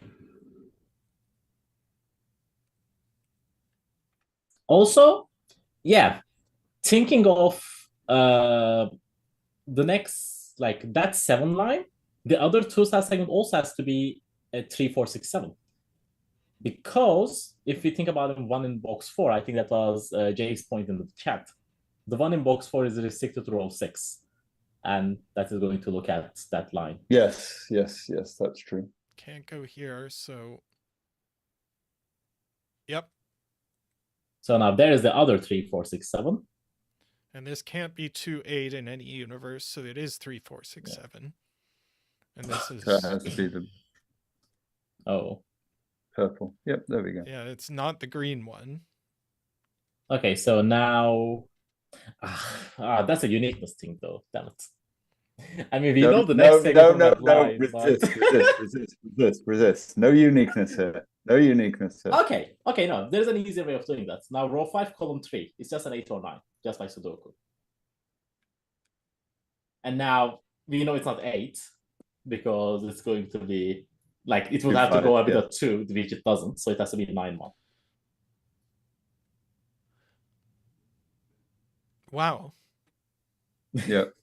Also, yeah, thinking of the next, like that 7 line, the other 2 cell segment also has to be a 3, 4, 6, 7. Because if we think about the one in box 4, I think that was Jay's point in the chat. The one in box 4 is restricted to row 6. And that is going to look at that line. Yes, that's true. Can't go here, so... Yep. So now there is the other 3, 4, 6, 7. And this can't be 2, 8 in any universe, so it is 3, 4, 6, 7. And this is... That has to be the... Oh. Purple. Yep, there we go. Yeah, it's not the green one. Okay, so now... that's a uniqueness thing, though. Damn it. I mean, we know the next segment of that line. Resist. No uniqueness here. Okay, no. There's an easier way of doing that. Now, row 5, column 3. It's just an 8 or 9, just like Sudoku. And now, we know it's not 8, because it's going to be... Like, it would have to go a bit of 2, which it doesn't, so it has to be 9, 1. Wow. Yep.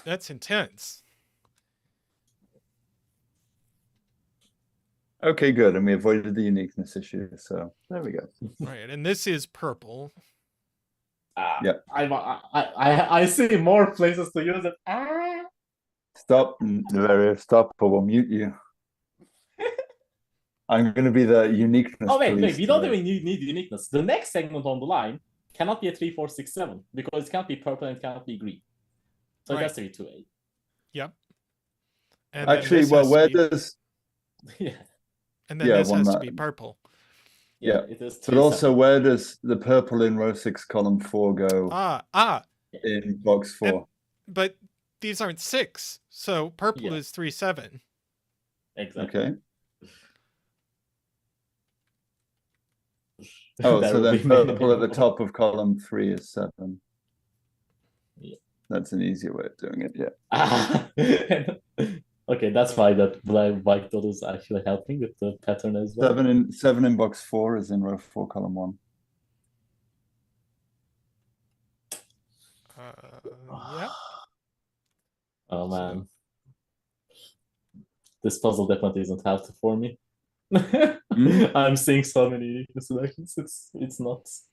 That's intense. Okay, good. And we avoided the uniqueness issue. So there we go. Right, and this is purple. Yeah. I see more places to use it. Stop, Niverio. Stop, or we'll mute you. I'm going to be the uniqueness. Oh, wait. We don't even need uniqueness. The next segment on the line cannot be a 3, 4, 6, 7 because it can't be purple and it cannot be green. So it has to be 2, 8. Yep. And actually, well, where does... Yeah. And then this has to be purple. Yeah, it is. But also, where does the purple in row 6, column 4 go? In box 4. But these aren't 6, so purple is 3, 7. Exactly. Okay. Oh, so then purple at the top of column 3 is 7. Yeah. That's an easier way of doing it. Yeah. Okay, that's why that white dot is actually helping with the pattern as well. 7 in box 4 is in row 4, column 1. Yeah. Oh man, this puzzle definitely isn't helpful for me. I'm seeing so many selections. It's nuts.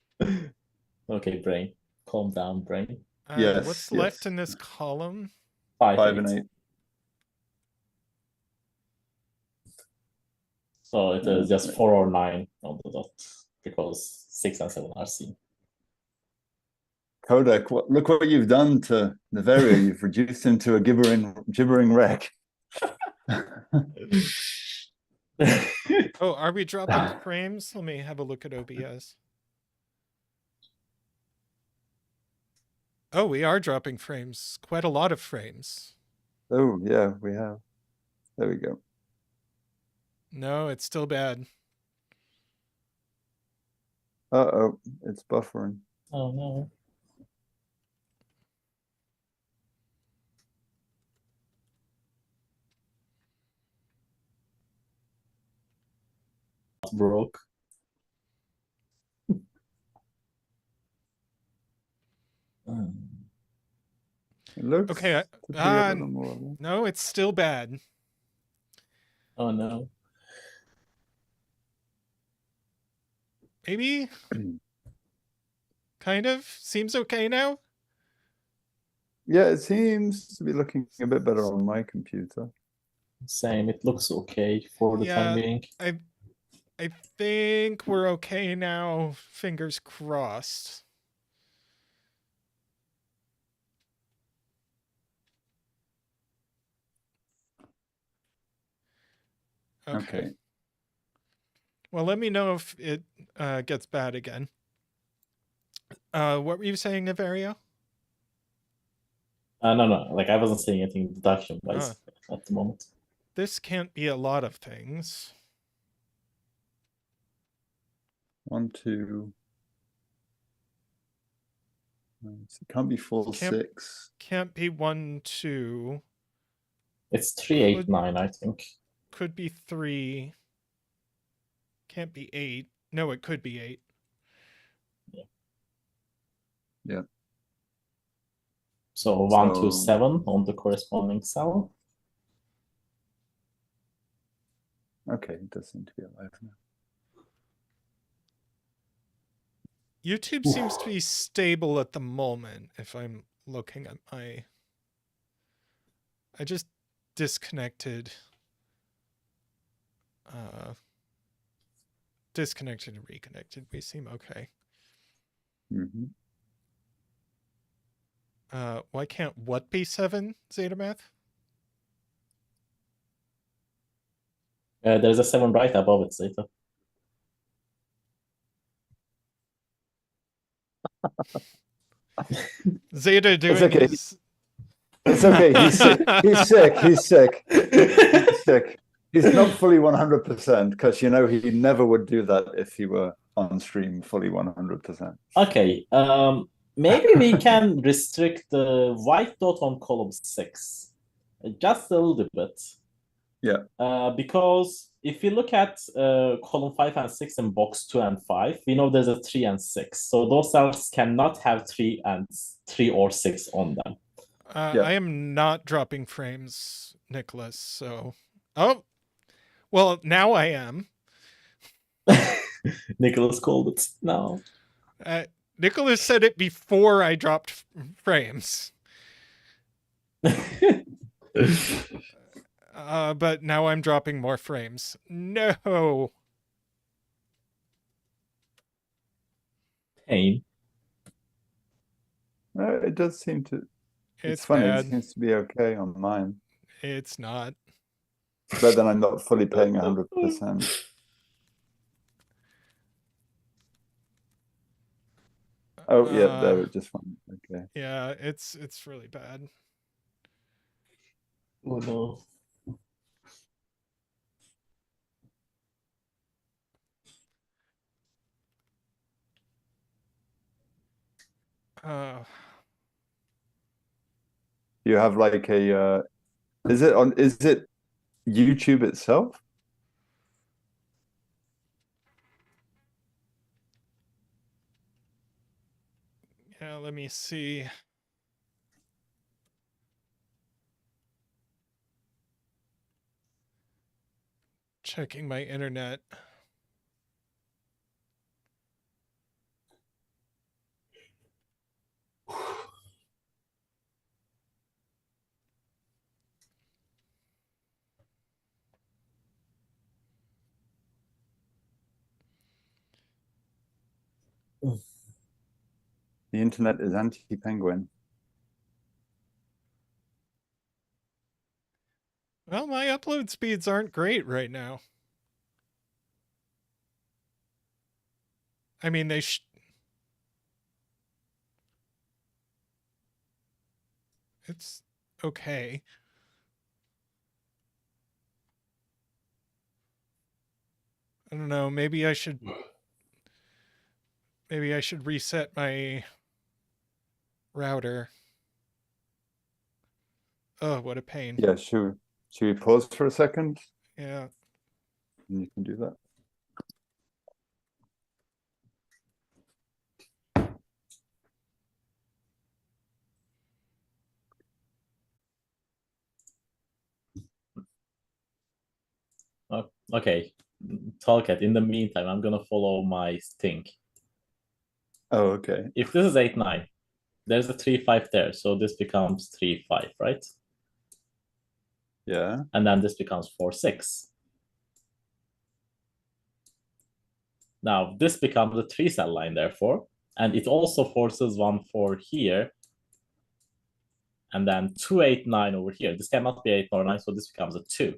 Okay, brain, calm down, brain. Yes, What's yes. left in this column? 5, and 8. 8. So it is just 4 or 9 on the dot because 6 and 7 are seen. Qodec, look what you've done to Niverio. You've reduced him to a gibbering wreck. Oh, are we dropping frames? Let me have a look at OBS. Oh, we are dropping frames. Quite a lot of frames. Oh, yeah, we have. There we go. No, it's still bad. Uh-oh, it's buffering. Oh no. Broke. It looks Okay. to be a little more. No, it's still bad. Oh no. Maybe. Kind of. Seems okay now. Yeah, it seems to be looking a bit better on my computer. Same. It looks okay for the time being. I think we're okay now. Fingers crossed. Okay. Well, let me know if it gets bad again. What were you saying, Niverio? No. Like I wasn't saying anything deduction wise at the moment. This can't be a lot of things. 1, 2. It can't be full 6. Can't be 1, 2. It's 3, 8, 9, I think. Could be 3. Can't be 8. No, it could be 8. Yeah. So 1, 2, 7 on the corresponding cell. Okay, it does seem to be alive now. YouTube seems to be stable at the moment. If I'm looking at my, I just disconnected. Disconnected and reconnected. We seem okay. Why can't what be 7, zetamath? There's a 7 right above it, Zeta. Zeta doing it's okay. his... It's okay. He's sick. He's sick. He's sick. He's sick. He's not fully 100% because you know he never would do that if he were on stream fully 100%. Okay. Maybe we can restrict the white dot on column 6 just a little bit. Yeah. Because if you look at column 5 and 6 in box 2 and 5, we know there's a 3 and 6. So those cells cannot have 3 or 6 on them. I am not dropping frames, Nicholas. So, oh, well, now I am. Nicholas called it now. Nicholas said it before I dropped frames. But now I'm dropping more frames. No. Pain. It does seem to. It's funny. bad. It seems to be okay on mine. It's not. But then I'm not fully paying 100%. Oh yeah, there it just went. Okay. Yeah, it's really bad. Oh no. You have like a is it YouTube itself? Yeah, let me see. Checking my internet. The internet is anti-penguin. Well, my upload speeds aren't great right now. I mean, it's okay. I don't know, maybe I should reset my router. Oh, what a pain. Yeah, should we pause for a second? Yeah. And you can do that. Okay, Tallcat, in the meantime, I'm gonna follow my thing. Oh, okay. If this is 8-9, there's a 3-5 there, so this becomes 3-5, right? Yeah. And then this becomes 4-6. Now this becomes a 3-cell line, therefore, and it also forces 1-4 here, and then 2-8-9 over here. This cannot be 8 or 9, so this becomes a 2.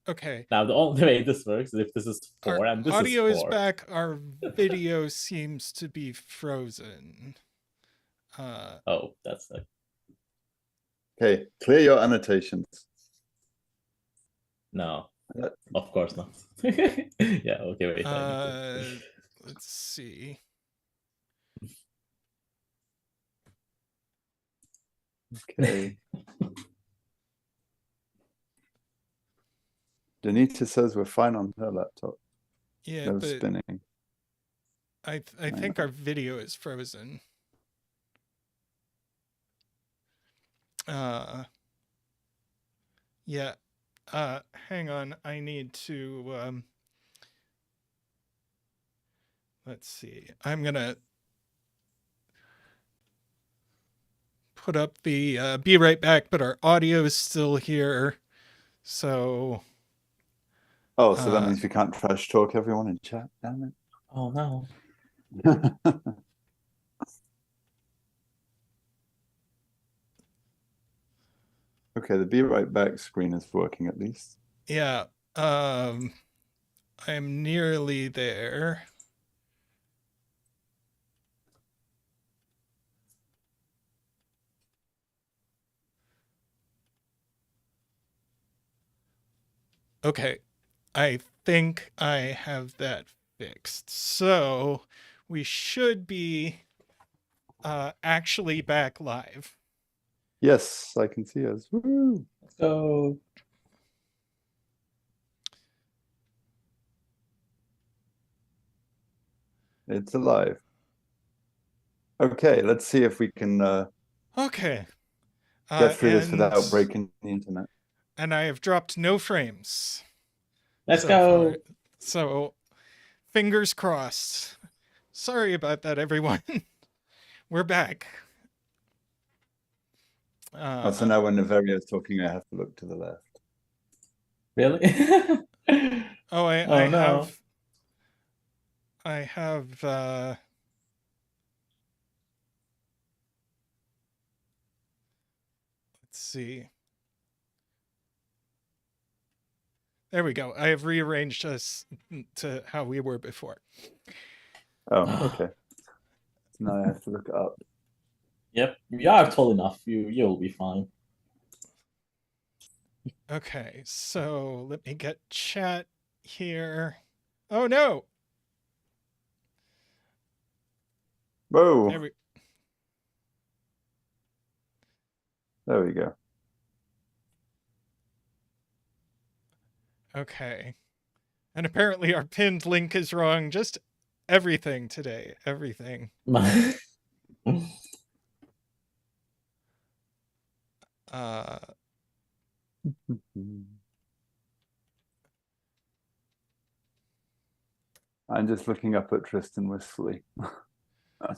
Okay. Now the only way this works is if this is 4 Our and this audio is is 4. back. Our video seems to be frozen. Oh, that's it. Okay, clear your annotations. No, of course not. Yeah, okay, wait. Let's see. Okay. Danita says we're fine on her laptop. Yeah, No but spinning. I think our video is frozen. Yeah. Hang on. I need to let's see. I'm gonna put up the be right back, but our audio is still here. So Oh, so that means we can't trash talk everyone in chat, damn it. Oh no. Okay, the be right back screen is working at least. yeah. I'm nearly there. Okay. I think I have that fixed. So we should be actually back live. Yes, I can see us. Woo! Let's go. It's alive. Okay, let's see if we can Okay. get through this without breaking the internet. And I have dropped no frames. Let's go. Far. So fingers crossed. Sorry about that, everyone. We're back. So now when Niverio is talking, I have to look to the left. Really? I have let's see. There we go. I have rearranged us to how we were before. Oh, okay. So now I have to look it up. Yep, you are tall enough. You'll be fine. Okay, so let me get chat here. Oh no! Whoa! There we go. Okay. And apparently our pinned link is wrong. Just everything today. Everything. Uh, I'm just looking up at Tristan wistfully. uh,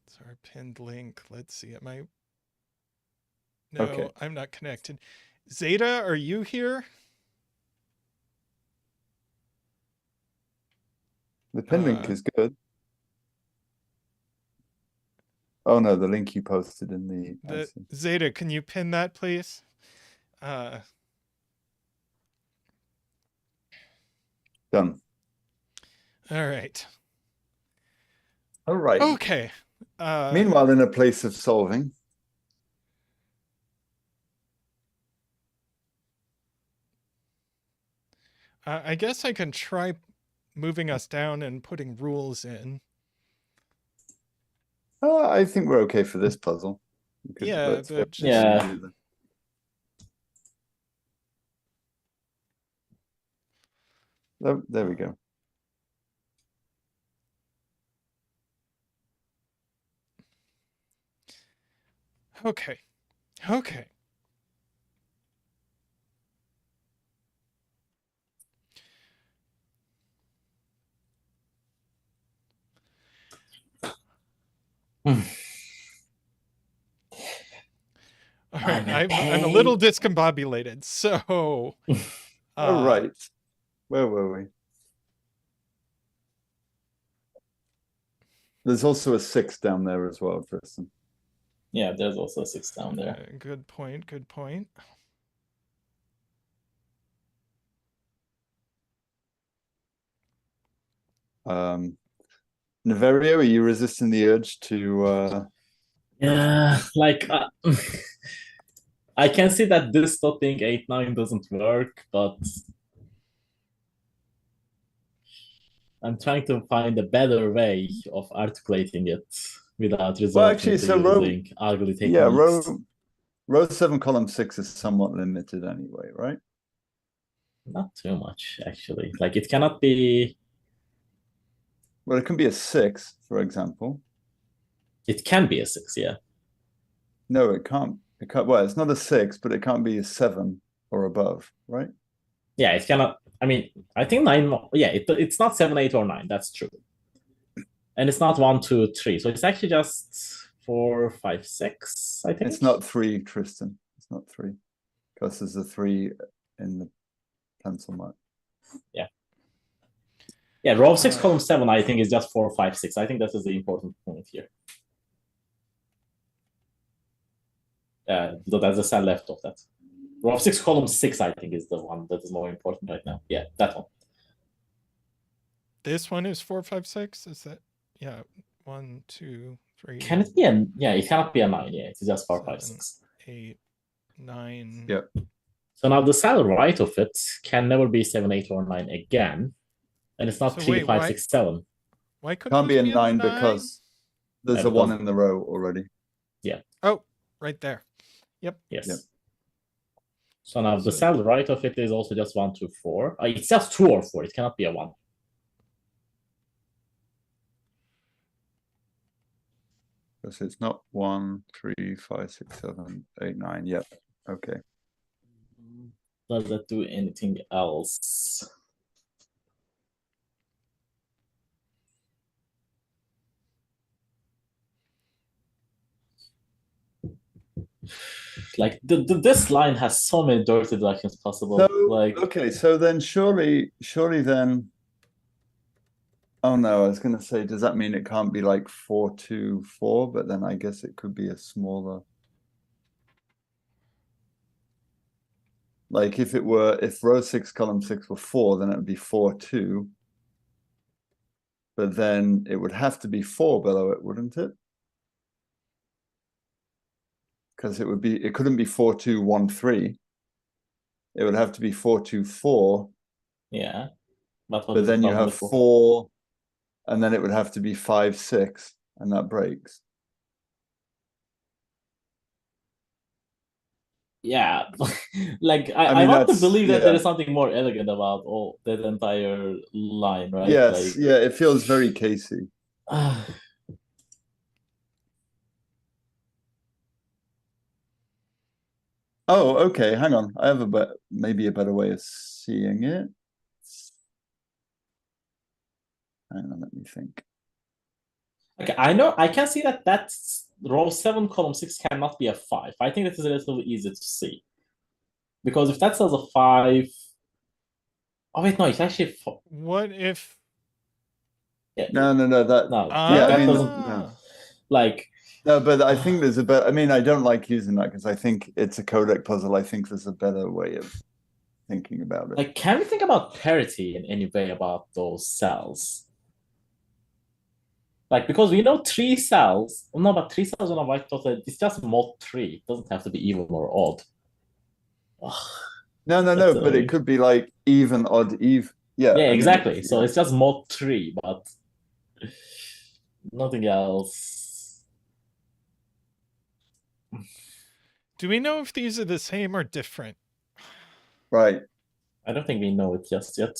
it's our pinned link. Let's see. Am I? No, Okay. I'm not connected. Zeta, are you here? The pin link is good. Oh no, the link you posted in the Zeta, can you pin that, please? Done. All right. All right. Okay. Meanwhile, in a place of solving. I guess I can try moving us down and putting rules in. I think we're okay for this puzzle. Yeah, yeah. There we go. Okay. Okay. All right, I'm a little discombobulated. So, all right, where were we? There's also a 6 down there as well, Tristan. Yeah, there's also a 6 down there. Good point. Good point. Niverio, are you resisting the urge to? Yeah, like I can see that this stopping 8-9 doesn't work, but I'm trying to find a better way of articulating it without resorting to using ugly techniques. Yeah, row 7, column 6 is somewhat limited anyway, right? Not too much, actually. Like, it cannot be... Well, it can be a 6, for example. It can be a 6, yeah. No, it can't. Well, it's not a 6, but it can't be a 7 or above, right? Yeah, it cannot... I mean, I think 9... Yeah, it's not 7, 8, or 9. That's true. And it's not 1, 2, 3. So it's actually just 4, 5, 6, I think. It's not 3, Tristan. It's not 3. Because there's a 3 in the pencil mark. Yeah. Yeah, row 6, column 7, I think is just 4, 5, 6. I think that is the important point here. There's a cell left of that. Row 6, column 6, I think, is the one that is more important right now. Yeah, that one. This one is 4, 5, 6. Is that? Yeah, 1, 2, 3. Can it be a? Yeah, it cannot be a 9. Yeah, it's just 4, 5, 6. 8, 9. Yep. So now the cell right of it can never be 7, 8, or 9 again, and it's not 3, 5, 6, 7. Why couldn't Can't be a 9 9 because there's a 1 in the row already. Yeah. Oh, right there. Yep. Yes. Yep. So now the cell right of it is also just 1, 2, 4. It's just 2 or 4. It cannot be a 1. Because it's not 1, 3, 5, 6, 7, 8, 9. Yep. Okay. Does that do anything else? Like this line has so many dirty deductions possible. So, like, okay, so then surely then. Oh no, I was going to say, does that mean it can't be like 4, 2, 4? But then I guess it could be a smaller. Like if row 6, column 6 were 4, then it would be 4, 2. But then it would have to be 4 below it, wouldn't it? Because it couldn't be 4, 2, 1, 3. It would have to be 4, 2, 4. Yeah. But what But is then it you have valid for? 4, and then it would have to be 5, 6, and that breaks. Yeah, like I I mean, want to that's- believe that there yeah. is something more elegant about all that entire line, right? Yes, Like, yeah, it feels very Casey. Oh, okay, hang on. I have maybe a better way of seeing it. Hang on, let me think. okay, I know I can see that that's row 7, column 6 cannot be a 5. I think that is relatively easy to see. Because if that says a 5. Oh wait, no, it's actually What if? yeah, No, that no, yeah, I that mean, doesn't no. like No, but I think there's a better. I mean, I don't like using that because I think it's a codec puzzle. I think there's a better way of thinking about it. like can we think about parity in any way about those cells? Like because we know 3 cells, no, but 3 cells on a white dot, it's just mod 3. It doesn't have to be even or odd. Ugh, No, that's but it annoying. could be like even, odd, even. Yeah, Yeah, I mean, exactly. it's, So yeah. it's just mod 3, but nothing else. Do we know if these are the same or different? Right. I don't think we know it just yet.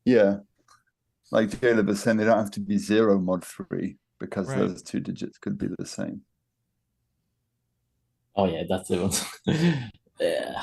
Yeah. Like Caleb was saying, they don't have to be 0 mod 3 because Right. those 2 digits could be the same. Oh yeah, that's even. Yeah.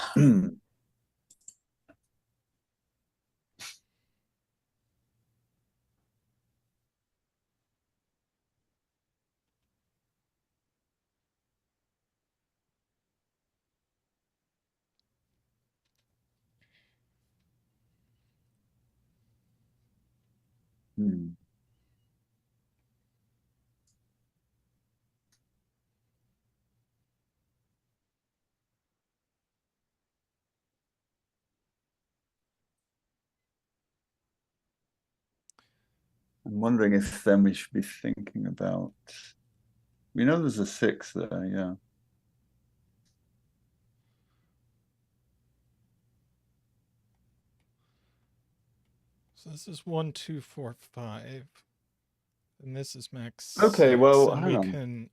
I'm wondering if then we should be thinking about. We know there's a 6 there, yeah. So this is 1, 2, 4, 5, and this is max. Okay, 6, well, and hang we on. can.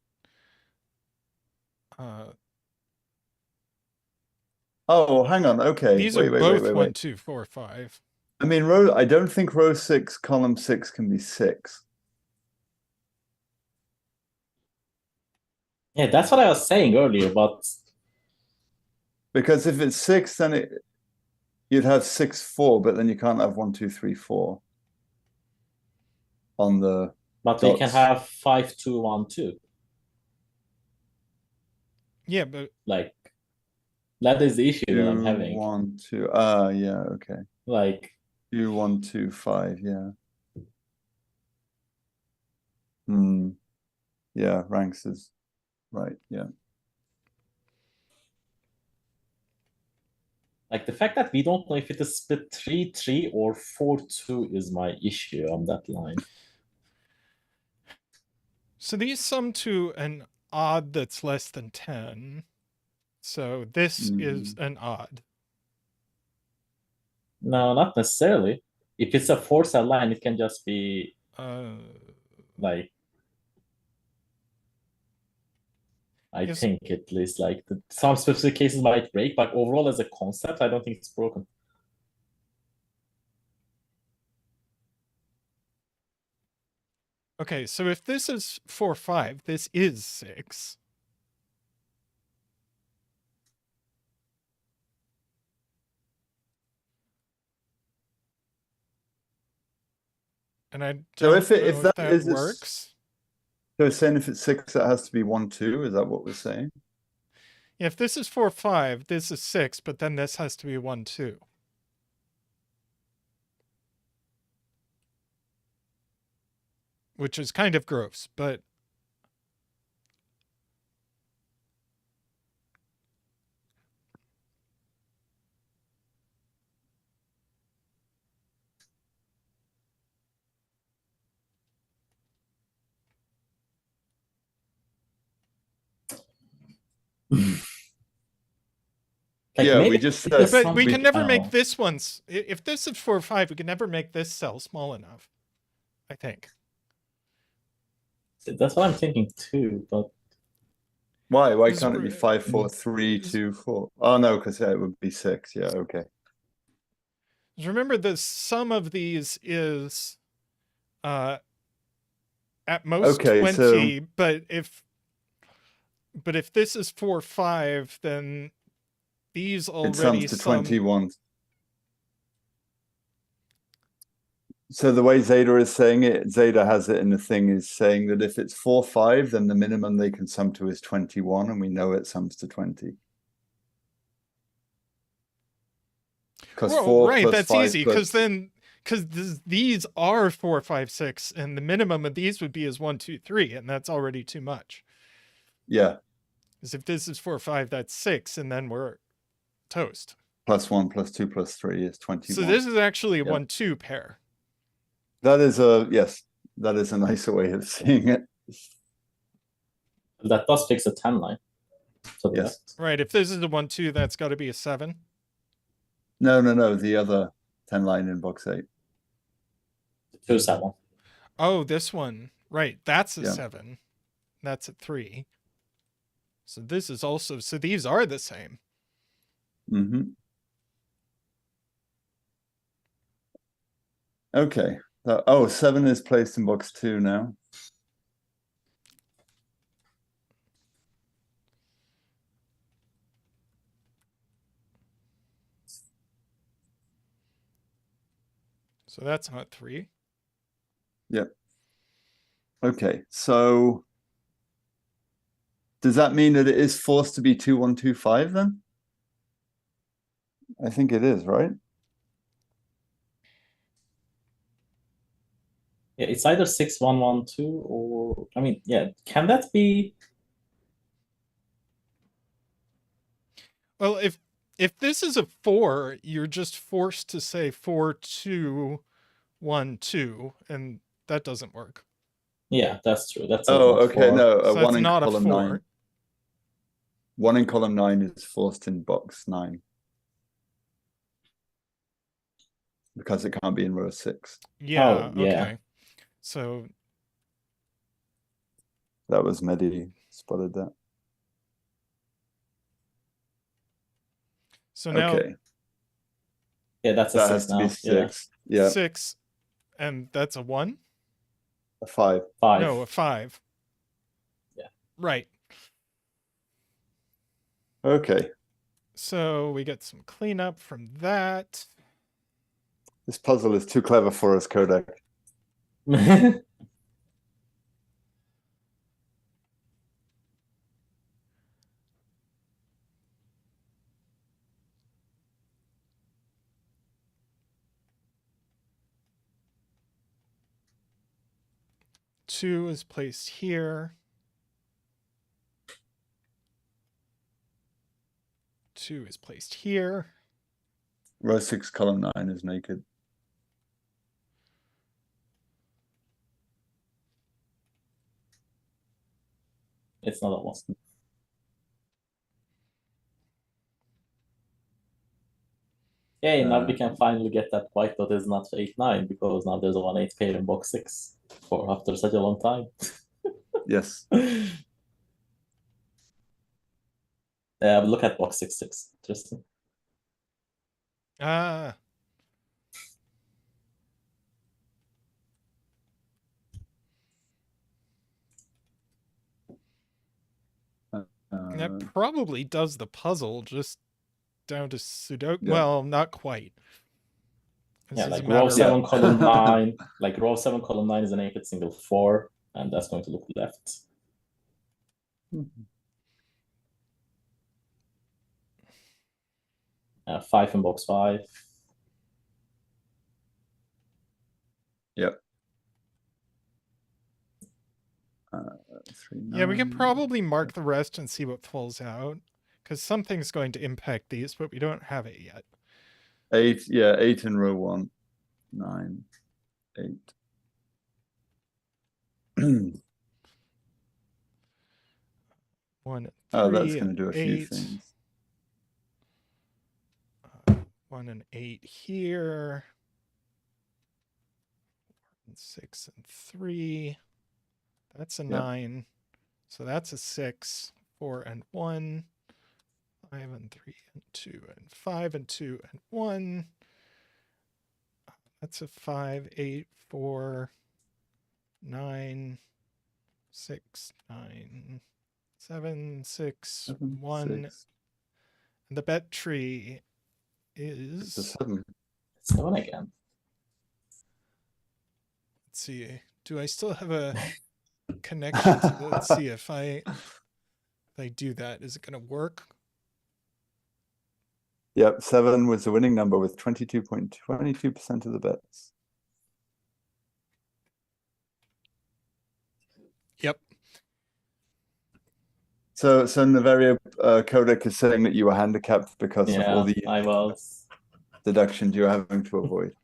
Oh, hang on. Okay, These are wait. both 1, 2, 4, 5. I mean, I don't think row 6, column 6 can be 6. Yeah, that's what I was saying earlier, but Because if it's 6, then you'd have 6, 4, but then you can't have 1, 2, 3, 4 on the we can dots. have 5, 2, 1, 2. Yeah, but Like that is the issue that I'm 2, having. 1, 2. Yeah, okay. Like 2, 1, 2, 5. Yeah. Yeah, Rangsk is right. Yeah. the fact that we don't know if it is split 3, 3 or 4, 2 is my issue on that line. so these sum to an odd that's less than 10. So this is an odd. No, not necessarily. If it's a 4 cell line, it can just be like I think at least like some specific cases might break, but overall as a concept, I don't think it's broken. Okay, so if this is 4, 5, this is 6. And I don't know if that works. So saying if it's 6, that has to be 1, 2. Is that what we're saying? Yeah, if this is 4, 5, this is 6, but then this has to be 1, 2. Which is kind of gross, but Like, Yeah, we maybe just it is said- But we something- can never I don't make know. this one's. If this is 4 or 5, we can never make this cell small enough. I think. That's what I'm thinking too, but Why? Why Is can't it be re- 5, 4, 3, 2, 4? Oh no, because it would be 6. Yeah, okay. Remember, the sum of these is at most Okay, 20, but if this is 4, 5, then these It already sums to sum. 21. So the way Zeta is saying it, Zeta has it in the thing, is saying that if it's 4, 5, then the minimum they can sum to is 21, and we know it sums to 20. Because Well, 4 right, plus that's 5 easy, plus- because these are 4, 5, 6, and the minimum of these would be is 1, 2, 3, and that's already too much. Yeah, Because if this is 4, 5, that's 6, and then we're toast. plus 1 plus 2 plus 3 is 21. So this is actually a Yeah. 1, 2 pair. That is a, yes, that is a nicer way of seeing it. that does fix a 10 line. So the Yes. left. Right, if this is a 1, 2, that's got to be a 7. No, the other 10 line in box 8. 2, 7. Oh, this one. Right, that's a Yeah. 7. That's a 3. So this is also, so these are the same. Mm-hmm. Okay. Oh, 7 is placed in box 2 now. So that's not 3. Okay, so does that mean that it is forced to be 2, 1, 2, 5 then? I think it is, right? Yeah, it's either 6, 1, 1, 2, or I mean, yeah, can that be? Well, if this is a 4, you're just forced to say 4, 2, 1, 2, and that doesn't work. Yeah, that's true. That's Oh, not okay, 4. no, So one that's in not a column 4. 9. 1 in column 9 is forced in box 9. Because it can't be in row 6. Yeah, yeah. okay. So That was Mehdi spotted that. so now Okay, Yeah, that's a that 6 has to now. be 6. Yeah, 6, and that's a 1? a 5. 5. No, a 5. Yeah. Right. Okay, So we get some cleanup from that. this puzzle is too clever for us, Qodec. 2 is placed here. 2 is placed here. Row 6, column 9 is naked. It's not a 1. Yay, now we can finally get that white dot is not 8, 9, because now there's a 1, 8 pair in box 6 for after such a long time. Yes. Look at box 6, 6. Interesting. Ah. That probably does the puzzle just down to Sudoku. Yeah. Well, not quite. This Yeah, is a like matter row of- 7, column 9. Like row 7, column 9 is a naked single 4, and that's going to look left. Mhm. 5 in box 5. Yep. 3, Yeah, we can 9. probably mark the rest and see what falls out. Because something's going to impact these, but we don't have it yet. 8, yeah, 8 in row 1. 9, 8. One, Oh, that's 3 going to and do a few 8. things. 1 and 8 here. 6 and 3. That's a 9. So that's a 6. 4 and 1. 5 and 3 and 2 and 5 and 2 and 1. That's a 5, 8, 4, 9, 6, 9, 7, 6, 1. 6. And the bet tree It's a is... 7. 7 again. Let's see. Do I still have a connection to the... Let's see if I do that. Is it going to work? Yep, 7 was the winning number with 22.22% of the bets. Yep. So Niverio Qodec is saying that you were handicapped because of all the I was. deductions you're having to avoid.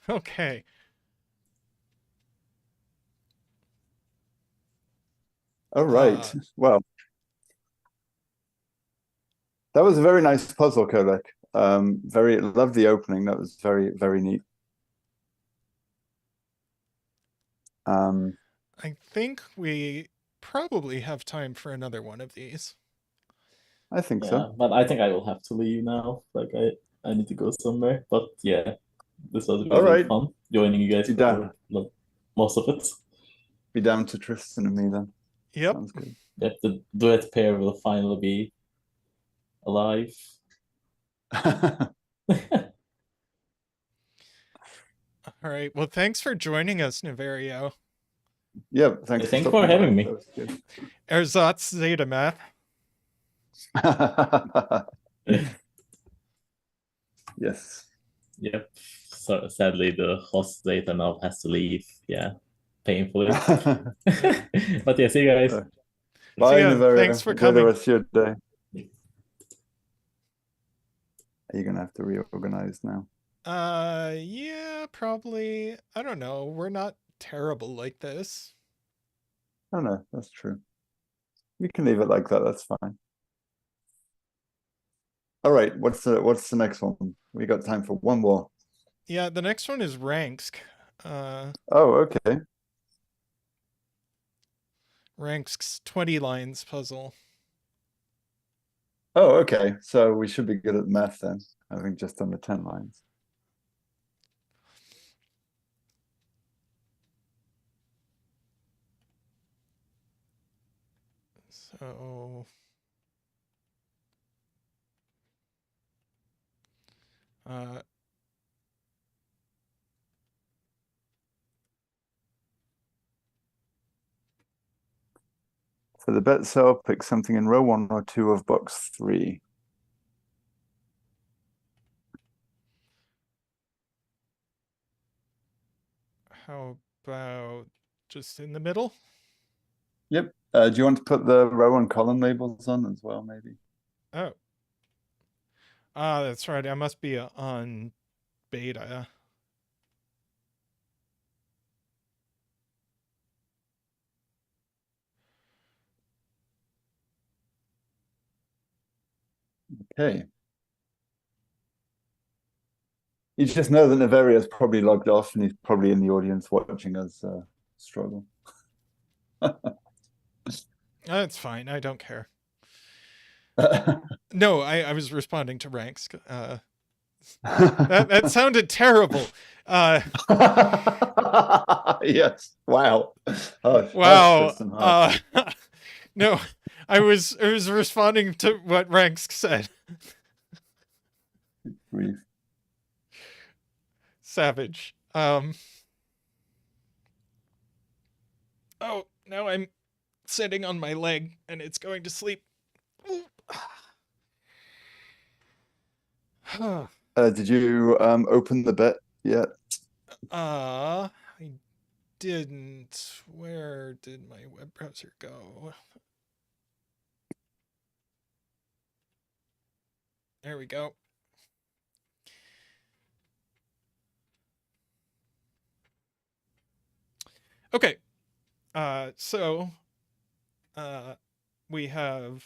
Okay. All right. Well, that was a very nice puzzle, Qodec. Very loved the opening. That was very, very neat. I think we probably have time for another one of these. I think so. But I think I will have to leave now. Like I need to go somewhere. But yeah, this was really fun joining you guys for most of it. Be down to Tristan and me then. Yep. Sounds good. Yep, the duet pair will finally be alive. All right. Well, thanks for joining us, Niverio. Yep. Thanks for having me. That was good. Ersatz zetamath. Yes. Yep. So sadly, the host Zeta now has to leave. Yeah, painfully. But yeah, see you guys. Bye, Niverio. Thanks for Enjoy coming. the rest of your day. Are you gonna have to reorganize now? Yeah, probably. I don't know. We're not terrible like this. Oh no, that's true. We can leave it like that. That's fine. All right. What's the next one? We got time for one more. Yeah, the next one is Rangsk. Oh, okay. Rangsk's 20 lines puzzle. Oh, okay. So we should be good at math then, having just done the 10 lines. So for the bet cell, pick something in row 1 or 2 of box 3. how about just in the middle? Yep. Do you want to put the row and column labels on as well, maybe? Oh. Ah, that's right. I must be on beta. Okay. You just know that Niverio is probably logged off and he's probably in the audience watching us struggle. That's fine. I don't care. No, I was responding to Rangsk. That sounded terrible. Yes. Wow. Wow. No, I was responding to what Rangsk said. Grief. Savage. Oh, now I'm sitting on my leg and it's going to sleep. Did you open the bet yet? I didn't. Where did my web browser go? There we go. Okay. So we have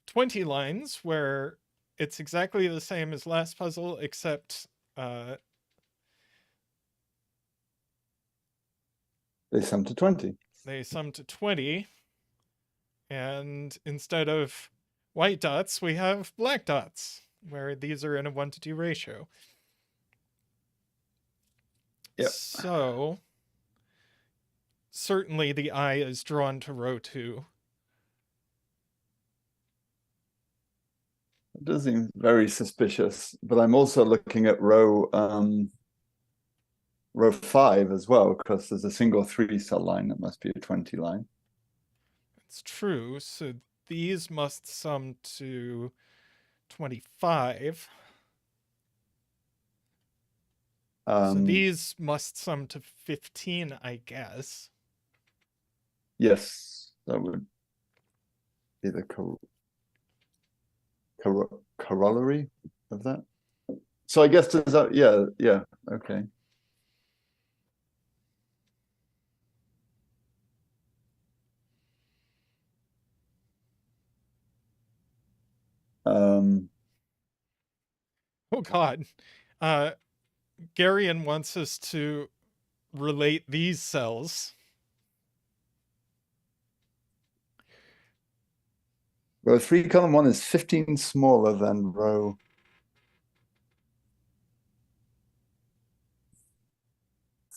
20 lines where it's exactly the same as last puzzle, except They sum to 20. they sum to 20. And instead of white dots, we have black dots, where these are in a 1-to-2 ratio. Yep. So certainly the eye is drawn to row 2. It does seem very suspicious, but I'm also looking at row 5 as well, because there's a single 3-cell line that must be a 20 line. It's true. So these must sum to 25. So these must sum to 15, I guess. Yes, that would be the corollary of that. So I guess does that, yeah, okay. Oh God. Garion wants us to relate these cells. Row 3, column 1 is 15 smaller than row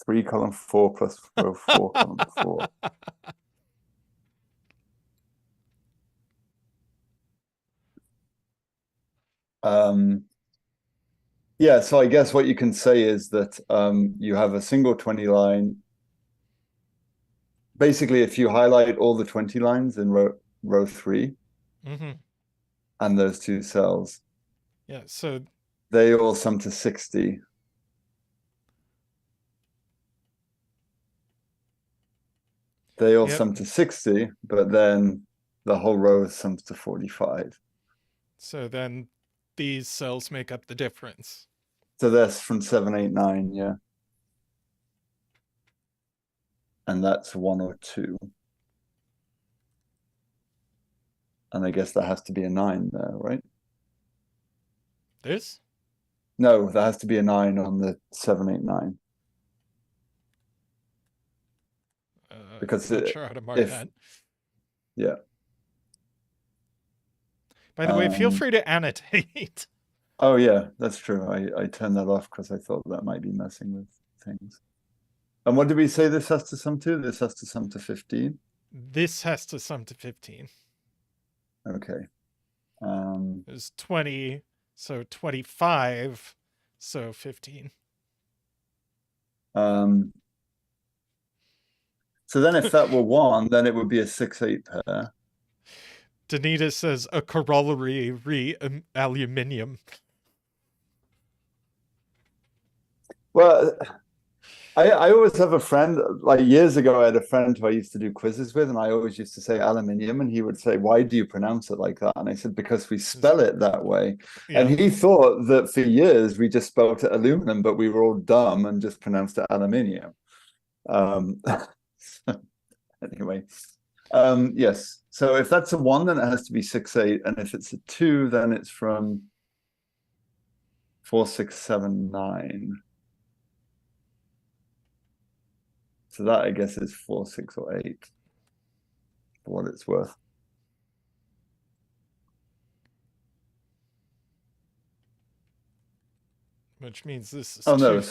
3, column 4 plus row 4, column 4. Yeah, so I guess what you can say is that you have a single 20 line. Basically, if you highlight all the 20 lines in row 3 and those 2 cells, yeah, so they all sum to 60. They all sum to 60, but then the whole row sums to 45. So then these cells make up the difference. So that's from 7, 8, 9, yeah. And that's 1 or 2. And I guess that has to be a 9 there, right? This? No, there has to be a 9 on the 7, 8, 9. Because I'm not sure how to mark that. Yeah. By the way, feel free to annotate. Oh yeah, that's true. I turned that off because I thought that might be messing with things. And what did we say this has to sum to? This has to sum to 15? This has to sum to 15. Okay. There's 20, so 25, so 15. So then if that were 1, then it would be a 6, 8 pair. Danita says a corollary aluminium. Well, I always have a friend, like years ago, I had a friend who I used to do quizzes with, and I always used to say aluminium, and he would say, why do you pronounce it like that? And I said, because we spell it that way. Yeah. And he thought that for years we just spelled it aluminum, but we were all dumb and just pronounced it aluminium. Anyway, yes. So if that's a 1, then it has to be 6, 8. And if it's a 2, then it's from 4, 6, 7, 9. So that, I guess, is 4, 6, or 8, for what it's worth. Which means this is 2,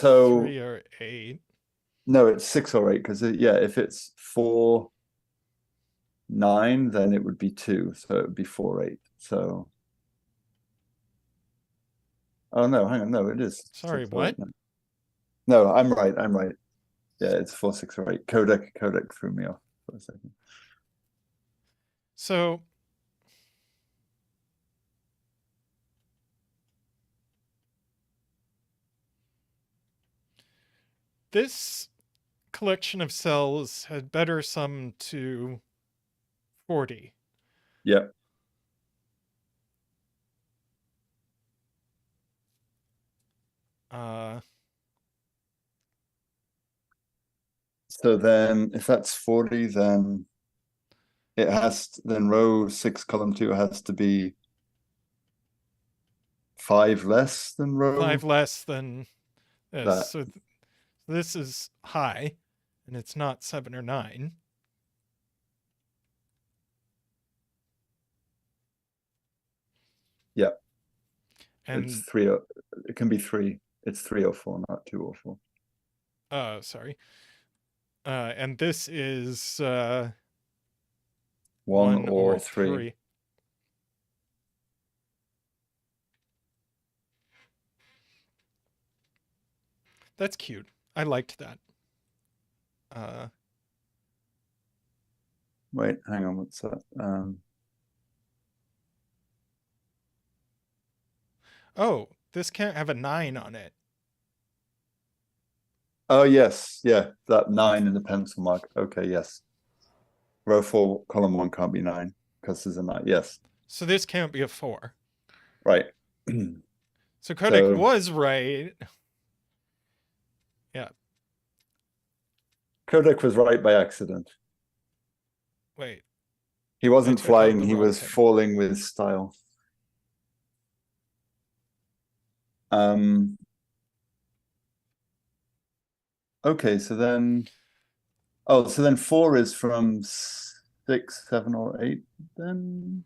3, or 8. No, it's 6 or 8, because, yeah, if it's 4, 9, then it would be 2, so it would be 4, 8. So, oh no, hang on, no, it is. Sorry, what? No, I'm right. Yeah, it's 4, 6, or 8. Qodec threw me off for a second. So this collection of cells had better sum to 40. Yeah. So then if that's 40, then it has then row 6 column 2 has to be 5 less than row 5 less than this. that. So this is high, and it's not 7 or 9. Yeah. And It's 3. It can be 3. It's 3 or 4, not 2 or 4. Sorry. And this is 1 or 3. That's cute. I liked that. Wait, hang on, what's that? Oh, this can't have a 9 on it. Oh yes, yeah, that 9 in the pencil mark. Okay, yes. Row 4, column 1 can't be 9 because there's a 9. Yes, So this can't be a 4. right. So Qodec So- was right. Yeah. Qodec was right by accident. Wait. He wasn't took out flying, the he wrong was thing. falling with style. Okay, so then, oh, so then 4 is from 6, 7, or 8 then?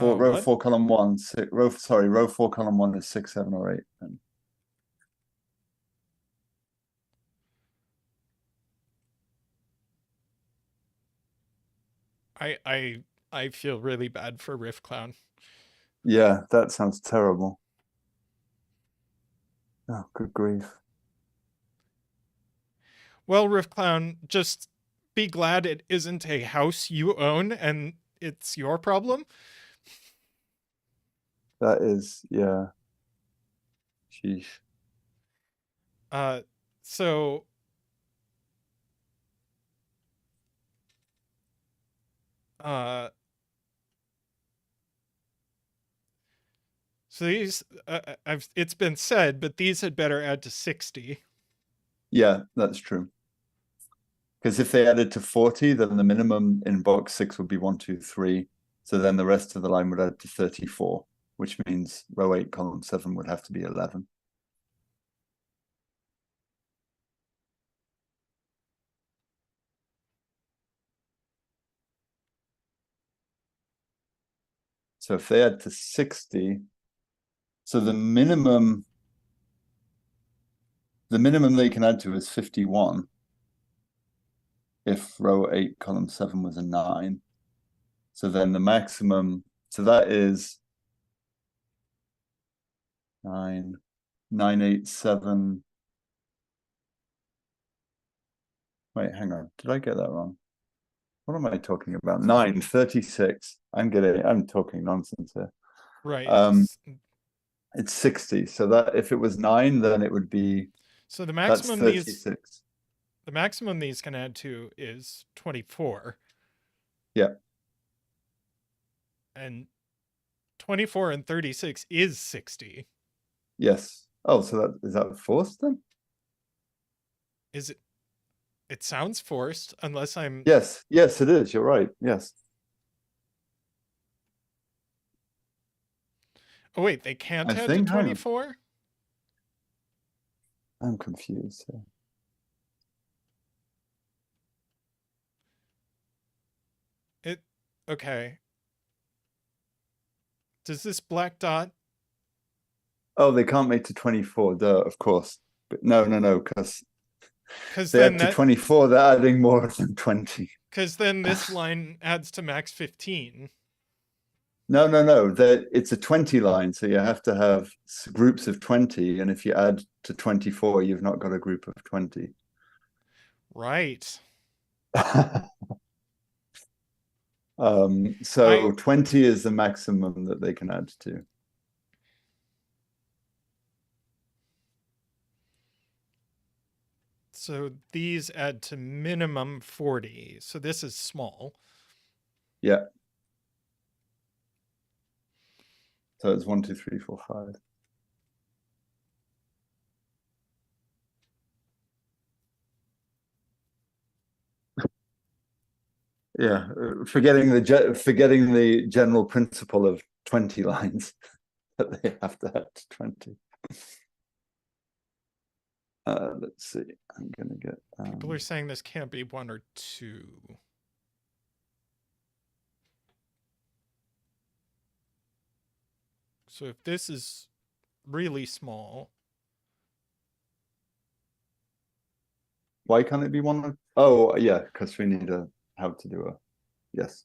Row What? 4, column 1, row 4, column 1 is 6, 7, or 8 then. I feel really bad for Riff Clown. Yeah, that sounds terrible. Oh, good grief. Well, Riff Clown, just be glad it isn't a house you own and it's your problem. That is, yeah. Sheesh. So so these it's been said, but these had better add to 60. Yeah, that's true. Because if they added to 40, then the minimum in box 6 would be 1, 2, 3. So then the rest of the line would add to 34, which means row 8, column 7 would have to be 11. So if they add to 60, so the minimum they can add to is 51. If row 8, column 7 was a 9. So then the maximum, so that is 9, 9, 8, 7. Wait, hang on. Did I get that wrong? What am I talking about? 9, 36. I'm talking nonsense here. Right. It's 60. So that if it was 9, then it would be, So the that's maximum 36. the maximum these can add to is 24. Yeah. And 24 and 36 is 60. Yes. Oh, so that is that forced then? Is it? It sounds forced, unless I'm. Yes, yes, it is. You're right. Yes. Oh wait, they can't I add to think, hang on. 24. I'm confused here. Okay. Does this black dot? Oh, they can't make to 24, duh, of course. But no, because Because they then add to 24, they're adding more than 20. Because then this line adds to max 15. No, it's a 20 line, so you have to have groups of 20, and if you add to 24, you've not got a group of 20. Right. So 20 is the maximum that they can add to. So these add to minimum 40. So this is small. Yeah. So it's 1, 2, 3, 4, 5. Yeah, forgetting the general principle of 20 lines that they have to have to 20. Let's see. I'm gonna get. People are saying this can't be 1 or 2. So if this is really small, Why can't it be 1? Oh, yeah, because we need how to do a. Yes.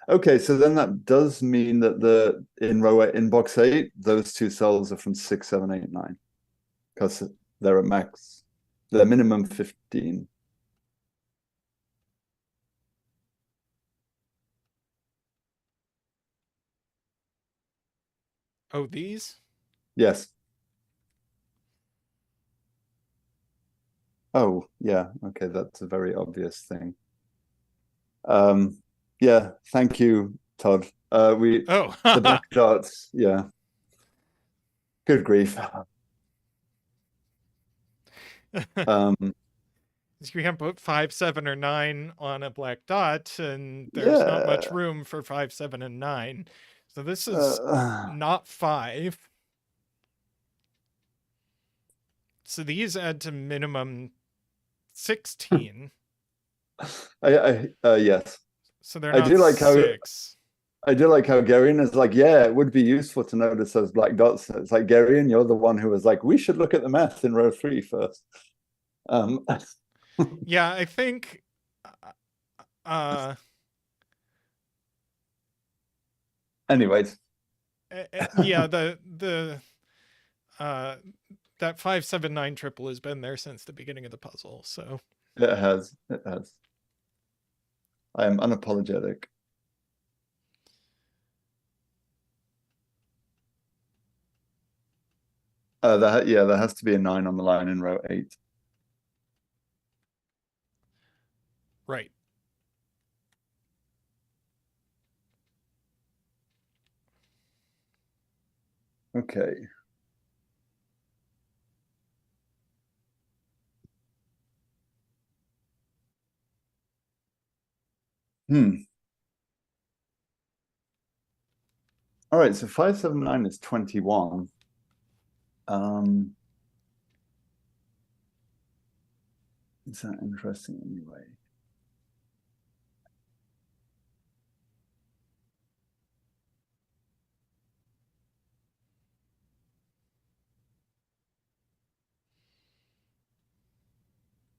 Okay, so then that does mean that in box 8, those 2 cells are from 6, 7, 8, 9, because they're at max. They're minimum 15. oh, these? Yes. Oh, yeah. Okay, that's a very obvious thing. Yeah, thank you, Todd. Oh, The black dots, yeah. Good grief. You can't put 5, 7, or 9 on a black dot, and there's not Yeah. much room for 5, 7, and 9. So this is not 5. So these add to minimum 16. Yes. So they're I not do like how 6. I do like how Garion is like, yeah, it would be useful to notice those black dots. It's like, Garion, you're the one who was like, we should look at the math in row 3 first. Yeah, I think Anyways. yeah, that 5, 7, 9 triple has been there since the beginning of the puzzle, so It has. I am unapologetic. There has to be a 9 on the line in row 8. right. Okay. All right, so 5, 7, 9 is 21. Is that interesting anyway?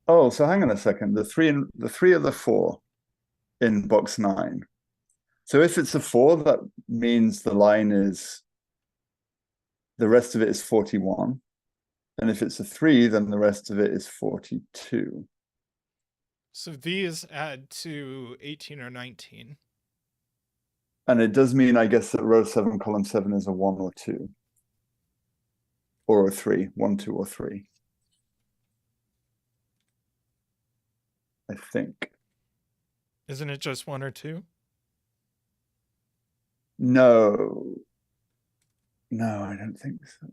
Oh, so hang on a second. The 3 of the 4 in box 9. So if it's a 4, that means the line is the rest of it is 41. And if it's a 3, then the rest of it is 42. So these add to 18 or 19. And it does mean, I guess, that row 7, column 7 is a 1 or 2. Or a 3, 1, 2, or 3. I think. Isn't it just 1 or 2? No. No, I don't think so.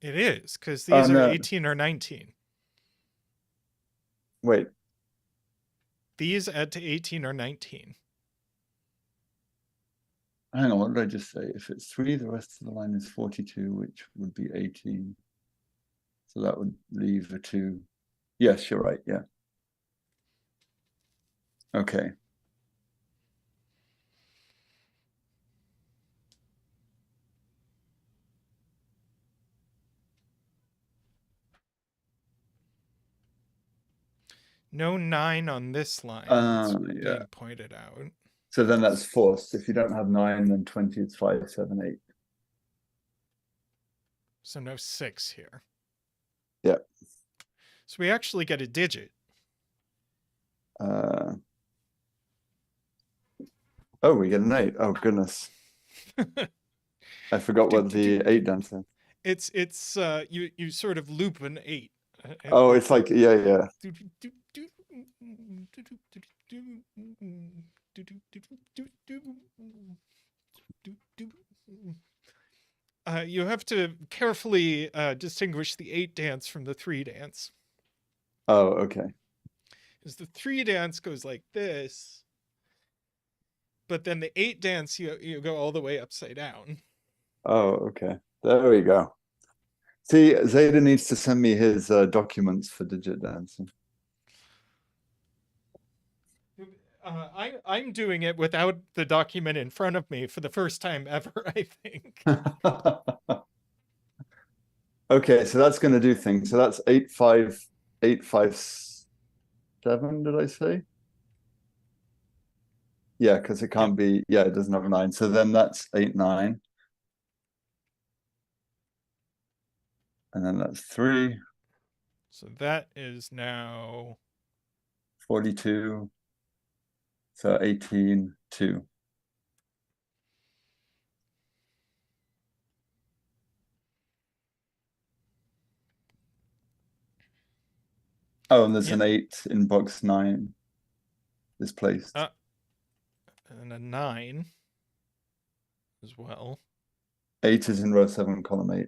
It is, because these are 18 or 19. Wait. These add to 18 or 19. Hang on, what did I just say? If it's 3, the rest of the line is 42, which would be 18. So that would leave a 2. Yes, you're right, yeah. Okay. No 9 on this line. It's being pointed out. So then that's forced. If you don't have 9, then 20 is 5, 7, 8. So no 6 here. Yeah. So we actually get a digit. Oh, we get an 8. Oh, goodness. I forgot what the 8 dance is. It's you sort of loop an 8. Oh, it's like, yeah. You have to carefully distinguish the 8 dance from the 3 dance. Oh, okay. Because the 3 dance goes like this. but then the 8 dance, you go all the way upside down. Oh, okay. There we go. See, Zeta needs to send me his documents for digit dancing. I'm doing it without the document in front of me for the first time ever, I think. Okay, so that's going to do things. So that's 85857, did I say? Yeah, because it can't be, yeah, it doesn't have a 9. So then that's 89. And then that's 3. So that is now 42. So 18, 2. Oh, and there's an 8 in box 9 is placed. And a 9 as well. 8 is in row 7, column 8.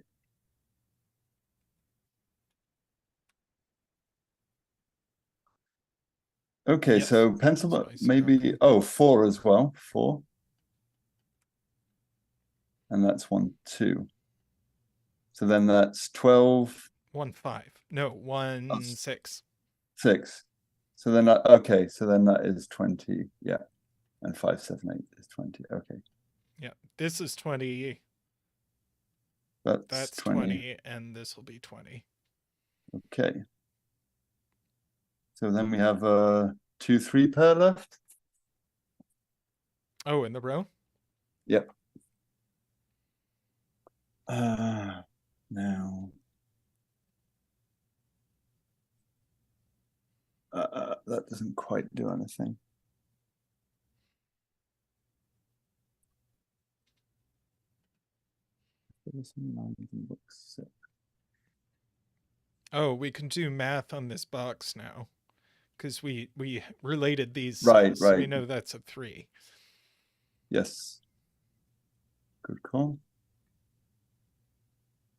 Okay, Yes, so pencil that's maybe, Sudoku. oh, 4 as well, 4. And that's 1, 2. So then that's 12. 1, 5. No, 1, 6. 6. So then that, okay, so then that is 20, yeah. And 5, 7, 8 is 20, okay. Yeah, this is 20. That's 20, and this will be 20. Okay. So then we have a 2, 3 pair left. Oh, in the row? Yep. Now. That doesn't quite do anything. Oh, we can do math on this box now. Because we related these Right, cells, so we right. know that's a 3. Yes. Good call.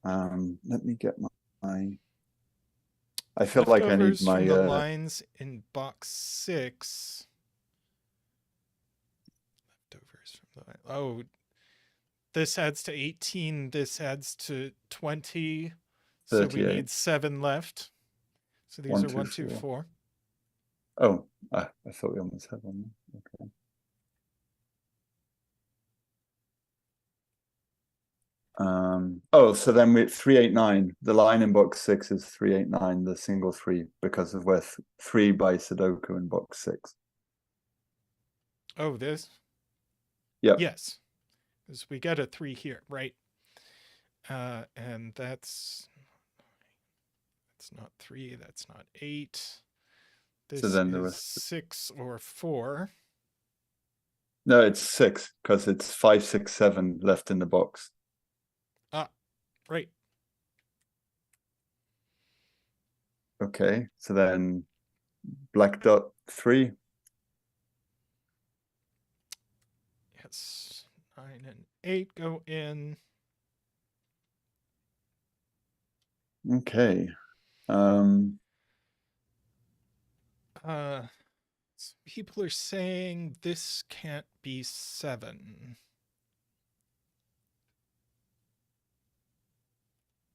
Let me get my I feel like I need Leftovers my from the lines in box 6. Leftovers from the oh, this adds to 18. This adds to 20. So we 38. need 7 left. So these 1, are 2, 1, 2, 4. 4. Oh, I thought we almost had one. Okay. Oh, so then we're 389. The line in box 6 is 389, the single 3, because of where 3 by Sudoku in box 6. Oh, this? Yep. Yes. Because we get a 3 here, right? And that's not 3, that's not 8. This So then is 6 or 4. No, it's 6, because it's 5, 6, 7 left in the box. Ah, right. Okay, so then black dot 3. Yes. 9 and 8 go in. Okay. People are saying this can't be 7.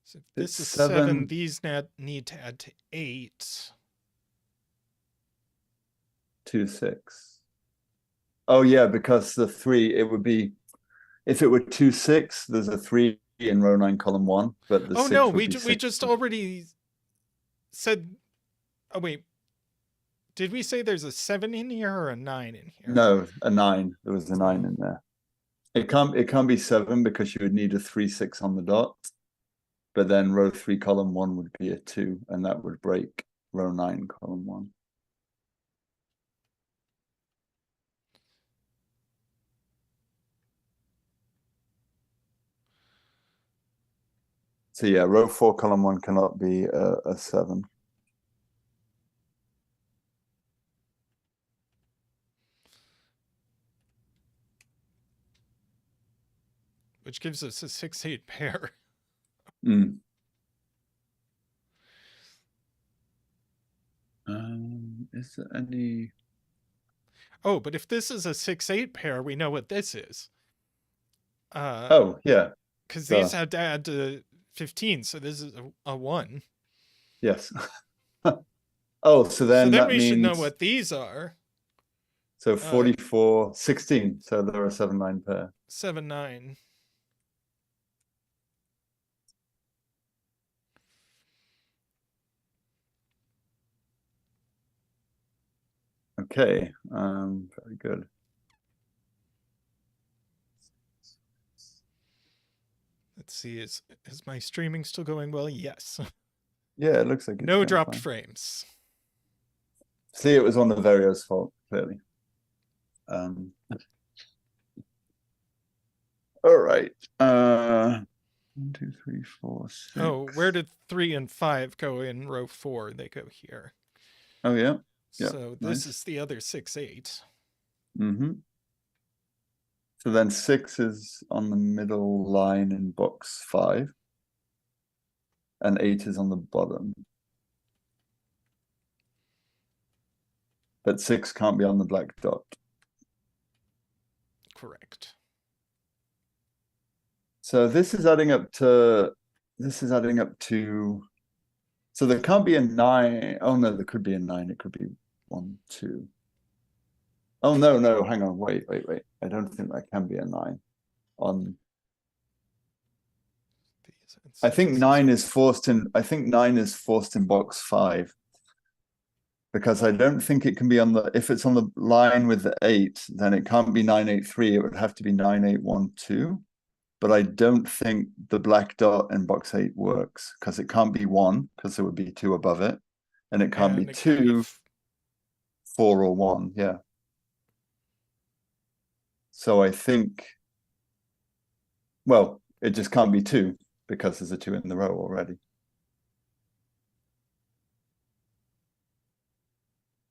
So if this is 7, these need to add to 8. 2, 6. Oh yeah, because the 3, it would be, if it were 2, 6, there's a 3 in row 9, column 1, but the 6 no, would we be we 6. just already said. Oh wait, did we say there's a 7 in here or a 9 in here? No, a 9. There was a 9 in there. It can't be 7 because you would need a 3, 6 on the dot. But then row 3, column 1 would be a 2, and that would break row 9, column 1. So yeah, row 4, column 1 cannot be a 7. Which gives us a 6-8 pair. Mm. Is there any? Oh, but if this is a 6-8 pair, we know what this is. Oh, yeah. Because Duh. these had to add to 15, so this is a 1. Yes. Oh, so then that we should know means what these are. so 44, 16. So they're a 7-9 pair. 7-9. Okay. Very good. Let's see, is my streaming still going well? Yes. Yeah, it looks like it's No going dropped fine. frames. See, it was on Niverio's fault, clearly. All right. 1, 2, 3, 4, 6. Oh, where did 3 and 5 go in row 4? They go here. Oh, yeah. Yeah, So this nice. is the other 6-8. Mm-hmm. So then 6 is on the middle line in box 5. And 8 is on the bottom. But 6 can't be on the black dot. Correct. So this is adding up to, so there can't be a 9. Oh no, there could be a 9. It could be 1, 2. Oh no, hang on, wait. I don't think that can be a 9 on. I think 9 is forced in, box 5. Because I don't think it can be on the, if it's on the line with the 8, then it can't be 983. It would have to be 9812. But I don't think the black dot in box 8 works because it can't be 1 because there would be 2 above it. And it can't be 2, 4 or 1. Yeah. So I think, well, it just can't be 2 because there's a 2 in the row already.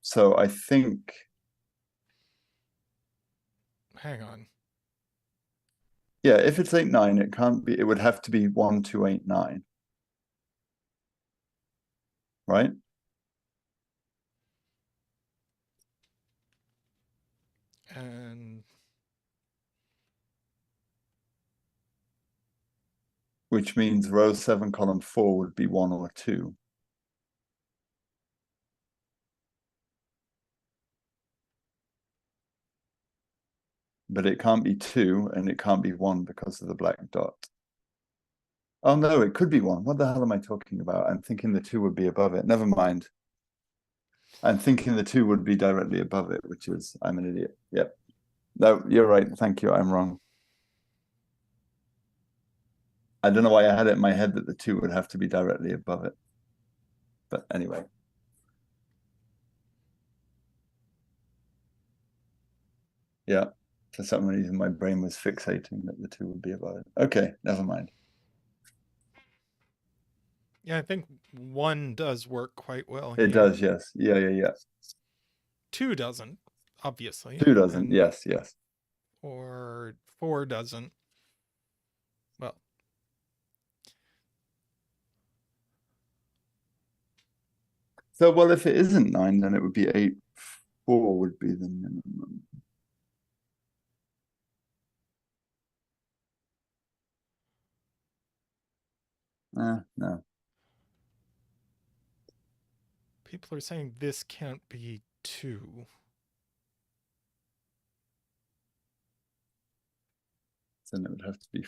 So I think, hang on. yeah, if it's 8, 9, it can't be, it would have to be 1, 2, 8, 9. Right? And which means row 7, column 4 would be 1 or 2. But it can't be 2 and it can't be 1 because of the black dot. Oh no, it could be 1. What the hell am I talking about? I'm thinking the 2 would be above it. Never mind. I'm thinking the 2 would be directly above it, which is, I'm an idiot. Yep. No, you're right. Thank you. I'm wrong. I don't know why I had it in my head that the 2 would have to be directly above it. But anyway. Yeah. For some reason, my brain was fixating that the 2 would be above it. Okay, never mind. yeah, I think 1 does work quite well. It does, yes. Yeah. 2 doesn't, obviously. 2 doesn't, yes. Or 4 doesn't. Well. So, well, if it isn't 9, then it would be 8. 4 would be the minimum. No. People are saying this can't be 2. Then it would have to be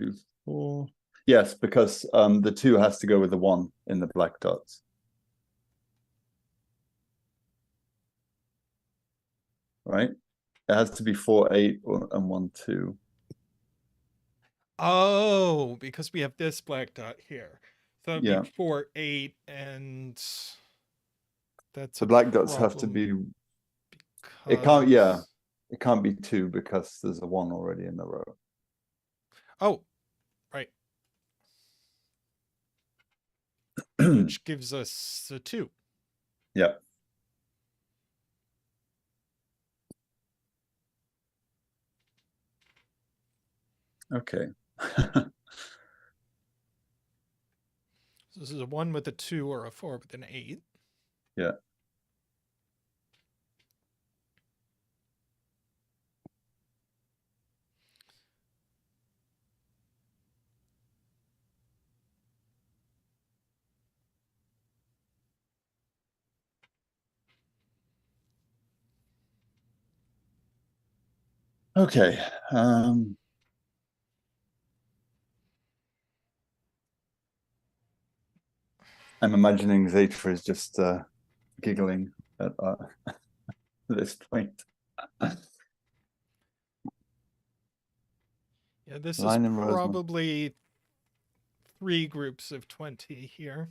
2, 4. Yes, because the 2 has to go with the 1 in the black dots. Right? It has to be 4, 8, and 1, 2. Oh, because we have this black dot here. So it'd Yeah. be 4, 8, and that's The black dots have to be. It can't. Yeah, it can't be 2 because there's a 1 already in the row. Oh, right. Which gives us a 2. Yeah. Okay. So this is a 1 with a 2 or a 4 with an 8. Yeah. Okay. I'm imagining Zeta is just giggling at this point. Yeah, this is Line and Roseman. probably 3 groups of 20 here.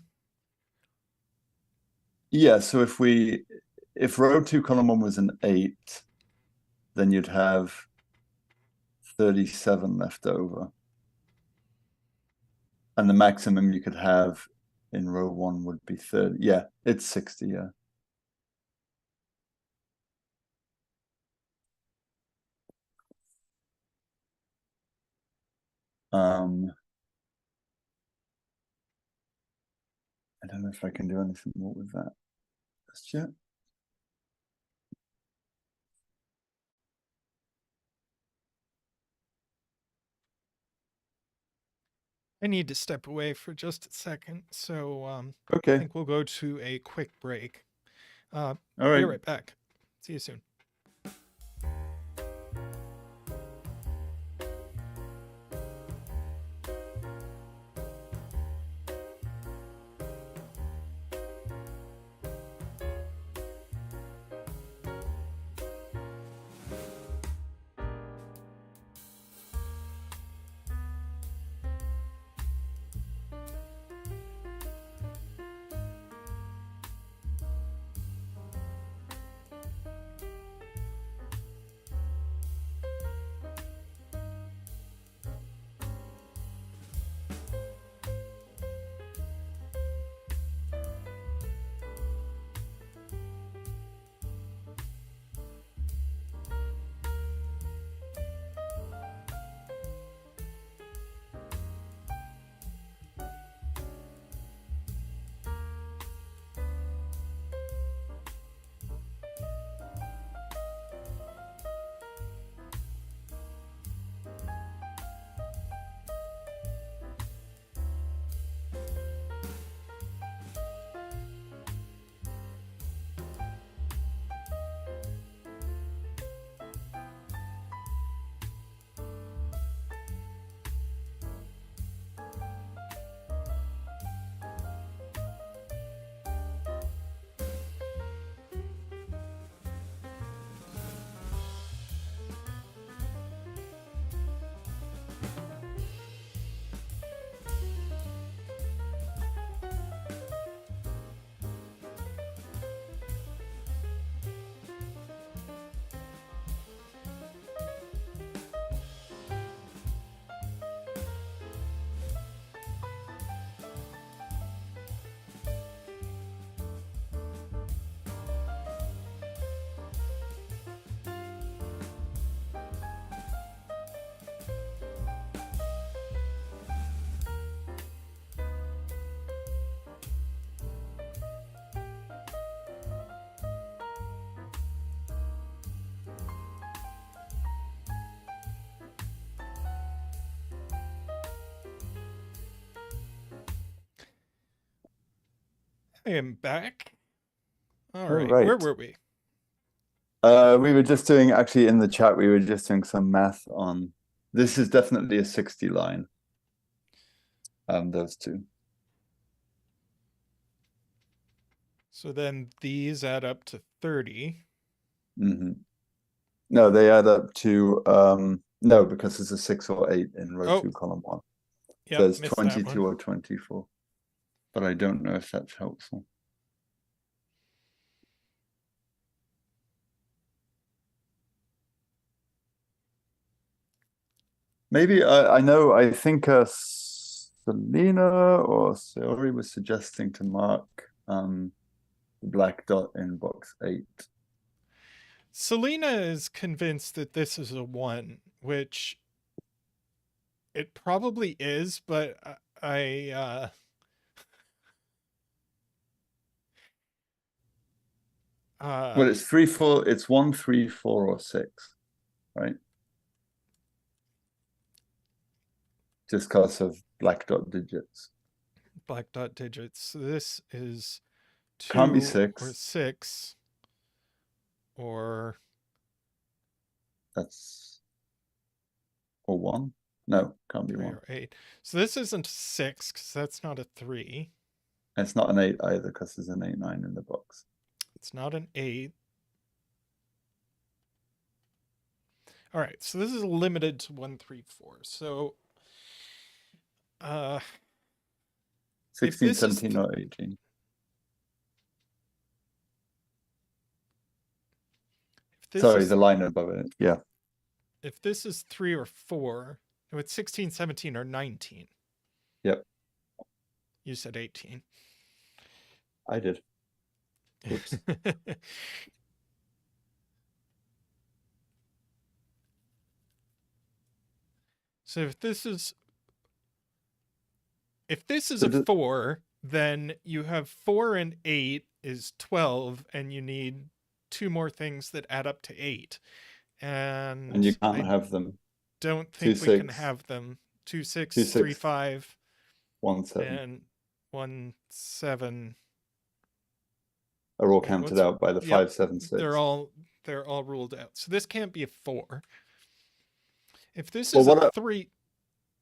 Yeah, so if row 2, column 1 was an 8, then you'd have 37 left over. And the maximum you could have in row 1 would be 30. Yeah, it's 60, yeah. I don't know if I can do anything more with that just yet. I need to step away for just a second, so I Okay, think we'll go to a quick break. all Be right. right back. See you soon. I am back. All right. Where were we? We were just doing, actually in the chat, we were just doing some math on, this is definitely a 60 line. Those two. So then these add up to 30. Mm-hmm. No, they add up to, no, because it's a 6 or 8 in row 2, column 1. Yep, so it's missed 22 or 24. But I don't know if that's helpful. Maybe I think Selena or Sayori was suggesting to mark the black dot in box 8. Selena is convinced that this is a 1, which it probably is, but well, It's 3, 4, it's 1, 3, 4, or 6, right? Just because of black dot digits. Black dot digits. So this is 2 Can't be 6. or 6 or That's Or 1? No, can't be 3 1. or 8. So this isn't 6 because that's not a 3. It's not an 8 either because there's an 8, 9 in the box. It's not an 8. All right, so this is limited to 1, 3, 4. So, 16, this is 17, or 18. Sorry, the line above it. Yeah. If this is 3 or 4, it's 16, 17, or 19. Yep. You said 18. I did. Oops. So if this is a 4, then you have 4 and 8 is 12, and you need 2 more things that add up to 8. And you can't have them. Don't think 2, we can 6. have them. 2, 6, 2, 3, 6. 5, 1, 7. and 1, 7. Are all counted out by the 5, 7, 6. They're all ruled out. So this can't be a 4. If this is a 3.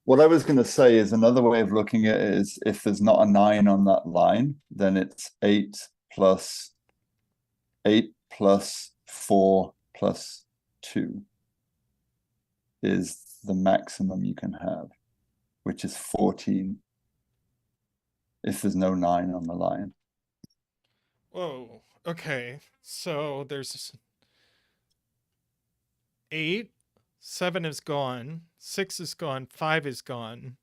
What I was going to say is another way of looking at it is if there's not a 9 on that line, then it's 8 plus 4 plus 2 is the maximum you can have, which is 14 if there's no 9 on the line. Whoa. Okay. So there's 8, 7 is gone, 6 is gone, 5 is gone.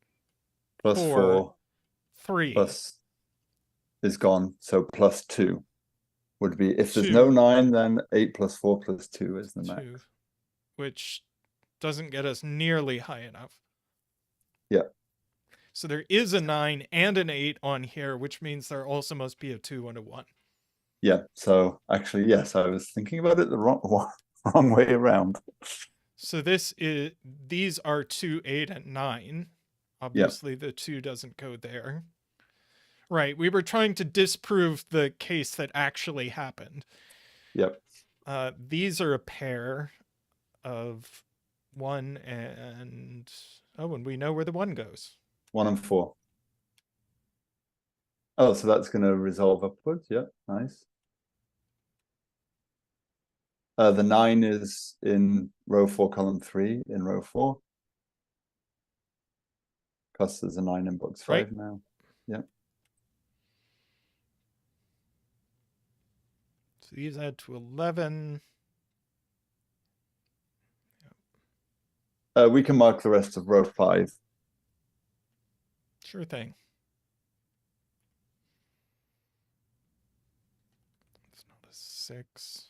Plus 4 3 plus is gone, so plus 2 would be, if there's 2. no 9, then 8 plus 4 plus 2 is the max. 2, which doesn't get us nearly high enough. Yeah. So there is a 9 and an 8 on here, which means there also must be a 2 and a 1. Yeah, so actually, yes, I was thinking about it the wrong way around. So these are 2, 8, and 9. Obviously, the 2 doesn't go there. Right, we were trying to disprove the case that actually happened. Yep. These are a pair of 1 and... Oh, and we know where the 1 goes. 1 and 4. Oh, so that's going to resolve upwards. Yeah, nice. The 9 is in row 4, column 3, in row 4. Because there's a 9 in box 5 now. Yeah. So these add to 11. We can mark the rest of row 5. Sure thing. It's not a 6.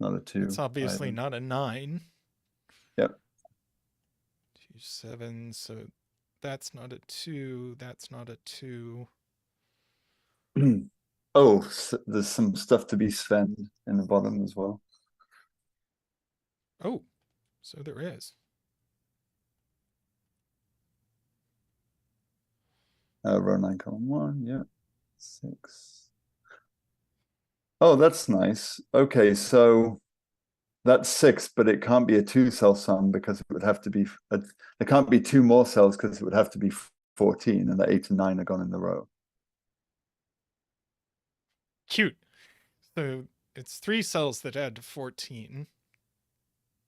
Not a 2. It's obviously either. not a 9. Yep. 2, 7. So that's not a 2. That's not a 2. Oh, so there's some stuff to be spent in the bottom as well. Oh, so there is. Row 9, column 1. Yeah. 6. Oh, that's nice. Okay, so that's 6, but it can't be a 2-cell sum because it would have to be, there can't be 2 more cells because it would have to be 14, and the 8 and 9 are gone in the row. Cute. So it's 3 cells that add to 14.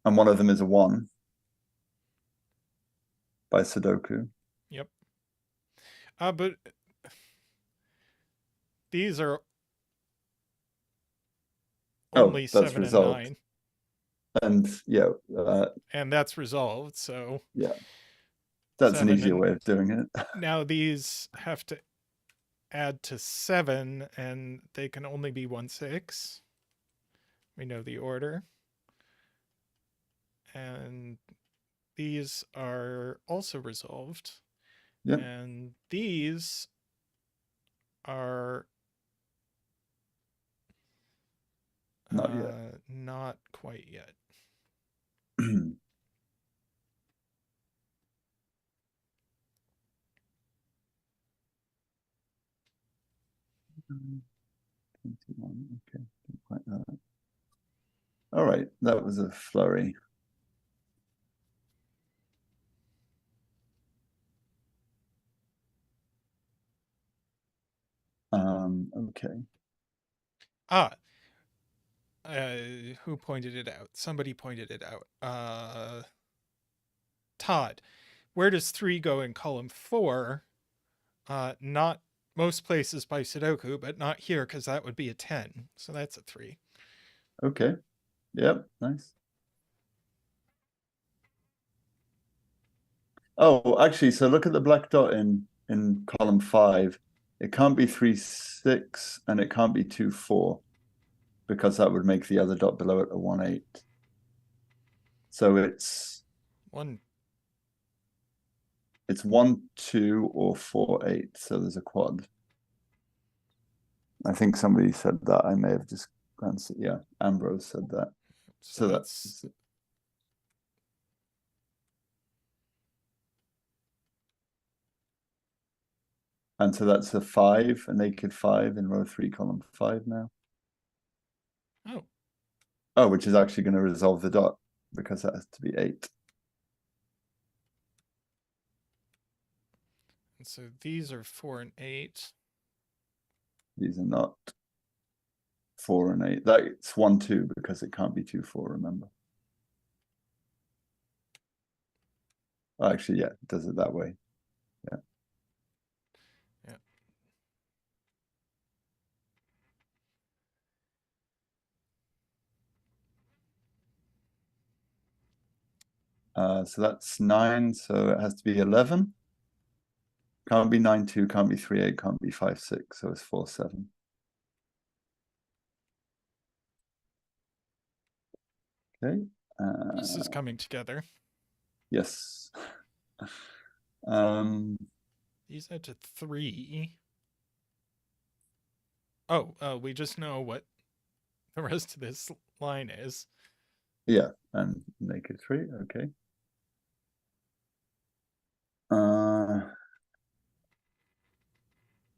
And one of them is a 1 by Sudoku. Yep. But these are only 7 resolved. and 9. And yeah. And that's resolved, so. Yeah. That's an easier and, way of doing it. Now these have to add to 7, and they can only be 1, 6. We know the order. And these are also resolved. Yep. And these are not yet. Not quite yet. Okay, quite that. All right, that was a flurry. Okay. Who pointed it out? Somebody pointed it out. Todd, where does 3 go in column 4? Not most places by Sudoku, but not here because that would be a 10. So that's a 3. Okay. Yep. Nice. Oh, actually, so look at the black dot in column 5. It can't be 3, 6, and it can't be 2, 4, because that would make the other dot below it a 1, 8. So it's 1. It's 1, 2, or 4, 8. So there's a quad. I think somebody said that. I may have just glanced at, yeah, Ambrose said that. So that's and so that's a 5, a naked 5 in row 3, column 5 now. Oh, which is actually going to resolve the dot because that has to be 8. And so these are 4 and 8. These are not 4 and 8. That's 1, 2 because it can't be 2, 4. Remember. Actually, yeah, it does it that way. Yeah. So that's 9. So it has to be 11. Can't be 9, 2. Can't be 3, 8. Can't be 5, 6. So it's 4, 7. Okay. This is coming together. Yes. These add to 3. Oh, we just know what the rest of this line is. Yeah, and naked 3. Okay.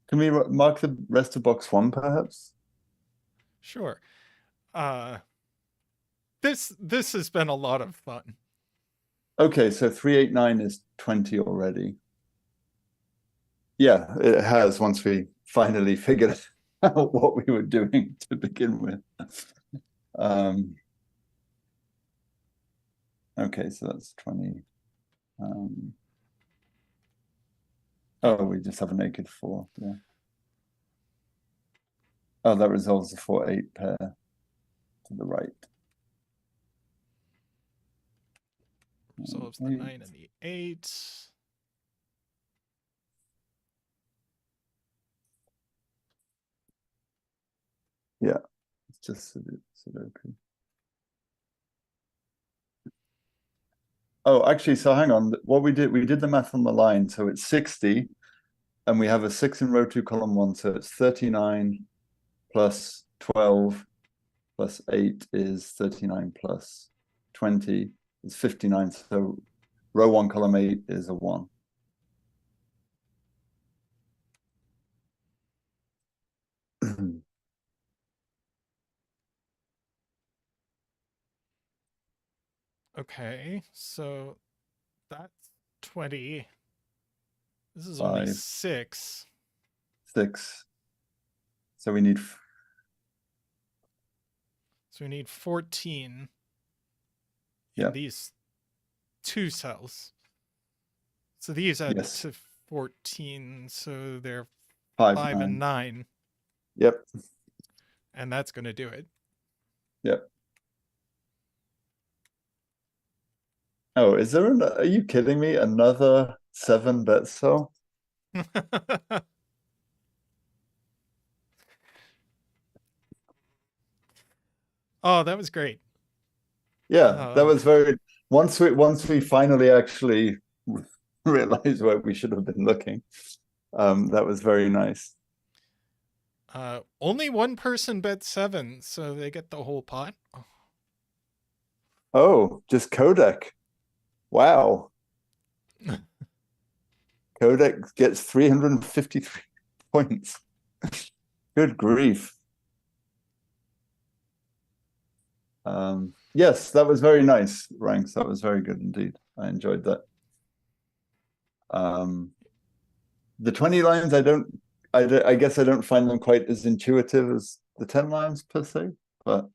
Can we mark the rest of box 1, perhaps? Sure. This has been a lot of fun. Okay, so 3, 8, 9 is 20 already. Yeah, it has once we finally figured out what we were doing to begin with. Okay, so that's 20. Oh, we just have a naked 4. Yeah. Oh, that resolves the 4, 8 pair to the right. Resolves the 9 and the 8. Yeah, it's just Sudoku. Oh, actually, so hang on. What we did the math on the line. So it's 60, and we have a 6 in row 2, column 1. So it's 39 plus 12 plus 8 is 39 plus 20 is 59. So row 1, column 8 is a 1. Okay, so that's 20. This is only 5, 6. 6. So we need. So we need 14 Yeah. in these 2 cells. So these add Yes. to 14. So they're 5, 5 9. and 9. Yep. And that's going to do it. Yep. Oh, is there are you kidding me? Another 7 bet cell? Oh, that was great. Yeah, that was very once we finally actually realized where we should have been looking. That was very nice. Only one person bet 7, so they get the whole pot. Oh, just Qodec. Wow. Qodec gets 353 points. Good grief. Yes, that was very nice, Rangsk. That was very good indeed. I enjoyed that. The 20 lines, I guess I don't find them quite as intuitive as the 10 lines per se, but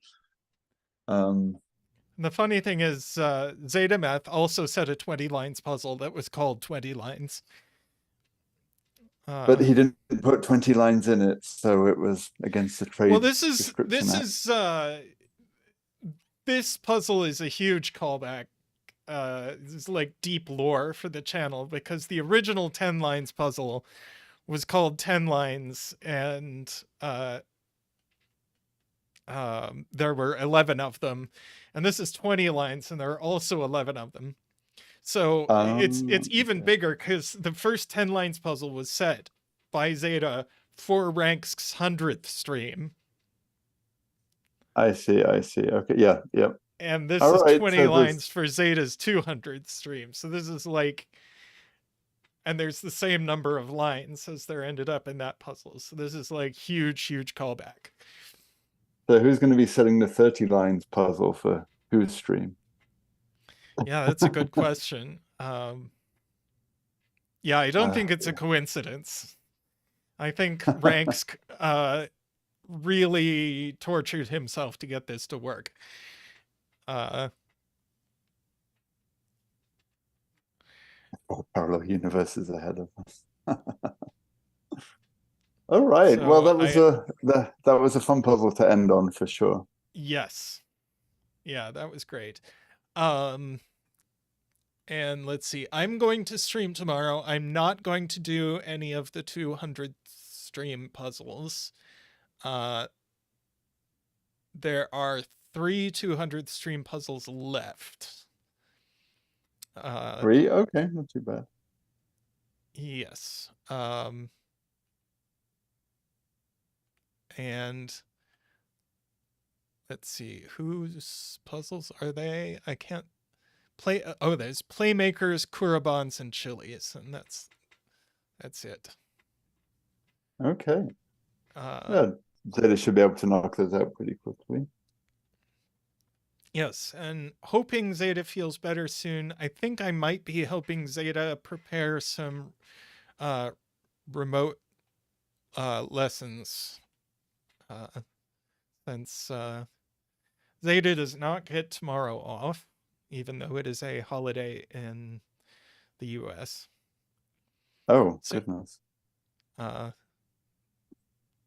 The funny thing is, Zetamath also set a 20 lines puzzle that was called 20 lines. But he didn't put 20 lines in it, so it was against the trade. Well, Description this puzzle is a huge callback. It's like deep lore for the channel, because the original 10 lines puzzle was called 10 lines, and there were 11 of them, and this is 20 lines, and there are also 11 of them. So it's even bigger, because the first 10 lines puzzle was set by Zeta for Rangsk's 100th stream. I see. Okay, yeah. And this is 20 lines for Zeta's 200th stream. So this is like, and there's the same number of lines as there ended up in that puzzle. So this is like huge callback. So who's going to be setting the 30 lines puzzle for whose stream? Yeah, that's a good question. Yeah, I don't think it's a coincidence. I think Rangsk really tortured himself to get this to work. Parallel universes ahead of us. All right. So well, that was a fun puzzle to end on for sure. Yes. Yeah, that was great. And let's see. I'm going to stream tomorrow. I'm not going to do any of the 200 stream puzzles. There are 3 200 stream puzzles left. 3? Okay, not too bad. Yes. And let's see, whose puzzles are they? I can't play. Oh, there's Playmakers, Kurabans, and Chilies, and that's it. Okay. Yeah, Zeta should be able to knock those out pretty quickly. Yes, and hoping Zeta feels better soon. I think I might be helping Zeta prepare some remote lessons. Since Zeta does not get tomorrow off, even though it is a holiday in the US. Oh, goodness.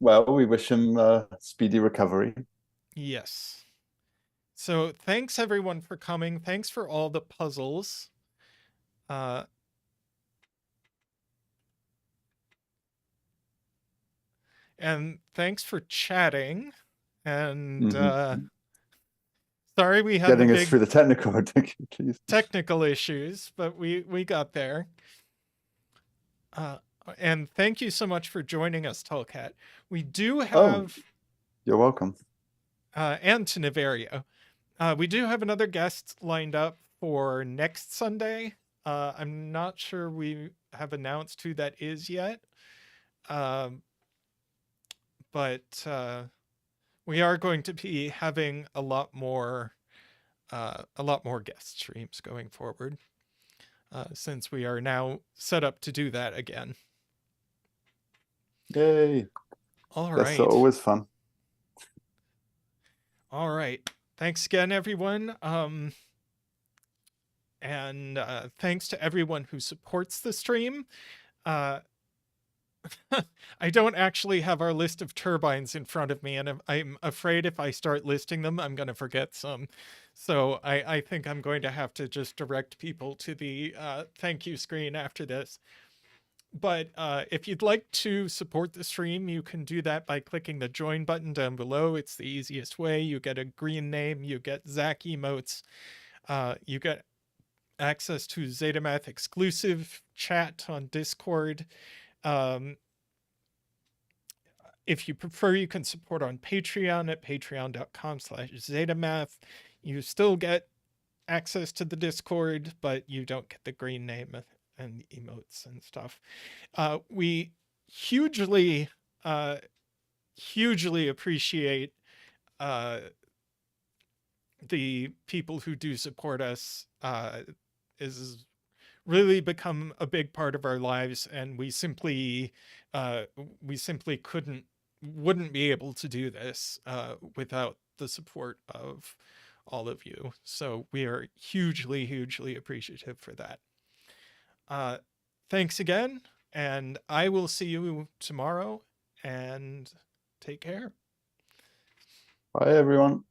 Well, we wish him speedy recovery. Yes. So thanks everyone for coming. Thanks for all the puzzles. And thanks for chatting. And sorry we had getting us through the technical issues, but we got there. And thank you so much for joining us, Tallcat. We do have... you're welcome. And to Niverio. We do have another guest lined up for next Sunday. I'm not sure we have announced who that is yet. But we are going to be having a lot more guest streams going forward, since we are now set up to do that again. Yay! All right. That's always fun. All right. Thanks again, everyone. And thanks to everyone who supports the stream. I don't actually have our list of turbines in front of me, and I'm afraid if I start listing them, I'm going to forget some. So I think I'm going to have to just direct people to the thank you screen after this. But if you'd like to support the stream, you can do that by clicking the join button down below. It's the easiest way. You get a green name, you get Zach emotes, you get access to Zetamath exclusive chat on Discord. If you prefer, you can support on Patreon at patreon.com/Zetamath. You still get access to the Discord, but you don't get the green name and emotes and stuff. We hugely appreciate the people who do support us. Is really become a big part of our lives, and we simply wouldn't be able to do this without the support of all of you. So we are hugely, hugely appreciative for that. Thanks again, and I will see you tomorrow, and take care. Bye, everyone.